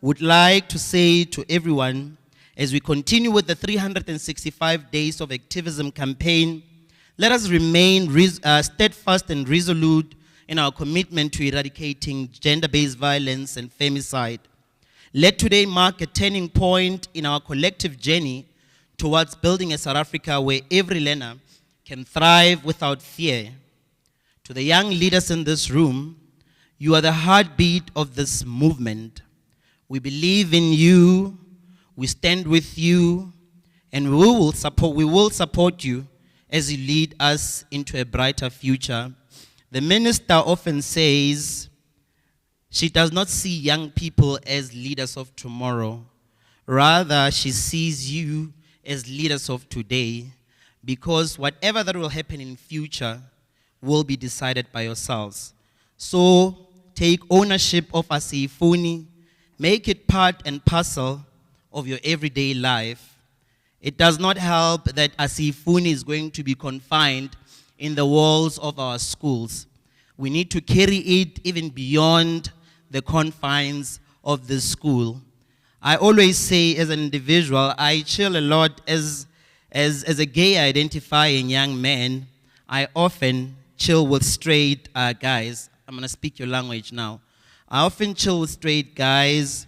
would like to say to everyone, as we continue with the 365 Days of Activism campaign, let us remain steadfast and resolute in our commitment to eradicating gender-based violence and femicide. Let today mark a turning point in our collective journey towards building a South Africa where every learner can thrive without fear. To the young leaders in this room, you are the heartbeat of this movement. We believe in you, we stand with you, and we will support you as you lead us into a brighter future. The minister often says, She does not see young people as leaders of tomorrow. Rather, she sees you as leaders of today, because whatever that will happen in future will be decided by yourselves. So take ownership of Asifuni, make it part and parcel of your everyday life. It does not help that Asifuni is going to be confined in the walls of our schools. We need to carry it even beyond the confines of the school. I always say, as an individual, I chill a lot as a gay identifying young man. I often chill with straight guys. I'm gonna speak your language now. I often chill with straight guys,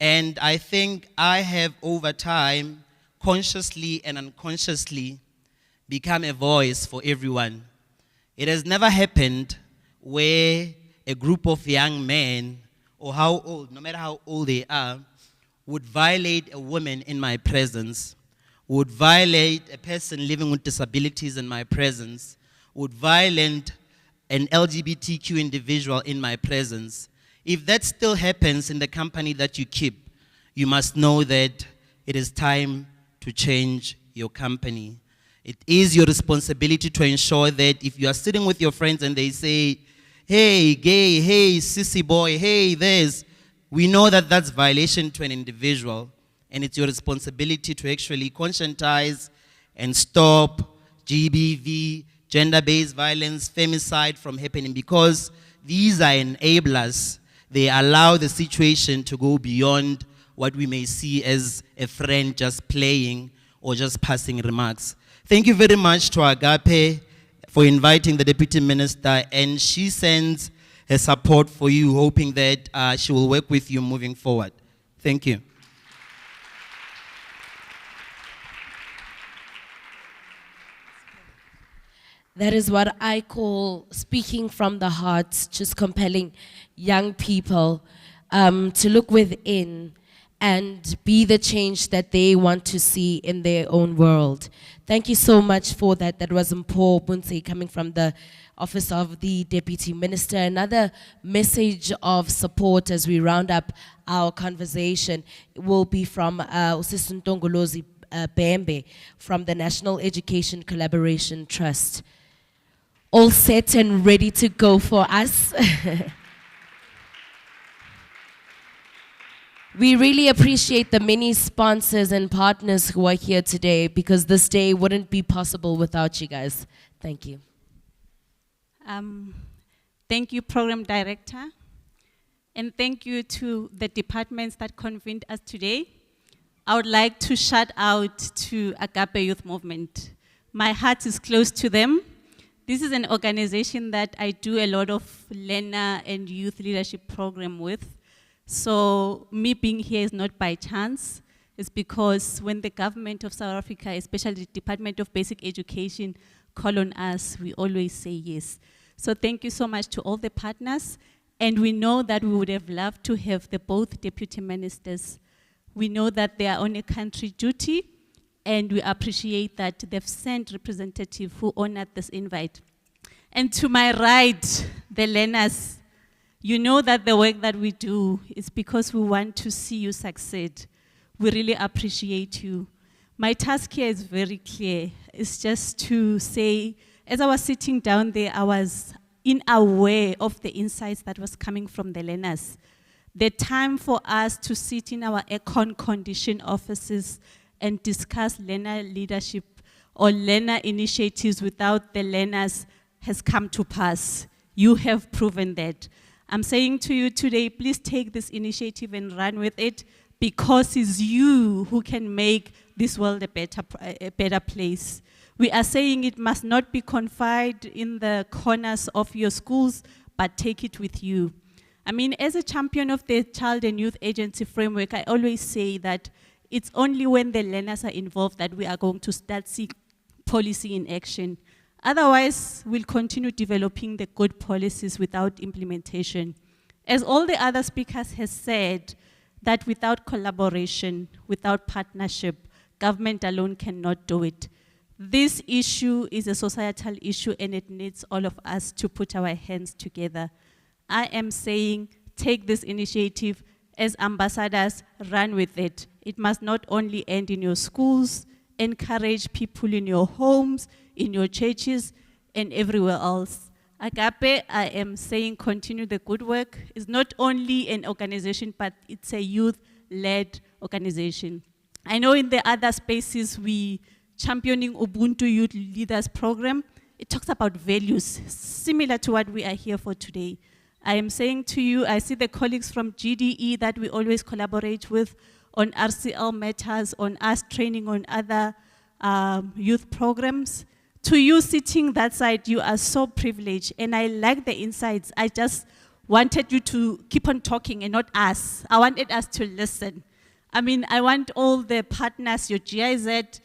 and I think I have over time, consciously and unconsciously, become a voice for everyone. It has never happened where a group of young men, or how old, no matter how old they are, would violate a woman in my presence, would violate a person living with disabilities in my presence, would violate an LGBTQ individual in my presence. If that still happens in the company that you keep, you must know that it is time to change your company. It is your responsibility to ensure that if you are sitting with your friends and they say, hey, gay, hey, sissy boy, hey, there's, we know that that's violation to an individual, and it's your responsibility to actually conscientize and stop GBV, gender-based violence, femicide from happening, because these are enablers. They allow the situation to go beyond what we may see as a friend just playing or just passing remarks. Thank you very much to Agape for inviting the Deputy Minister, and she sends her support for you, hoping that she will work with you moving forward. Thank you. That is what I call speaking from the heart, just compelling young people to look within and be the change that they want to see in their own world. Thank you so much for that. That was Mpho Bunse coming from the Office of the Deputy Minister. Another message of support as we round up our conversation will be from Usisi Ntongolozi Bembe from the National Education Collaboration Trust. All set and ready to go for us. We really appreciate the many sponsors and partners who are here today, because this day wouldn't be possible without you guys. Thank you. Thank you, Program Director. And thank you to the departments that convened us today. I would like to shout out to Agape Youth Movement. My heart is close to them. This is an organization that I do a lot of learner and youth leadership program with. So me being here is not by chance. It's because when the government of South Africa, especially the Department of Basic Education, call on us, we always say yes. So thank you so much to all the partners. And we know that we would have loved to have the both deputy ministers. We know that they are on a country duty, and we appreciate that they've sent representatives who honored this invite. And to my right, the learners, you know that the work that we do is because we want to see you succeed. We really appreciate you. My task here is very clear. It's just to say, as I was sitting down there, I was unaware of the insights that was coming from the learners. The time for us to sit in our econ condition offices and discuss learner leadership or learner initiatives without the learners has come to pass. You have proven that. I'm saying to you today, please take this initiative and run with it, because it's you who can make this world a better place. We are saying it must not be confined in the corners of your schools, but take it with you. I mean, as a champion of the Child and Youth Agency framework, I always say that it's only when the learners are involved that we are going to start seeing policy in action. Otherwise, we'll continue developing the good policies without implementation. As all the other speakers have said, that without collaboration, without partnership, government alone cannot do it. This issue is a societal issue, and it needs all of us to put our hands together. I am saying take this initiative as ambassadors, run with it. It must not only end in your schools, encourage people in your homes, in your churches, and everywhere else. Agape, I am saying continue the good work. It's not only an organization, but it's a youth-led organization. I know in the other spaces we championing Ubuntu Youth Leaders Program. It talks about values, similar to what we are here for today. I am saying to you, I see the colleagues from GDE that we always collaborate with on RCL matters, on us training on other youth programs. To you sitting that side, you are so privileged, and I like the insights. I just wanted you to keep on talking and not us. I wanted us to listen. I mean, I want all the partners, your GIZ,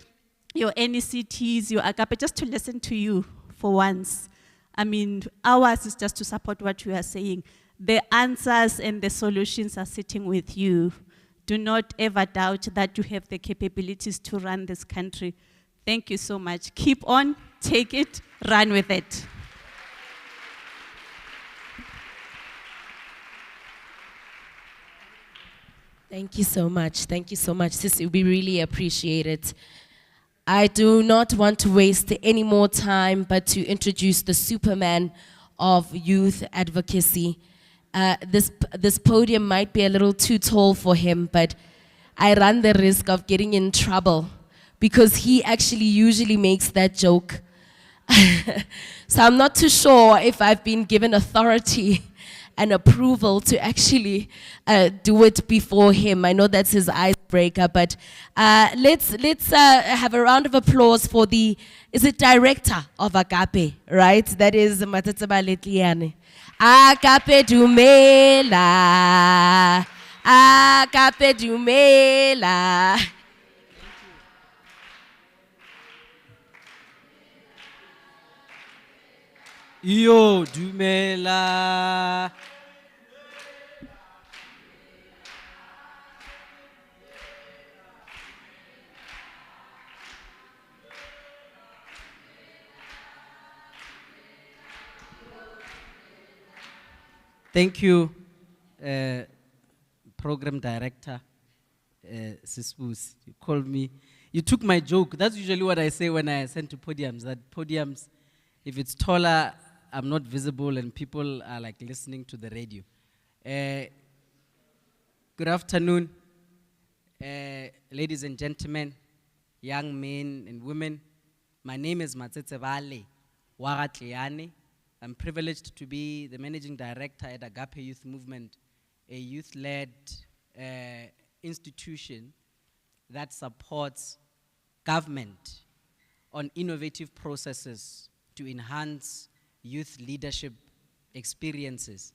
your NECTs, your Agape, just to listen to you for once. I mean, ours is just to support what you are saying. The answers and the solutions are sitting with you. Do not ever doubt that you have the capabilities to run this country. Thank you so much. Keep on, take it, run with it. Thank you so much. Thank you so much, Sissy. We really appreciate it. I do not want to waste any more time, but to introduce the Superman of youth advocacy. This podium might be a little too tall for him, but I run the risk of getting in trouble because he actually usually makes that joke. So I'm not too sure if I've been given authority and approval to actually do it before him. I know that's his icebreaker, but let's have a round of applause for the, is it director of Agape, right? That is Matetseba Letliane. Agape Dumela, Agape Dumela. Yo, dumela. Thank you, Program Director, Sisbus. You called me. You took my joke. That's usually what I say when I send to podiums, that podiums, if it's taller, I'm not visible and people are like listening to the radio. Good afternoon, ladies and gentlemen, young men and women. My name is Matetsebale Wagatliane. I'm privileged to be the managing director at Agape Youth Movement, a youth-led institution that supports government on innovative processes to enhance youth leadership experiences.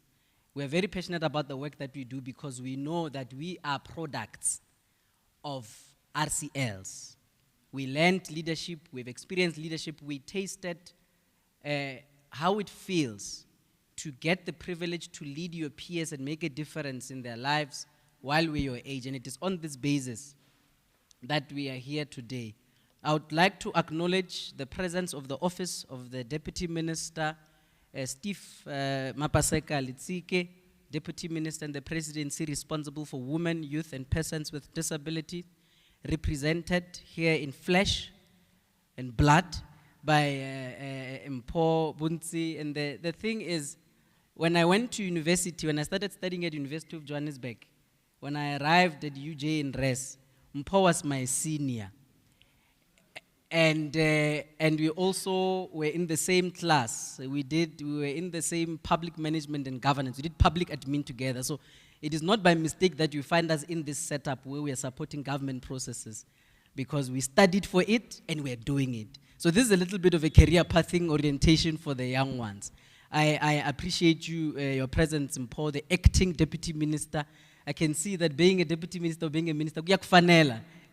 We're very passionate about the work that we do because we know that we are products of RCLs. We learned leadership, we've experienced leadership, we tasted how it feels to get the privilege to lead your peers and make a difference in their lives while we're your age. And it is on this basis that we are here today. I would like to acknowledge the presence of the Office of the Deputy Minister, Steve Mapaseka Litsike, Deputy Minister and the Presidency responsible for women, youth, and persons with disability, represented here in flesh and blood by Mpo Bunzi. And the thing is, when I went to university, when I started studying at University of Johannesburg, when I arrived at UJ in Res, Mpo was my senior. And we also were in the same class. We were in the same public management and governance. We did public admin together. So it is not by mistake that you find us in this setup where we are supporting government processes, because we studied for it and we're doing it. So this is a little bit of a career pathing orientation for the young ones. I appreciate your presence, Mpo, the acting deputy minister. I can see that being a deputy minister or being a minister,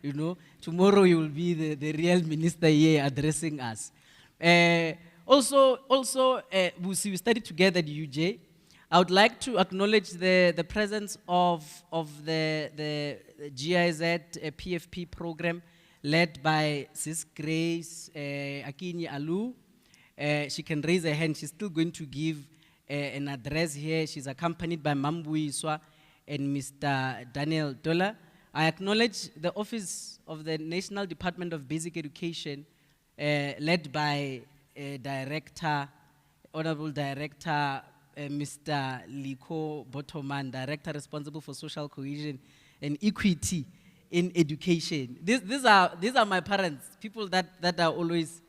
you know, tomorrow you will be the real minister here addressing us. Also, we studied together at UJ. I would like to acknowledge the presence of the GIZ PFP program led by Sis Grace Akinyi Alu. She can raise her hand. She's still going to give an address here. She's accompanied by Mambui Iswa and Mr. Daniel Dola. I acknowledge the Office of the National Department of Basic Education, led by Honorable Director Mr. Liko Botoman, Director responsible for social cohesion and equity in education. These are my parents, people that are always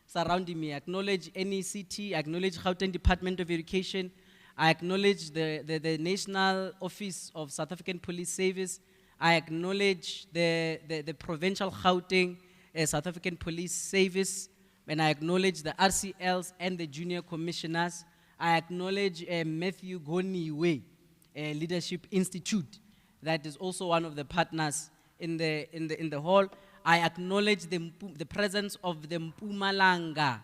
surrounding me. I acknowledge NECT, I acknowledge Gauteng Department of Education, I acknowledge the National Office of South African Police Service, I acknowledge the Provincial Gauteng South African Police Service, and I acknowledge the RCLs and the Junior Commissioners. I acknowledge Matthew Goniwe Leadership Institute, that is also one of the partners in the hall. I acknowledge the presence of the Mpumalanga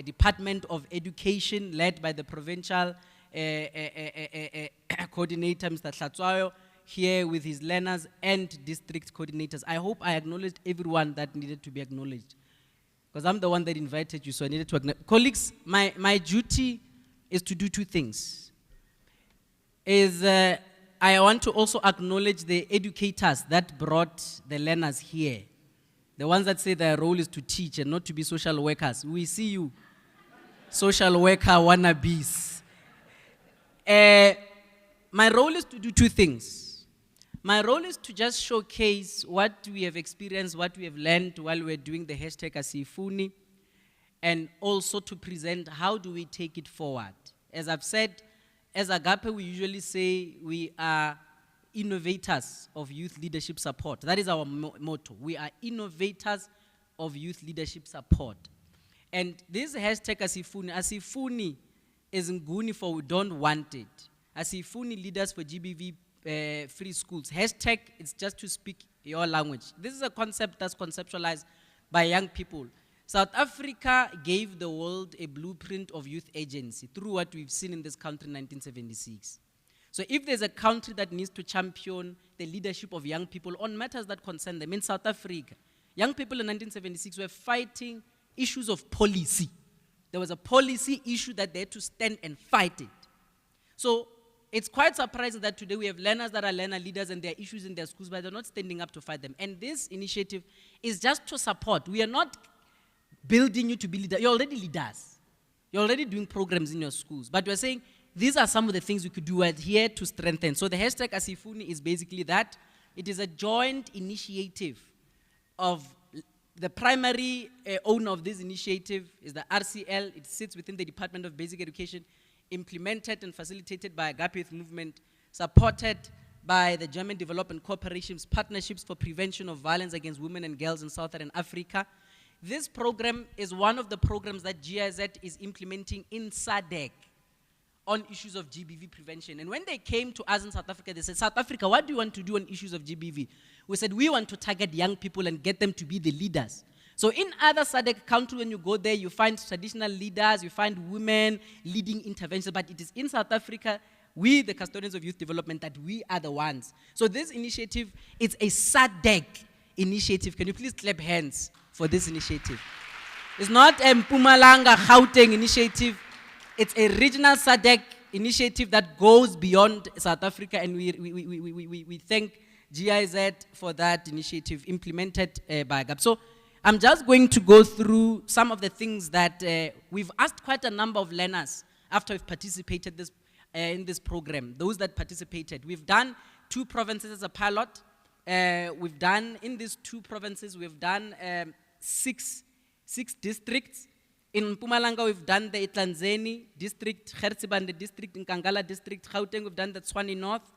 Department of Education, led by the provincial coordinator, Mr. Tlatswayo, here with his learners and district coordinators. I hope I acknowledged everyone that needed to be acknowledged, because I'm the one that invited you, so I needed to acknowledge. Colleagues, my duty is to do two things. I want to also acknowledge the educators that brought the learners here. The ones that say their role is to teach and not to be social workers. We see you, social worker wannabes. My role is to do two things. My role is to just showcase what we have experienced, what we have learned while we're doing the hashtag Asifuni, and also to present how do we take it forward. As I've said, as Agape, we usually say we are innovators of youth leadership support. That is our motto. We are innovators of youth leadership support. And this hashtag Asifuni is Nguni for we don't want it. Asifuni leaders for GBV free schools. Hashtag, it's just to speak your language. This is a concept that's conceptualized by young people. South Africa gave the world a blueprint of youth agency through what we've seen in this country in 1976. So if there's a country that needs to champion the leadership of young people on matters that concern them, in South Africa, young people in 1976 were fighting issues of policy. There was a policy issue that they had to stand and fight it. So it's quite surprising that today we have learners that are learner leaders and there are issues in their schools, but they're not standing up to fight them. And this initiative is just to support. We are not building you to be leaders. You're already leaders. You're already doing programs in your schools. But we're saying these are some of the things we could do here to strengthen. So the hashtag Asifuni is basically that. It is a joint initiative of the primary owner of this initiative is the RCL. It sits within the Department of Basic Education, implemented and facilitated by Agape Youth Movement, supported by the German Development Corporation's Partnerships for Prevention of Violence Against Women and Girls in Southern Africa. This program is one of the programs that GIZ is implementing in SADC on issues of GBV prevention. And when they came to us in South Africa, they said, South Africa, what do you want to do on issues of GBV? We said, we want to target young people and get them to be the leaders. So in other SADC countries, when you go there, you find traditional leaders, you find women leading interventions, but it is in South Africa, we, the custodians of youth development, that we are the ones. So this initiative is a SADC initiative. Can you please clap hands for this initiative? It's not a Mpumalanga Gauteng initiative. It's a regional SADC initiative that goes beyond South Africa, and we thank GIZ for that initiative implemented by Agape. So I'm just going to go through some of the things that we've asked quite a number of learners after we've participated in this program, those that participated. We've done 2 provinces as a pilot. We've done, in these 2 provinces, we've done 6 districts. In Mpumalanga, we've done the Itlanzeni district, Gertsibande district, in Nkangala district, Gauteng, we've done the Tshwane North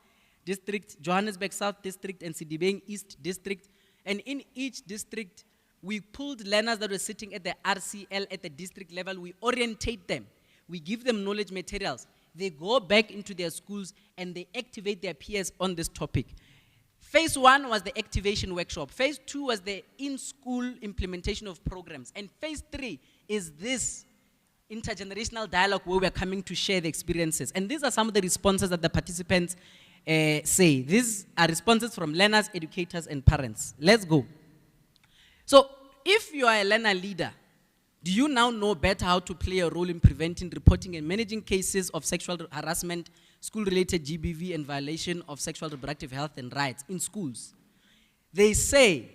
district, Johannesburg South district, and Sidibeng East district. And in each district, we pulled learners that were sitting at the RCL at the district level. We orientate them. We give them knowledge materials. They go back into their schools and they activate their peers on this topic. Phase 1 was the activation workshop. Phase 2 was the in-school implementation of programs. And phase 3 is this intergenerational dialogue where we're coming to share the experiences. And these are some of the responses that the participants say. These are responses from learners, educators, and parents. Let's go. So if you are a learner leader, Do you now know better how to play a role in preventing, reporting, and managing cases of sexual harassment, school-related GBV, and violation of sexual reproductive health and rights in schools? They say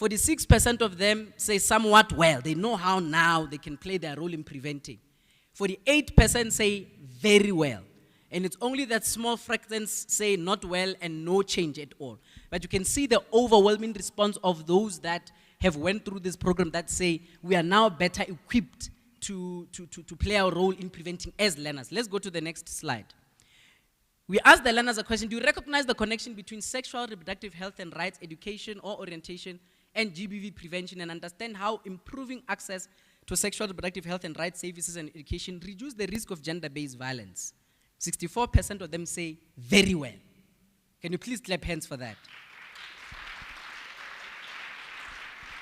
46% of them say somewhat well. They know how now they can play their role in preventing. 48% say very well. And it's only that small fractions say not well and no change at all. But you can see the overwhelming response of those that have went through this program that say we are now better equipped to play our role in preventing as learners. Let's go to the next slide. We asked the learners a question: do you recognize the connection between sexual reproductive health and rights education or orientation and GBV prevention, and understand how improving access to sexual reproductive health and rights services and education reduce the risk of gender-based violence? 64% of them say very well. Can you please clap hands for that?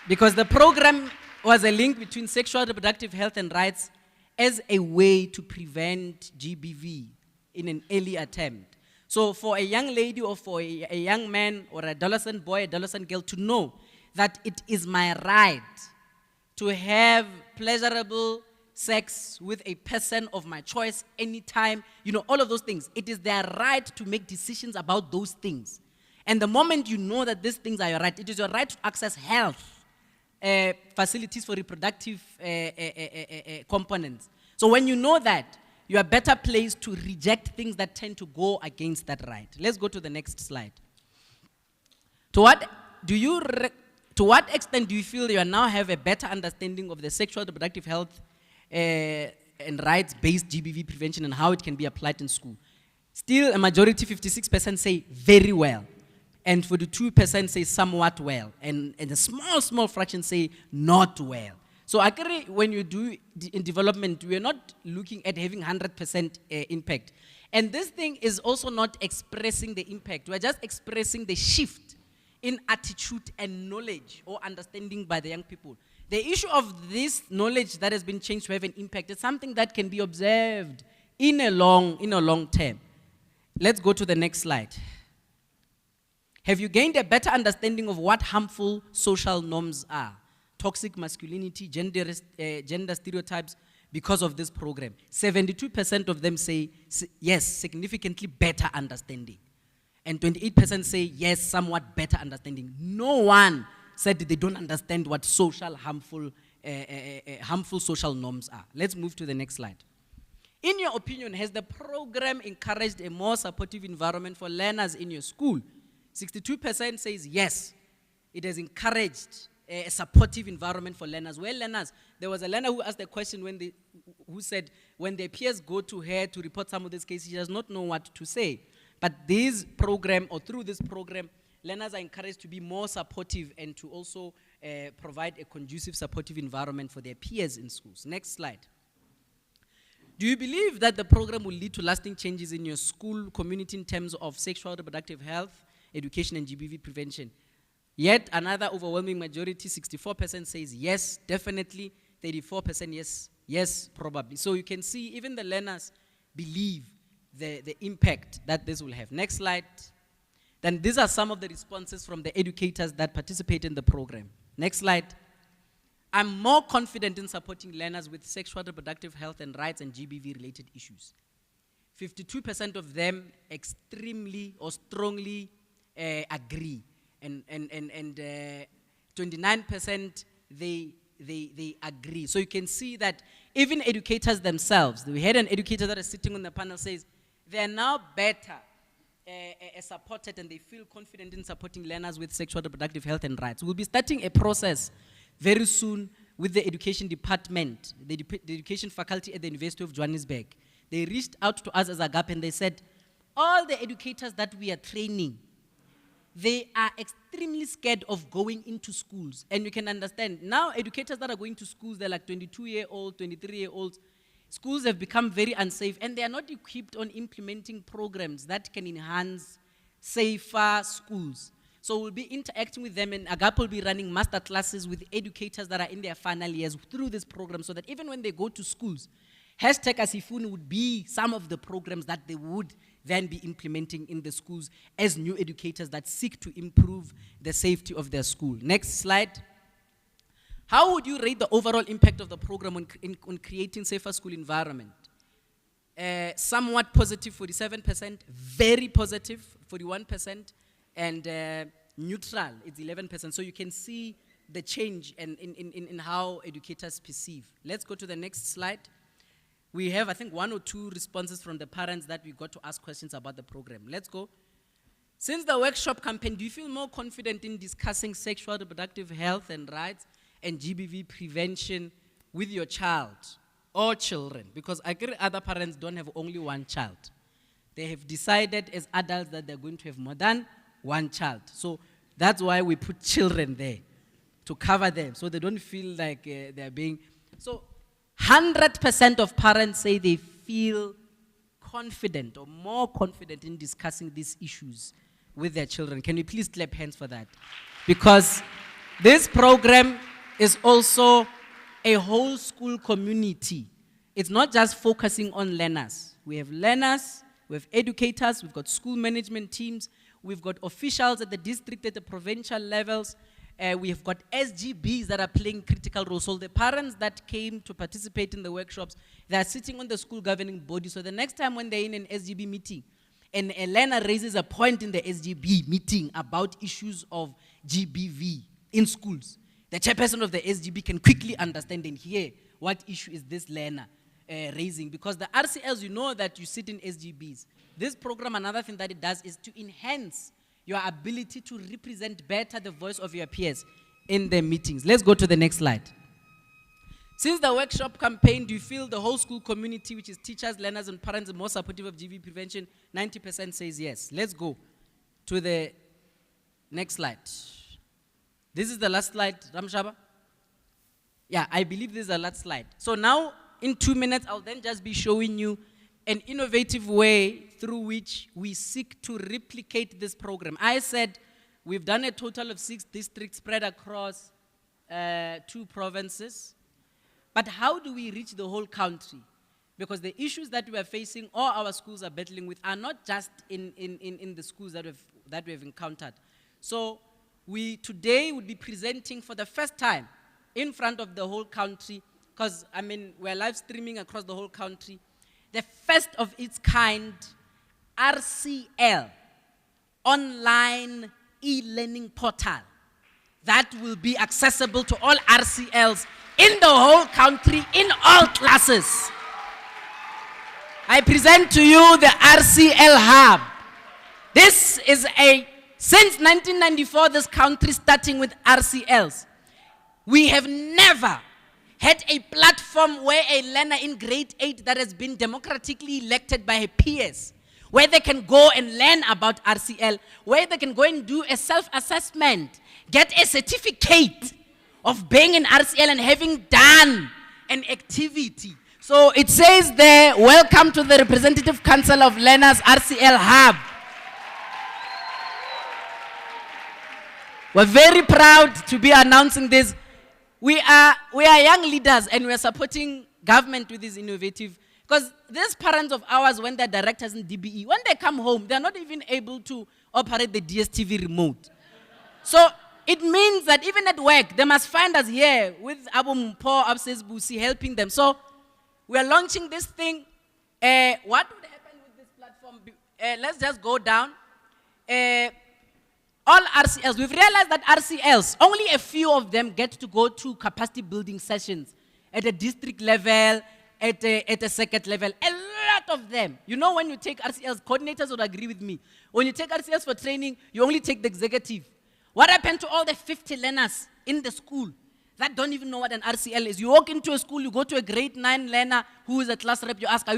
Because the program was a link between sexual reproductive health and rights as a way to prevent GBV in an early attempt. So for a young lady or for a young man or adolescent boy, adolescent girl to know that it is my right to have pleasurable sex with a person of my choice anytime, all of those things. It is their right to make decisions about those things. And the moment you know that these things are your right, it is your right to access health facilities for reproductive components. So when you know that, you are better placed to reject things that tend to go against that right. Let's go to the next slide. To what extent do you feel you now have a better understanding of the sexual reproductive health and rights-based GBV prevention and how it can be applied in school? Still, a majority, 56%, say very well. And 42% say somewhat well. And a small fraction say not well. So actually, when you do in development, we are not looking at having 100% impact. And this thing is also not expressing the impact. We are just expressing the shift in attitude and knowledge or understanding by the young people. The issue of this knowledge that has been changed to have an impact is something that can be observed in a long term. Let's go to the next slide. Have you gained a better understanding of what harmful social norms are? Toxic masculinity, gender stereotypes, because of this program? 72% of them say yes, significantly better understanding. And 28% say yes, somewhat better understanding. No one said they don't understand what harmful social norms are. Let's move to the next slide. In your opinion, has the program encouraged a more supportive environment for learners in your school? 62% says yes, it has encouraged a supportive environment for learners. Well, learners, there was a learner who asked a question who said when their peers go to her to report some of these cases, she does not know what to say. But through this program, learners are encouraged to be more supportive and to also provide a conducive, supportive environment for their peers in schools. Next slide. Do you believe that the program will lead to lasting changes in your school community in terms of sexual reproductive health, education, and GBV prevention? Yet another overwhelming majority, 64%, says yes, definitely. 34% yes, probably. So you can see even the learners believe the impact that this will have. Next slide. Then these are some of the responses from the educators that participate in the program. Next slide. I'm more confident in supporting learners with sexual reproductive health and rights and GBV related issues. 52% of them extremely or strongly agree. And 29% they agree. So you can see that even educators themselves, we had an educator that is sitting on the panel says, they are now better supported and they feel confident in supporting learners with sexual reproductive health and rights. We'll be starting a process very soon with the education department, the education faculty at the University of Johannesburg. They reached out to us as AGAP and they said, all the educators that we are training, they are extremely scared of going into schools. And you can understand, now educators that are going to schools, they're like 22-year-old, 23-year-olds. Schools have become very unsafe and they are not equipped on implementing programs that can enhance safer schools. So we'll be interacting with them and AGAP will be running master classes with educators that are in their final years through this program so that even when they go to schools, #Asifuni would be some of the programs that they would then be implementing in the schools as new educators that seek to improve the safety of their school. Next slide. How would you rate the overall impact of the program on creating safer school environment? Somewhat positive, 47%, very positive, 41%, and neutral, it's 11%. So you can see the change in how educators perceive. Let's go to the next slide. We have, I think, 1 or 2 responses from the parents that we got to ask questions about the program. Let's go. Since the workshop campaign, do you feel more confident in discussing sexual reproductive health and rights and GBV prevention with your child or children? Because I agree other parents don't have only one child. They have decided as adults that they're going to have more than one child. So that's why we put children there to cover them so they don't feel like they're being... So 100% of parents say they feel confident or more confident in discussing these issues with their children. Can you please clap hands for that? Because this program is also a whole school community. It's not just focusing on learners. We have learners, we have educators, we've got school management teams, we've got officials at the district, at the provincial levels, we have got SGBs that are playing critical roles. So the parents that came to participate in the workshops, they are sitting on the school governing body. So the next time when they're in an SGB meeting, and a learner raises a point in the SGB meeting about issues of GBV in schools, the chairperson of the SGB can quickly understand and hear what issue is this learner raising. Because the RCLs, you know that you sit in SGBs. This program, another thing that it does is to enhance your ability to represent better the voice of your peers in the meetings. Let's go to the next slide. Since the workshop campaign, do you feel the whole school community, which is teachers, learners, and parents, are more supportive of GBV prevention? 90% says yes. Let's go to the next slide. This is the last slide, Ramshaba. Yeah, I believe this is the last slide. So now, in 2 minutes, I'll then just be showing you an innovative way through which we seek to replicate this program. I said we've done a total of 6 districts spread across 2 provinces. But how do we reach the whole country? Because the issues that we are facing or our schools are battling with are not just in the schools that we have encountered. So we today would be presenting for the first time in front of the whole country, because I mean we're live streaming across the whole country, the first of its kind RCL online e-learning portal that will be accessible to all RCLs in the whole country, in all classes. I present to you the RCL Hub. This is since 1994, this country starting with RCLs. We have never had a platform where a learner in grade 8 that has been democratically elected by her peers, where they can go and learn about RCL, where they can go and do a self-assessment, get a certificate of being in RCL and having done an activity. So it says there, welcome to the Representative Council of Learners RCL Hub. We're very proud to be announcing this. We are young leaders and we are supporting government with this innovative, because these parents of ours, when they're directors in DBE, when they come home, they're not even able to operate the DSTV remote. So it means that even at work, they must find us here with Abu Mpo, Abses Busi, helping them. So we are launching this thing. What would happen with this platform? Let's just go down. All RCLs, we've realized that RCLs, only a few of them get to go to capacity building sessions at a district level, at a circuit level. A lot of them. You know, when you take RCLs, coordinators would agree with me. When you take RCLs for training, you only take the executive. What happened to all the 50 learners in the school that don't even know what an RCL is? You walk into a school, you go to a grade 9 learner who is a class rep, you ask, are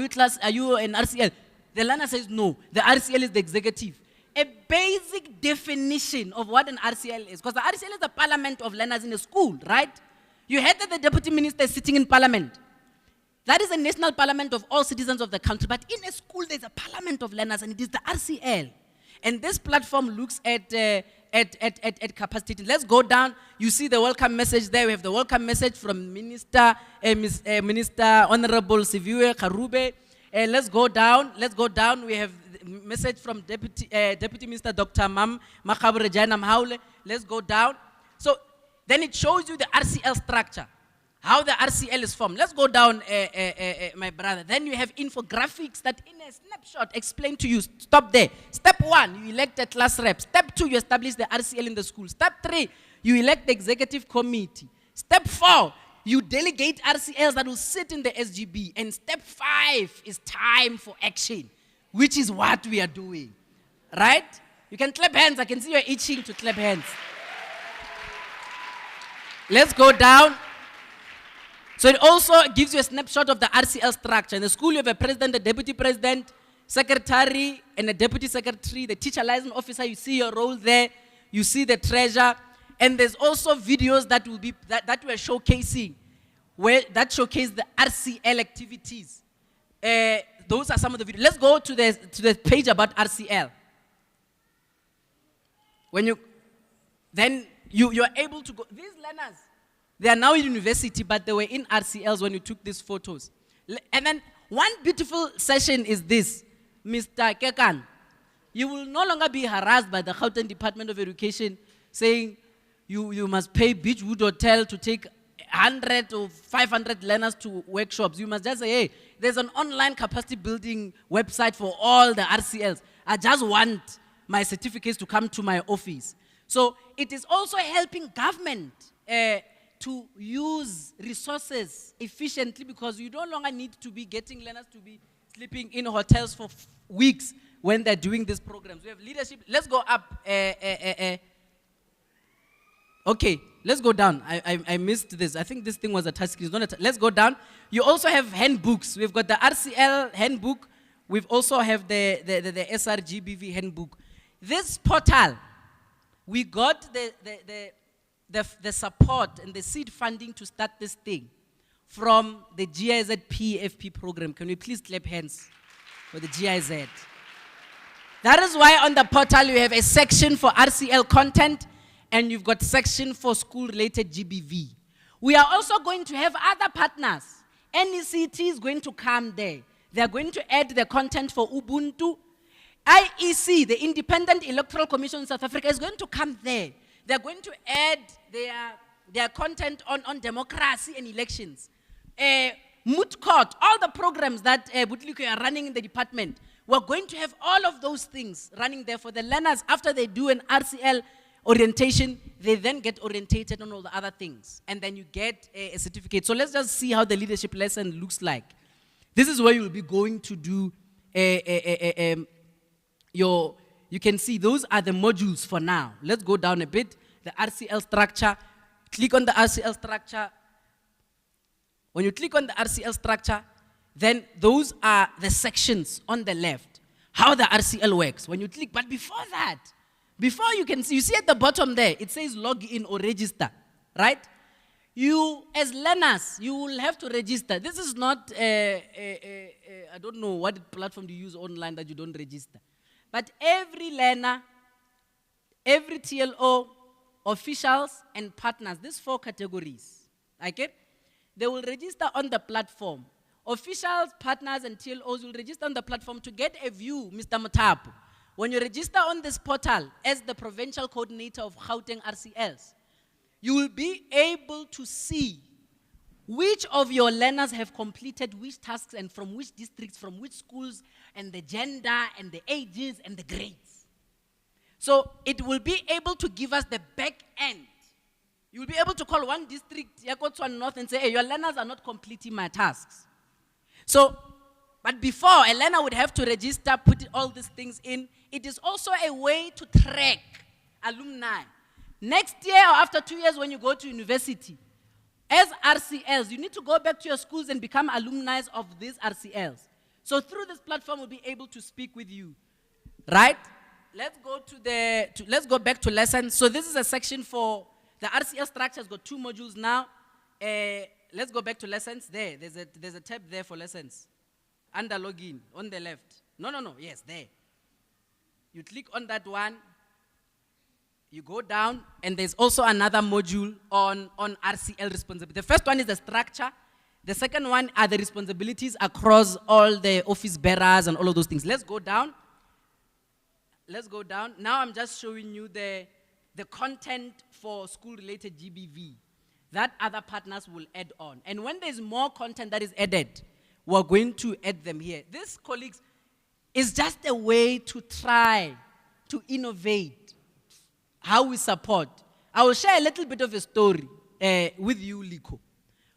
you an RCL? The learner says no, the RCL is the executive. A basic definition of what an RCL is, because the RCL is the parliament of learners in a school, right? You heard that the deputy minister is sitting in parliament. That is a national parliament of all citizens of the country, but in a school there's a parliament of learners and it is the RCL. And this platform looks at capacity. Let's go down. You see the welcome message there. We have the welcome message from Minister Honorable Siviwe Karube. Let's go down. We have message from Deputy Minister Dr. Mam Makabure Jainam Haule. Let's go down. So then it shows you the RCL structure, how the RCL is formed. Let's go down, my brother. Then you have infographics that in a snapshot explain to you. Stop there. Step 1, you elect a class rep. Step 2, you establish the RCL in the school. Step 3, you elect the executive committee. Step 4, you delegate RCLs that will sit in the SGB. And step 5 is time for action, which is what we are doing. Right? You can clap hands. I can see you're itching to clap hands. Let's go down. So it also gives you a snapshot of the RCL structure. In the school, you have a president, a deputy president, secretary, and a deputy secretary, the teacher liaison officer. You see your role there. You see the treasurer. And there's also videos that will be that we're showcasing, that showcase the RCL activities. Those are some of the videos. Let's go to the page about RCL. When you are able to go. These learners, they are now in university, but they were in RCLs when you took these photos. And then one beautiful session is this, Mr. Kekan. You will no longer be harassed by the Gauteng Department of Education saying you must pay Beachwood Hotel to take 100 or 500 learners to workshops. You must just say, hey, there's an online capacity building website for all the RCLs. I just want my certificates to come to my office. So it is also helping government to use resources efficiently, because you no longer need to be getting learners to be sleeping in hotels for weeks when they're doing these programs. We have leadership. Let's go up. Okay, let's go down. I missed this. I think this thing was a touch screen. Let's go down. You also have handbooks. We've got the RCL handbook. We've also have the SRGBV handbook. This portal, we got the support and the seed funding to start this thing from the GIZ PFP program. Can we please clap hands for the GIZ? That is why on the portal you have a section for RCL content, and you've got section for school-related GBV. We are also going to have other partners. NECT is going to come there. They are going to add the content for Ubuntu. IEC, the Independent Electoral Commission in South Africa, is going to come there. They're going to add their content on democracy and elections. Moot Court, all the programs that Butliko are running in the department, we're going to have all of those things running there for the learners. After they do an RCL orientation, they then get orientated on all the other things. And then you get a certificate. So let's just see how the leadership lesson looks like. This is where you'll be going to do you can see those are the modules for now. Let's go down a bit. The RCL structure. Click on the RCL structure. When you click on the RCL structure, then those are the sections on the left. How the RCL works. When you click, but before that, before you can see, you see at the bottom there, it says log in or register, right? You, as learners, you will have to register. This is not, I don't know what platform do you use online that you don't register. But every learner, every TLO, officials and partners, these 4 categories, okay? They will register on the platform. Officials, partners, and TLOs will register on the platform to get a view, Mr. Mutapu. When you register on this portal as the provincial coordinator of Gauteng RCLs, you will be able to see which of your learners have completed which tasks and from which districts, from which schools, and the gender, and the ages, and the grades. So it will be able to give us the back end. You will be able to call one district, Yakotswan North, and say, hey, your learners are not completing my tasks. So, but before, a learner would have to register, put all these things in. It is also a way to track alumni. Next year or after 2 years when you go to university, as RCLs, you need to go back to your schools and become alumni of these RCLs. So through this platform, we'll be able to speak with you, right? Let's go back to lessons. So this is a section for the RCL structure. Has got 2 modules now. Let's go back to lessons. There's a tab there for lessons. Under login on the left. No. Yes, there. You click on that one. You go down, and there's also another module on RCL responsibility. The first one is the structure. The second one are the responsibilities across all the office bearers and all of those things. Let's go down. Now I'm just showing you the the content for school-related GBV that other partners will add on. And when there's more content that is added, we're going to add them here. This, colleagues, is just a way to try to innovate how we support. I will share a little bit of a story with you, Liko.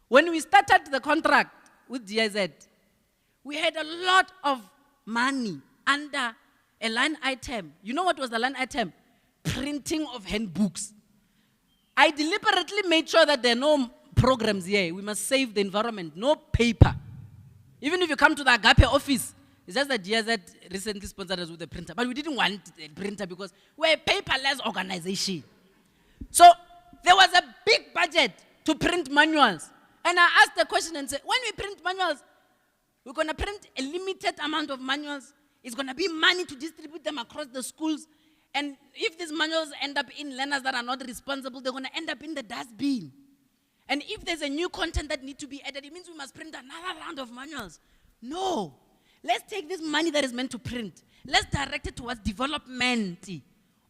When we started the contract with GIZ, we had a lot of money under a line item. You know what was the line item? Printing of handbooks. I deliberately made sure that there are no programs here. We must save the environment. No paper. Even if you come to the Agape office, it's just that GIZ recently sponsored us with a printer. But we didn't want a printer because we're a paperless organization. So there was a big budget to print manuals. And I asked the question and said, when we print manuals, we're going to print a limited amount of manuals. It's going to be money to distribute them across the schools. And if these manuals end up in learners that are not responsible, they're going to end up in the dustbin. And if there's a new content that needs to be added, it means we must print another round of manuals. No. Let's take this money that is meant to print. Let's direct it towards development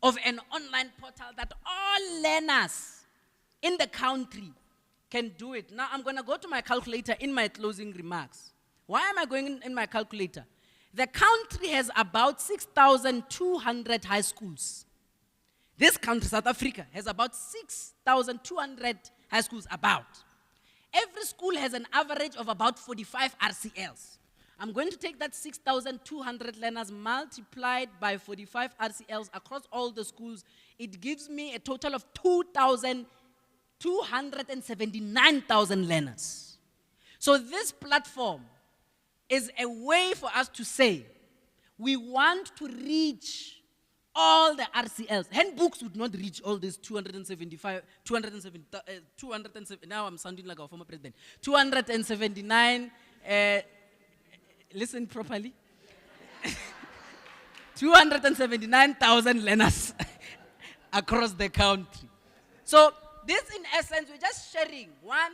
of an online portal that all learners in the country can do it. Now, I'm going to go to my calculator in my closing remarks. Why am I going in my calculator? The country has about 6,200 high schools. This country, South Africa, has about 6,200 high schools, about. Every school has an average of about 45 RCLs. I'm going to take that 6,200 learners multiplied by 45 RCLs across all the schools. It gives me a total of 279,000 learners. So this platform is a way for us to say, we want to reach all the RCLs. Handbooks would not reach all these 270, now I'm sounding like our former president, 279, listen properly, 279,000 learners across the country. So this, in essence, we're just sharing. One,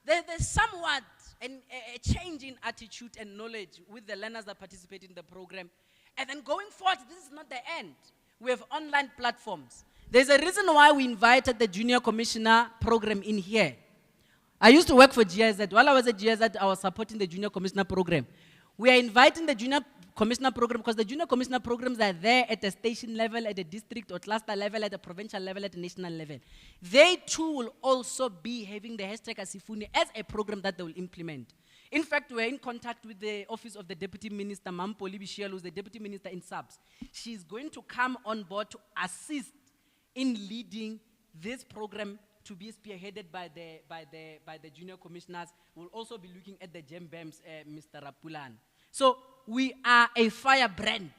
there's somewhat a change in attitude and knowledge with the learners that participate in the program. And then going forward, this is not the end. We have online platforms. There's a reason why we invited the Junior Commissioner program in here. I used to work for GIZ. While I was at GIZ, I was supporting the Junior Commissioner program. We are inviting the Junior Commissioner program because the Junior Commissioner programs are there at the station level, at the district or cluster level, at the provincial level, at the national level. They too will also be having the hashtag Asifuni as a program that they will implement. In fact, we're in contact with the Office of the Deputy Minister, Mampoli Bishiel, who's the Deputy Minister in SABS. She's going to come on board to assist in leading this program to be spearheaded by the Junior Commissioners. We'll also be looking at the GEMBEMS, Mr. Rapulan. So we are a firebrand,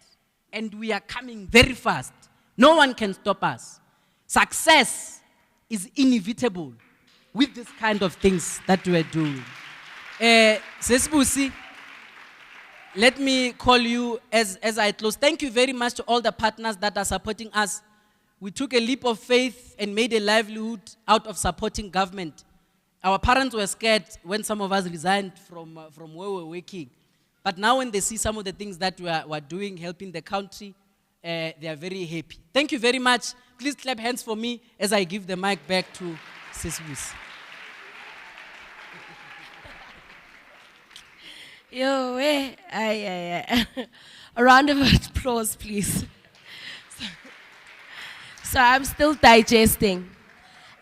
and we are coming very fast. No one can stop us. Success is inevitable with this kind of things that we're doing. Sesibusi, let me call you as I close. Thank you very much to all the partners that are supporting us. We took a leap of faith and made a livelihood out of supporting government. Our parents were scared when some of us resigned from where we were working. But now when they see some of the things that we are doing, helping the country, they are very happy. Thank you very much. Please clap hands for me as I give the mic back to Sesibusi. Yo, a round of applause, please. So I'm still digesting.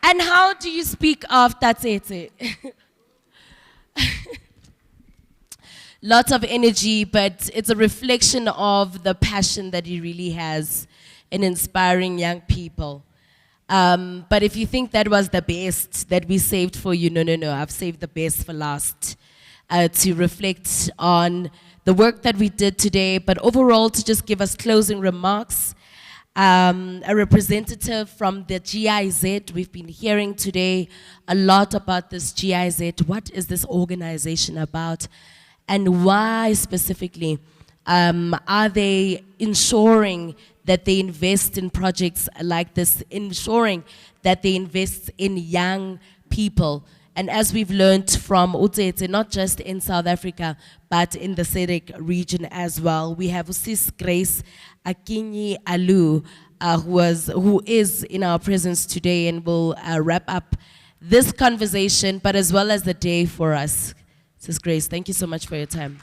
And how do you speak of Tatsetse? Lots of energy, but it's a reflection of the passion that he really has in inspiring young people. But if you think that was the best that we saved for you, no, I've saved the best for last. To reflect on the work that we did today, but overall to just give us closing remarks. A representative from the GIZ, we've been hearing today a lot about this GIZ. What is this organization about? And why specifically are they ensuring that they invest in projects like this, ensuring that they invest in young people? And as we've learned from Utsetse, not just in South Africa, but in the SADC region as well, we have Sis Grace Akinyi Alu, who is in our presence today and will wrap up this conversation, but as well as the day for us. Sis Grace, thank you so much for your time.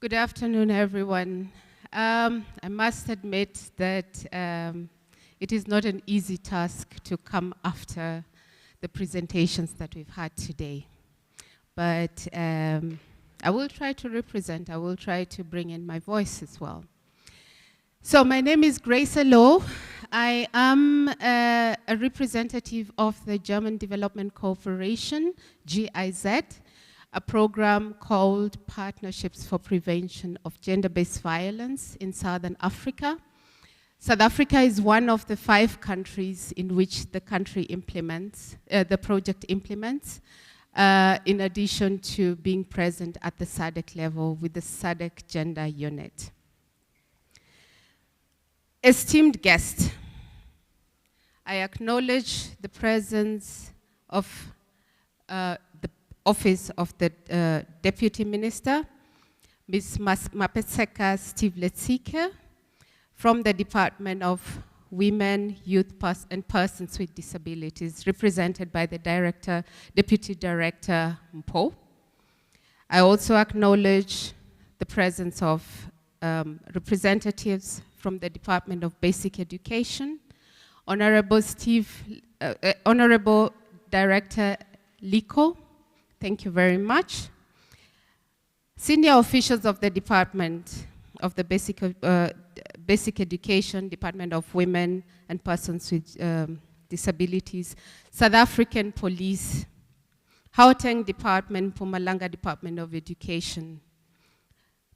Good afternoon, everyone. I must admit that it is not an easy task to come after the presentations that we've had today. But I will try to represent, I will try to bring in my voice as well. So my name is Grace Alo. I am a representative of the German Development Cooperation, GIZ, a program called Partnerships for Prevention of Gender-Based Violence in Southern Africa. South Africa is one of the 5 countries in which the country implements, the project implements, in addition to being present at the SADC level with the SADC Gender Unit. Esteemed guest, I acknowledge the presence of the Office of the Deputy Minister, Ms. Mapetseka Steve-Letsike, from the Department of Women, Youth, and Persons with Disabilities, represented by the Deputy Director Mpo. I also acknowledge the presence of representatives from the Department of Basic Education, Honorable Director Liko, thank you very much. Senior officials of the Department of the Basic Education, Department of Women and Persons with Disabilities, South African Police, Gauteng Department, Mpumalanga Department of Education,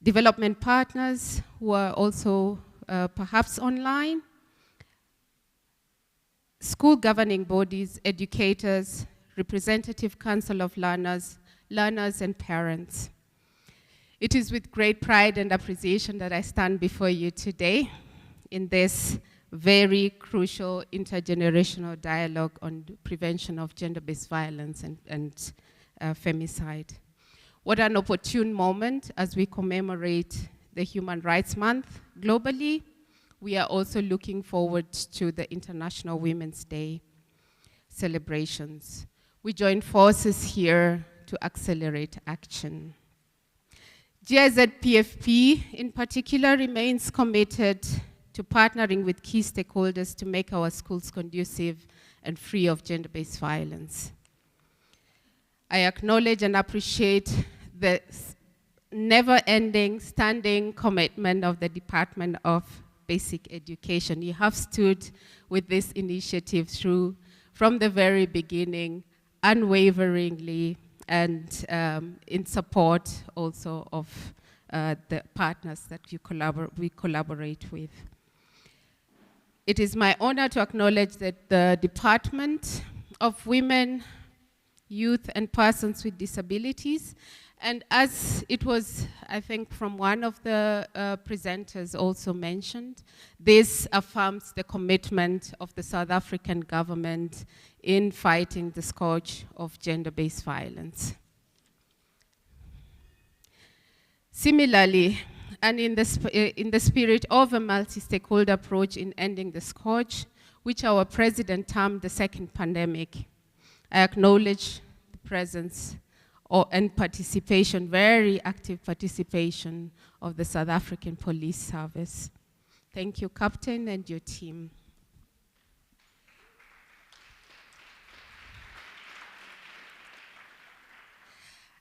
development partners who are also perhaps online, school governing bodies, educators, representative council of learners and parents. It is with great pride and appreciation that I stand before you today in this very crucial intergenerational dialogue on prevention of gender-based violence and femicide. What an opportune moment as we commemorate the Human Rights Month globally. We are also looking forward to the International Women's Day celebrations. We join forces here to accelerate action. GIZ PFP in particular remains committed to partnering with key stakeholders to make our schools conducive and free of gender-based violence. I acknowledge and appreciate the never-ending, standing commitment of the Department of Basic Education. You have stood with this initiative through, from the very beginning, unwaveringly, and in support also of the partners that we collaborate with. It is my honor to acknowledge that the Department of Women, Youth and Persons with Disabilities, and as it was, I think, from one of the presenters also mentioned, this affirms the commitment of the South African government in fighting the scourge of gender-based violence. Similarly, and in the spirit of a multi-stakeholder approach in ending the scourge, which our president termed the second pandemic, I acknowledge the presence and participation, very active participation of the South African Police Service. Thank you, Captain, and your team.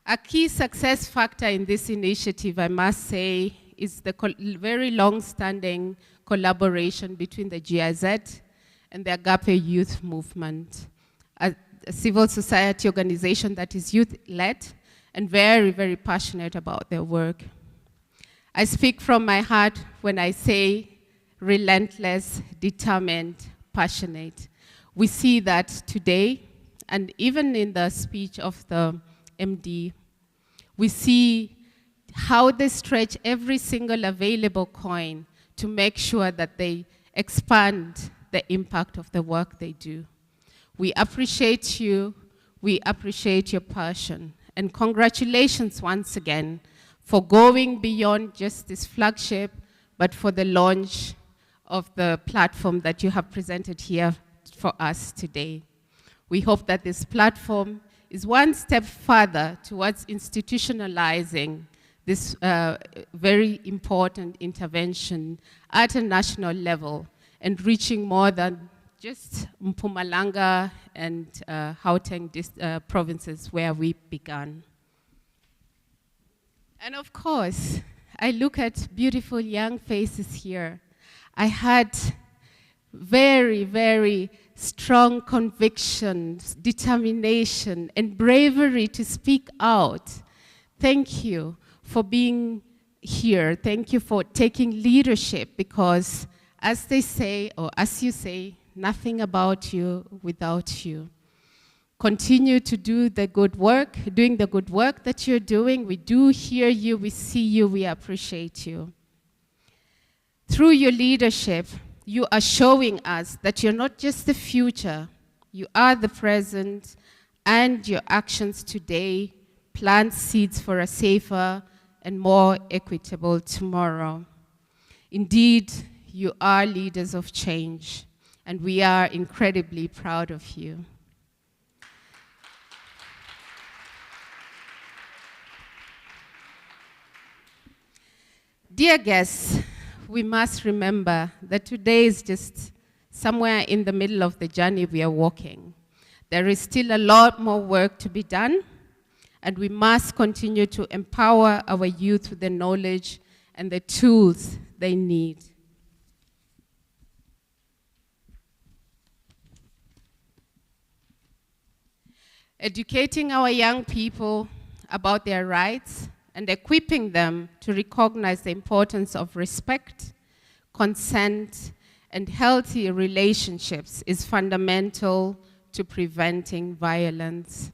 A key success factor in this initiative, I must say, is the very long-standing collaboration between the GIZ and the Agape Youth Movement, a civil society organization that is youth-led and very, very passionate about their work. I speak from my heart when I say relentless, determined, passionate. We see that today, and even in the speech of the MD, we see how they stretch every single available coin to make sure that they expand the impact of the work they do. We appreciate you. We appreciate your passion. And congratulations once again for going beyond just this flagship, but for the launch of the platform that you have presented here for us today. We hope that this platform is one step further towards institutionalizing this very important intervention at a national level and reaching more than just Mpumalanga and Gauteng provinces where we began. And of course, I look at beautiful young faces here. I had very, very strong convictions, determination, and bravery to speak out. Thank you for being here. Thank you for taking leadership, because as they say, or as you say, nothing about you without you. Continue to do the good work, doing the good work that you're doing. We do hear you, we see you, we appreciate you. Through your leadership, you are showing us that you're not just the future, you are the present, and your actions today plant seeds for a safer and more equitable tomorrow. Indeed, you are leaders of change, and we are incredibly proud of you. Dear guests, we must remember that today is just somewhere in the middle of the journey we are walking. There is still a lot more work to be done, and we must continue to empower our youth with the knowledge and the tools they need. Educating our young people about their rights and equipping them to recognize the importance of respect, consent, and healthy relationships is fundamental to preventing violence.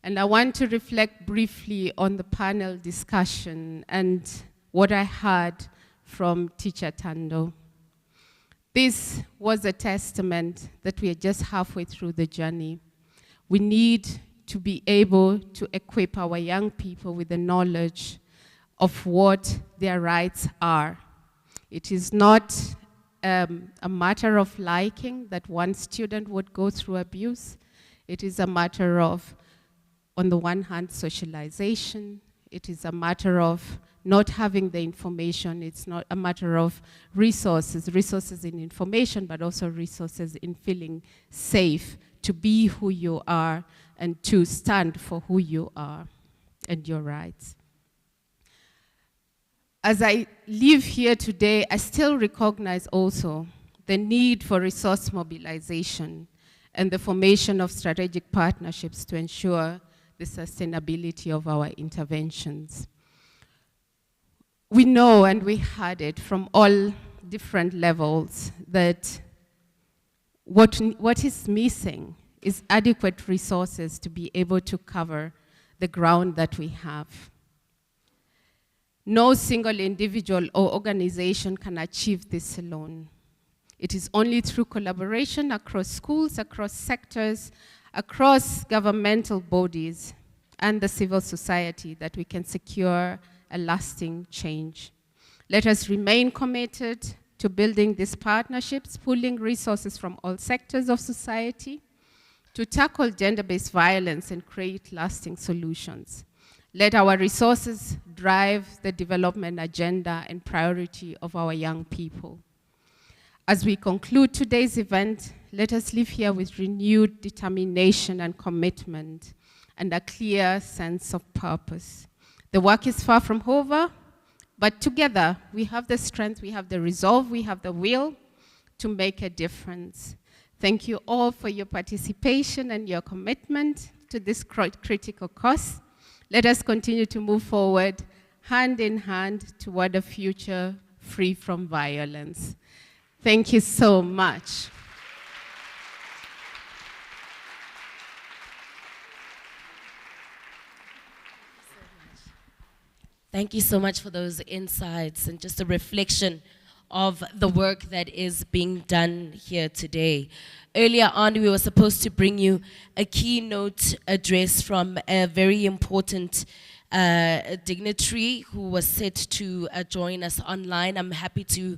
And I want to reflect briefly on the panel discussion and what I heard from Teacher Tando. This was a testament that we are just halfway through the journey. We need to be able to equip our young people with the knowledge of what their rights are. It is not a matter of liking that one student would go through abuse. It is a matter of, on the one hand, socialization. It is a matter of not having the information. It's not a matter of resources in information, but also resources in feeling safe to be who you are and to stand for who you are and your rights. As I live here today, I still recognize also the need for resource mobilization and the formation of strategic partnerships to ensure the sustainability of our interventions. We know, and we heard it from all different levels, that what is missing is adequate resources to be able to cover the ground that we have. No single individual or organization can achieve this alone. It is only through collaboration across schools, across sectors, across governmental bodies, and the civil society that we can secure a lasting change. Let us remain committed to building these partnerships, pooling resources from all sectors of society to tackle gender-based violence and create lasting solutions. Let our resources drive the development agenda and priority of our young people. As we conclude today's event, let us leave here with renewed determination and commitment and a clear sense of purpose. The work is far from over, but together we have the strength, we have the resolve, we have the will to make a difference. Thank you all for your participation and your commitment to this critical cause. Let us continue to move forward hand in hand toward a future free from violence. Thank you so much. Thank you so much for those insights and just a reflection of the work that is being done here today. Earlier on, we were supposed to bring you a keynote address from a very important dignitary who was set to join us online. I'm happy to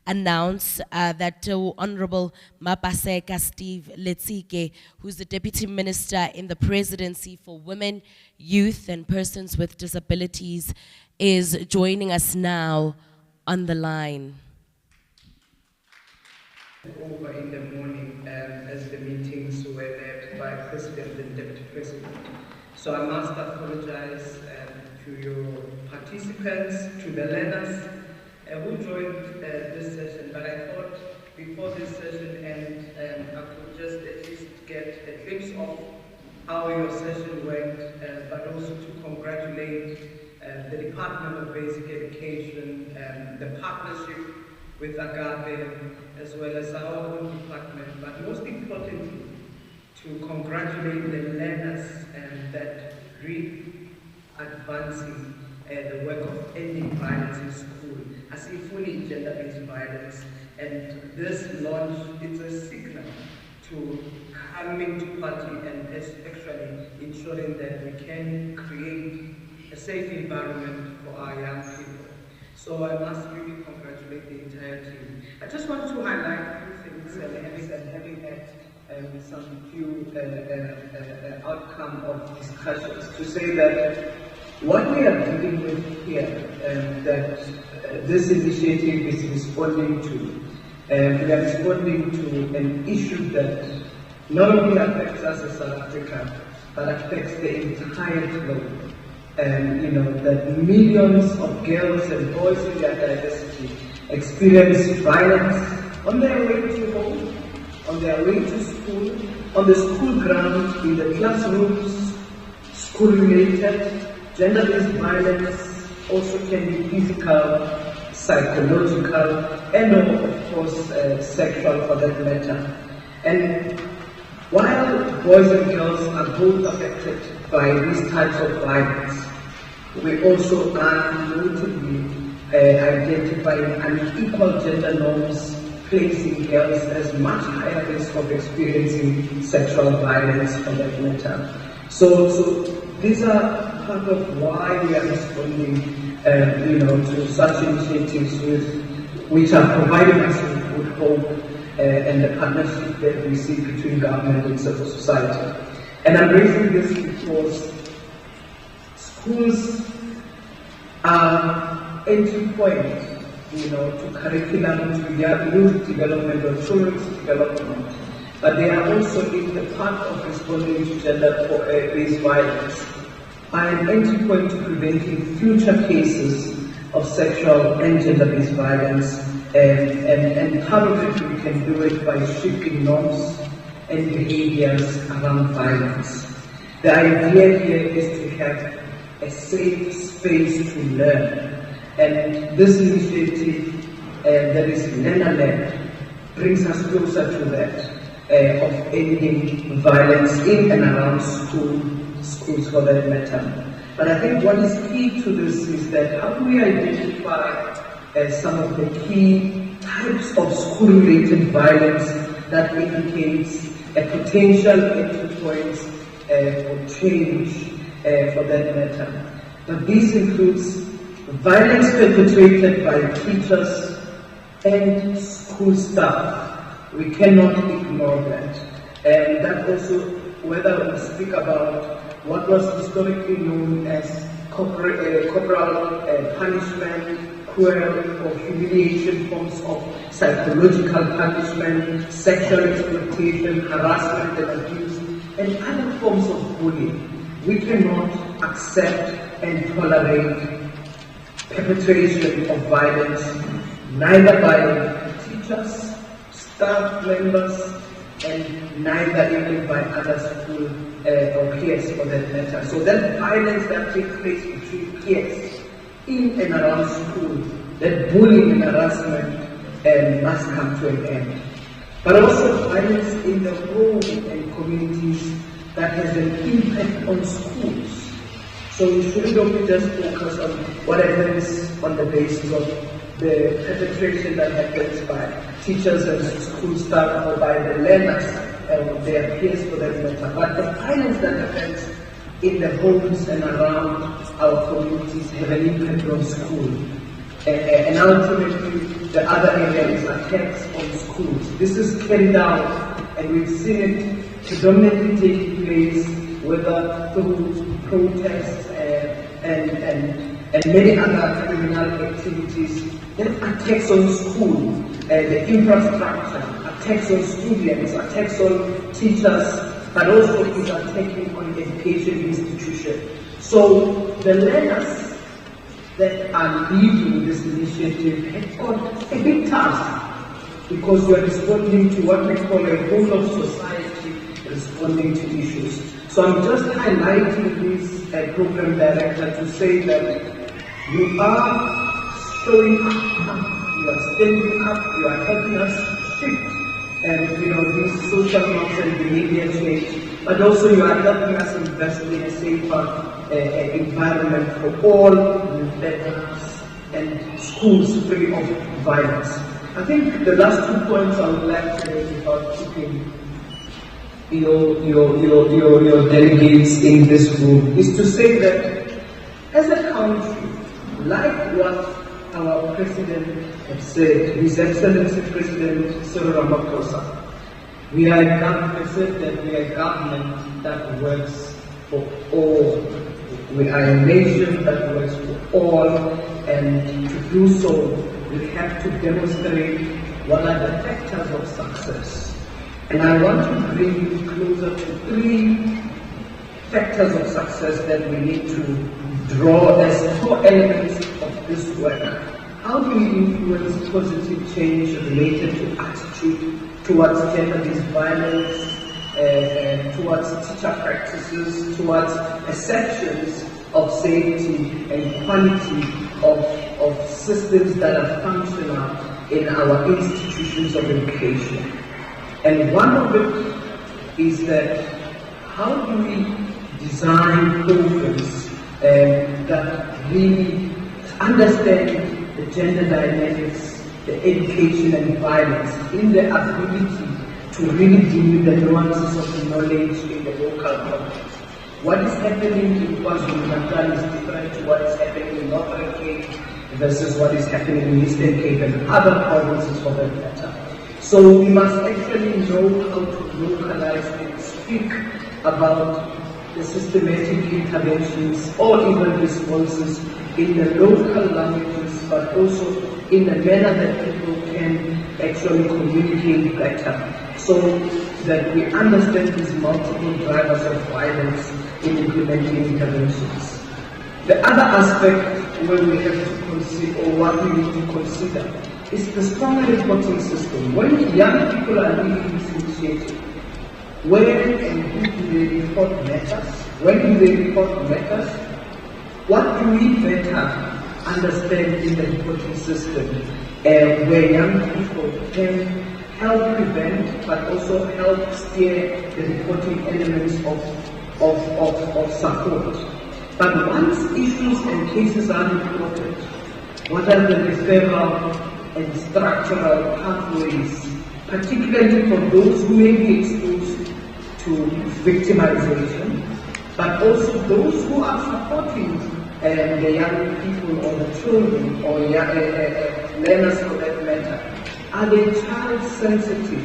announce that Honorable Mapaseka Steve Letsike, who's the Deputy Minister in the Presidency for Women, Youth and Persons with Disabilities, is joining us now on the line. Over in the morning as the meetings were led by President and Deputy President. So I must apologize to your participants, to the learners who joined this session, but I thought before this session ends, I could just at least get a glimpse of how your session went, but also to congratulate the Department of Basic Education, the partnership with Agape, as well as our own department, but most importantly, to congratulate the learners that really advancing the work of ending violence in school, as if fully gender-based violence. And this launch is a signal to coming to party and actually ensuring that we can create a safe environment for our young people. So I must really congratulate the entire team. I just want to highlight a few things and having had some few outcome of discussions to say that what we are dealing with here, that this initiative is responding to, we are responding to an issue that not only affects us as South Africa, but affects the entire globe. And you know that millions of girls and boys in their diversity experience violence on their way to home, on their way to school, on the school ground, in the classrooms, school-related, gender-based violence also can be physical, psychological, and of course sexual for that matter. And while boys and girls are both affected by these types of violence, we also are notably identifying unequal gender norms, placing girls as much higher risk of experiencing sexual violence for that matter. So these are part of why we are responding to such initiatives which are providing us with good hope and the partnership that we see between government and civil society. And I'm raising this because schools are entry point, to curriculum, to youth development or children's development, but they are also in the part of responding to gender-based violence, are an entry point to preventing future cases of sexual and gender-based violence, and part of it we can do it by shifting norms and behaviors around violence. The idea here is to have a safe space to learn, and this initiative that is learner-led brings us closer to that of ending violence in and around schools for that matter. But I think what is key to this is that how do we identify some of the key types of school-related violence that indicates a potential entry point for change for that matter. But this includes violence perpetrated by teachers and school staff. We cannot ignore that. And that also, whether we speak about what was historically known as corporal punishment, cruel or humiliation forms of psychological punishment, sexual exploitation, harassment and abuse, and other forms of bullying. We cannot accept and tolerate perpetration of violence, neither by teachers, staff members, and neither even by other school or peers for that matter. So that violence that takes place between peers in and around school, that bullying and harassment must come to an end. But also violence in the home and communities that has an impact on schools. So we shouldn't only just focus on what happens on the basis of the perpetration that happens by teachers and school staff or by the learners, their peers for that matter, but the violence that happens in the homes and around our communities have an impact on school. And ultimately, the other area is attacks on schools. This is carried out, and we've seen it predominantly taking place, whether through protests and many other criminal activities. Then attacks on school, the infrastructure, attacks on students, attacks on teachers, but also is attacking on education institution. So the learners that are leading this initiative have got a big task, because we are responding to what we call a whole of society responding to issues. So I'm just highlighting this program director to say that you are showing up, you are standing up, you are helping us shift these social norms and behavior change, but also you are helping us invest in a safer environment for all learners and schools free of violence. I think the last 2 points I would like to make about keeping your delegates in this room is to say that as a country, like what our President has said, His Excellency President Cyril Ramaphosa, we are a government that works for all. We are a nation that works for all, and to do so, we have to demonstrate what are the factors of success. And I want to bring you closer to 3 factors of success that we need to draw as core elements of this work. How do we influence positive change related to attitude towards gender-based violence, towards teacher practices, towards perceptions of safety and quality of systems that are functional in our institutions of education? And one of it is that how do we design programs that really understand the gender dynamics, the education and violence, in the ability to really deal with the nuances of the knowledge in the local context. What is happening in KwaZulu-Natal is different to what is happening in Northern Cape versus what is happening in Eastern Cape and other provinces for that matter. So we must actually know how to localize and speak about the systematic interventions or even responses in the local languages, but also in a manner that people can actually communicate better, so that we understand these multiple drivers of violence in implementing interventions. The other aspect where we have to consider, or what we need to consider, is the stronger reporting system. When young people are leading this initiative, where and who do they report matters? When do they report matters? What do we better understand in the reporting system, where young people can help prevent but also help steer the reporting elements of support? But once issues and cases are reported, what are the referral and structural pathways, particularly for those who may be exposed to victimization, but also those who are supporting the young people or the children or learners for that matter? Are they child sensitive?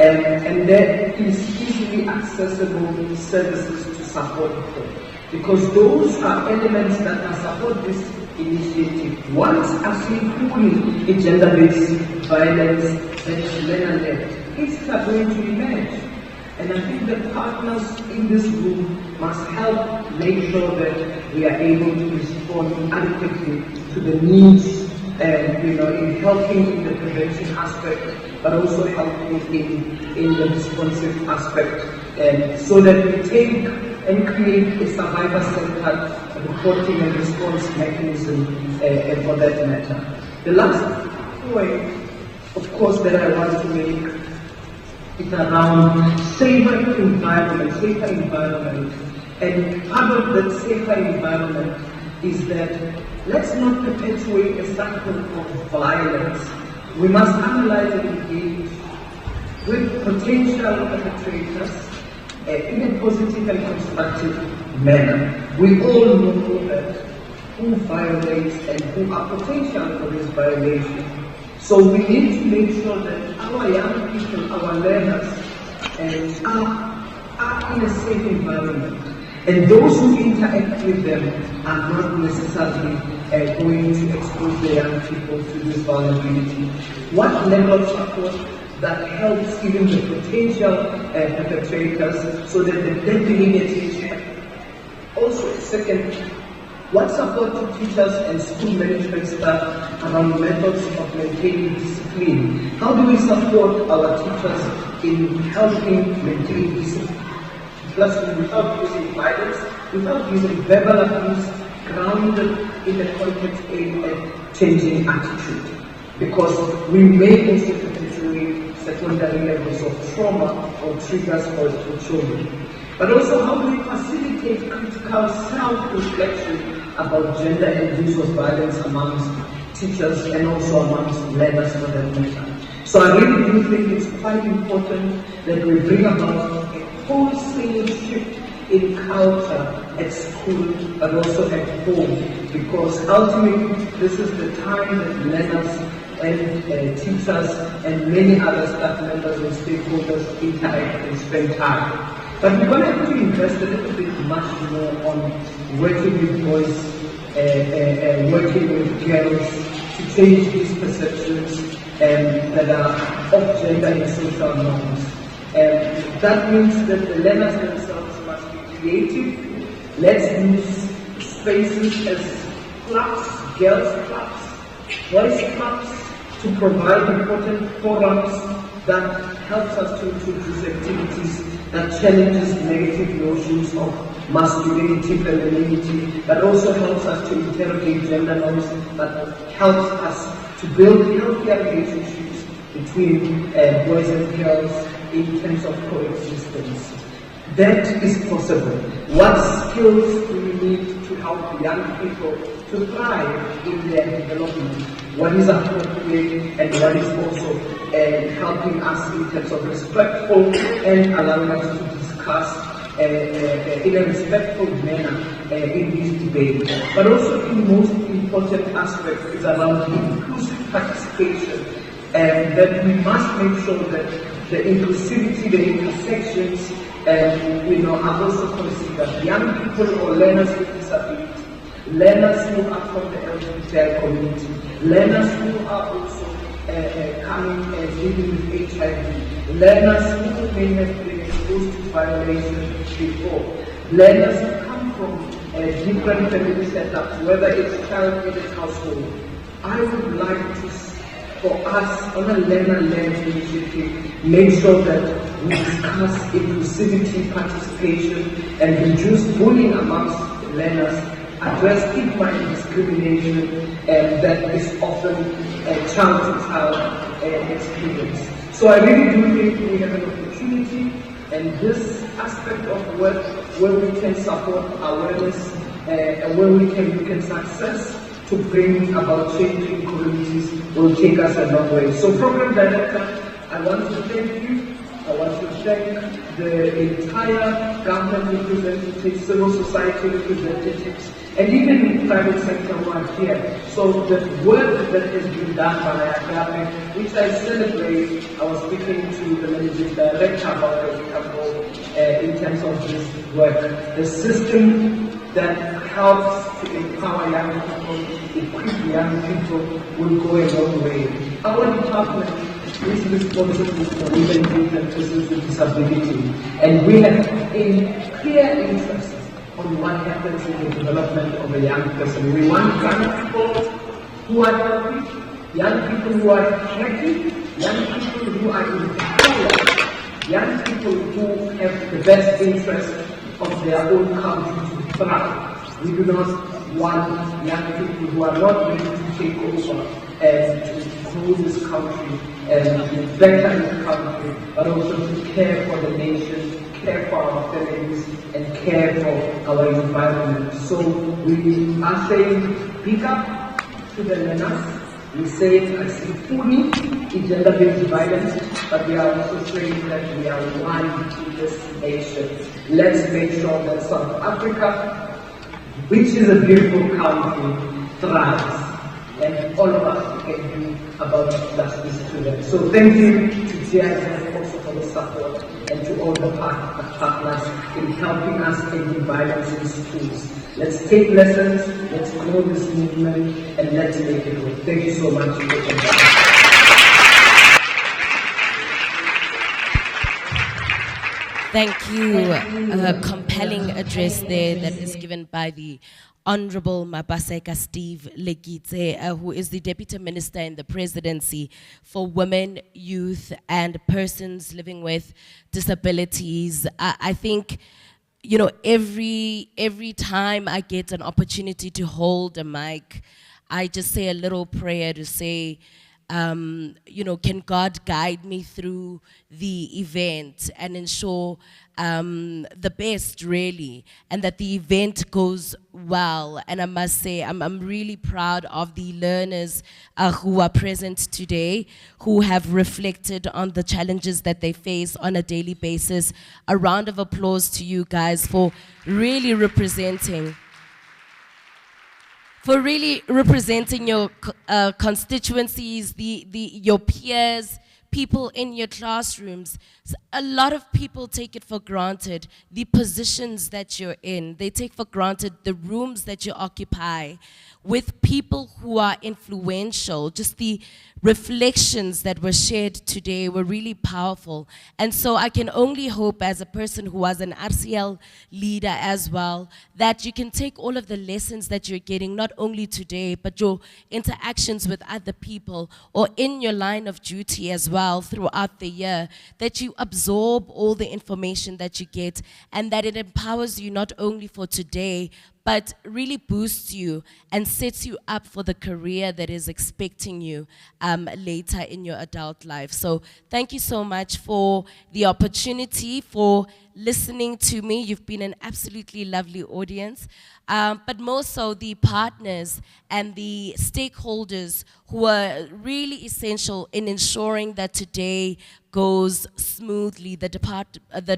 And there is easily accessible services to support them. Because those are elements that can support this initiative. Once actually purely a gender-based violence that is learner-led, it's not going to emerge. And I think the partners in this room must help make sure that we are able to respond adequately to the needs, in helping in the prevention aspect, but also helping in the responsive aspect, so that we take and create a survivor-centered reporting and response mechanism for that matter. The last point, of course, that I want to make is around safer environment. And part of that safer environment is that let's not perpetuate a cycle of violence. We must analyze and engage with potential perpetrators in a positive and constructive manner. We all know that who violates and who are potential for this violation. So we need to make sure that our young people, our learners, are in a safe environment. And those who interact with them are not necessarily going to expose the young people to this vulnerability. What level of support that helps even the potential perpetrators so that the debt lineages happen? Also, second, what support to teachers and school management staff around methods of maintaining discipline? How do we support our teachers in helping maintain discipline? Plus, without using violence, without using verbal abuse, grounded in the context of a changing attitude. Because we may also perpetuate secondary levels of trauma or triggers for children. But also, how do we facilitate critical self-reflection about gender and use of violence amongst teachers and also amongst learners for that matter? So I really do think it's quite important that we bring about a wholesale shift in culture at school but also at home, because ultimately this is the time that learners and teachers and many other staff members and stakeholders interact and spend time. But we're going to have to invest a little bit much more on working with boys, working with girls to change these perceptions that are of gender and social norms. That means that the learners themselves must be creative. Let's use spaces as clubs, girls clubs, boys clubs, to provide important forums that helps us to introduce activities that challenges negative notions of masculinity, femininity, but also helps us to interrogate gender norms, that helps us to build healthier relationships between boys and girls in terms of coexistence. That is possible. What skills do we need to help young people to thrive in their development? What is appropriate and what is also helping us in terms of respectful and allowing us to discuss in a respectful manner in this debate. But also the most important aspect is around inclusive participation, and that we must make sure that the inclusivity, the intersections, are also considered. Young people or learners with disability, learners who are from the LGBTI community, learners who are also coming and living with HIV, learners who may have been exposed to violation before, learners who come from different family setups, whether it's child in its household. I would like to, for us, on a learner-led initiative, make sure that we discuss inclusivity, participation, and reduce bullying amongst learners, address stigma and discrimination that is often a child-to-child experience. So I really do think we have an opportunity, and this aspect of work where we can support awareness and where we can success to bring about change in communities will take us a long way. So Program Director, I want to thank you. I want to thank the entire government representatives, civil society representatives, and even private sector who are here. So the work that has been done by Agape, which I celebrate, I was speaking to the managing director about it in terms of this work. The system that helps to empower young people, equip young people, will go a long way. Our department is responsible for women, youth, and persons with disability, and we have a clear interest on what happens in the development of a young person. We want young people who are healthy, young people who are happy, young people who are empowered, young people who have the best interest of their own country to thrive. We do not want young people who are not ready to take over and to grow this country and to better this country, but also to care for the nation, care for our families, and care for our environment. So we are saying big up to the learners. We say Asifuni in gender-based violence, but we are also saying that we are one in this nation. Let's make sure that South Africa, which is a beautiful country, thrives. And all of us can do about justice to them. So thank you to GIZ also for the support and to all the partners in helping us ending violence in schools. Let's take lessons, let's grow this movement, and let's make it work. Thank you so much. Thank you. A compelling address there that is given by the Honorable Mabaseka Steve Legitse, who is the Deputy Minister in the Presidency for Women, Youth, and Persons Living with Disabilities. I think, you know, every time I get an opportunity to hold a mic, I just say a little prayer to say, you know, can God guide me through the event and ensure the best, really, and that the event goes well. And I must say, I'm really proud of the learners who are present today, who have reflected on the challenges that they face on a daily basis. A round of applause to you guys for really representing your constituencies, your peers, people in your classrooms. A lot of people take it for granted, the positions that you're in. They take for granted the rooms that you occupy with people who are influential. Just the reflections that were shared today were really powerful. And so I can only hope, as a person who was an RCL leader as well, that you can take all of the lessons that you're getting, not only today, but your interactions with other people or in your line of duty as well throughout the year, that you absorb all the information that you get and that it empowers you not only for today, but really boosts you and sets you up for the career that is expecting you later in your adult life. So thank you so much for the opportunity, for listening to me. You've been an absolutely lovely audience. But more so the partners and the stakeholders who are really essential in ensuring that today goes smoothly. The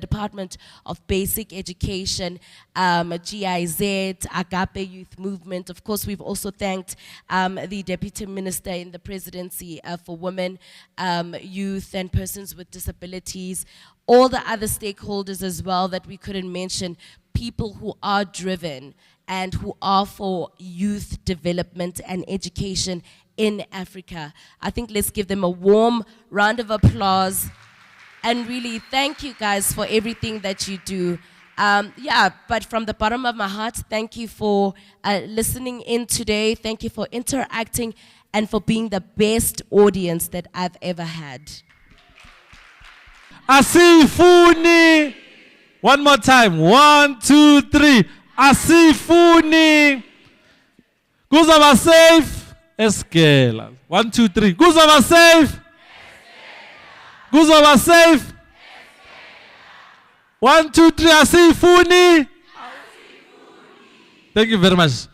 Department of Basic Education, GIZ, Agape Youth Movement. Of course, we've also thanked the Deputy Minister in the Presidency for Women, Youth, and Persons with Disabilities. All the other stakeholders as well that we couldn't mention, people who are driven and who are for youth development and education in Africa. I think let's give them a warm round of applause and really thank you guys for everything that you do. But from the bottom of my heart, thank you for listening in today. Thank you for interacting and for being the best audience that I've ever had. Asifuni. One more time. 1, 2, 3. Asifuni. Kuzaba safe. Eskela. 1, 2, 3. Kuzaba safe. Kuzaba safe. 1, 2, 3. Asifuni. Thank you very much.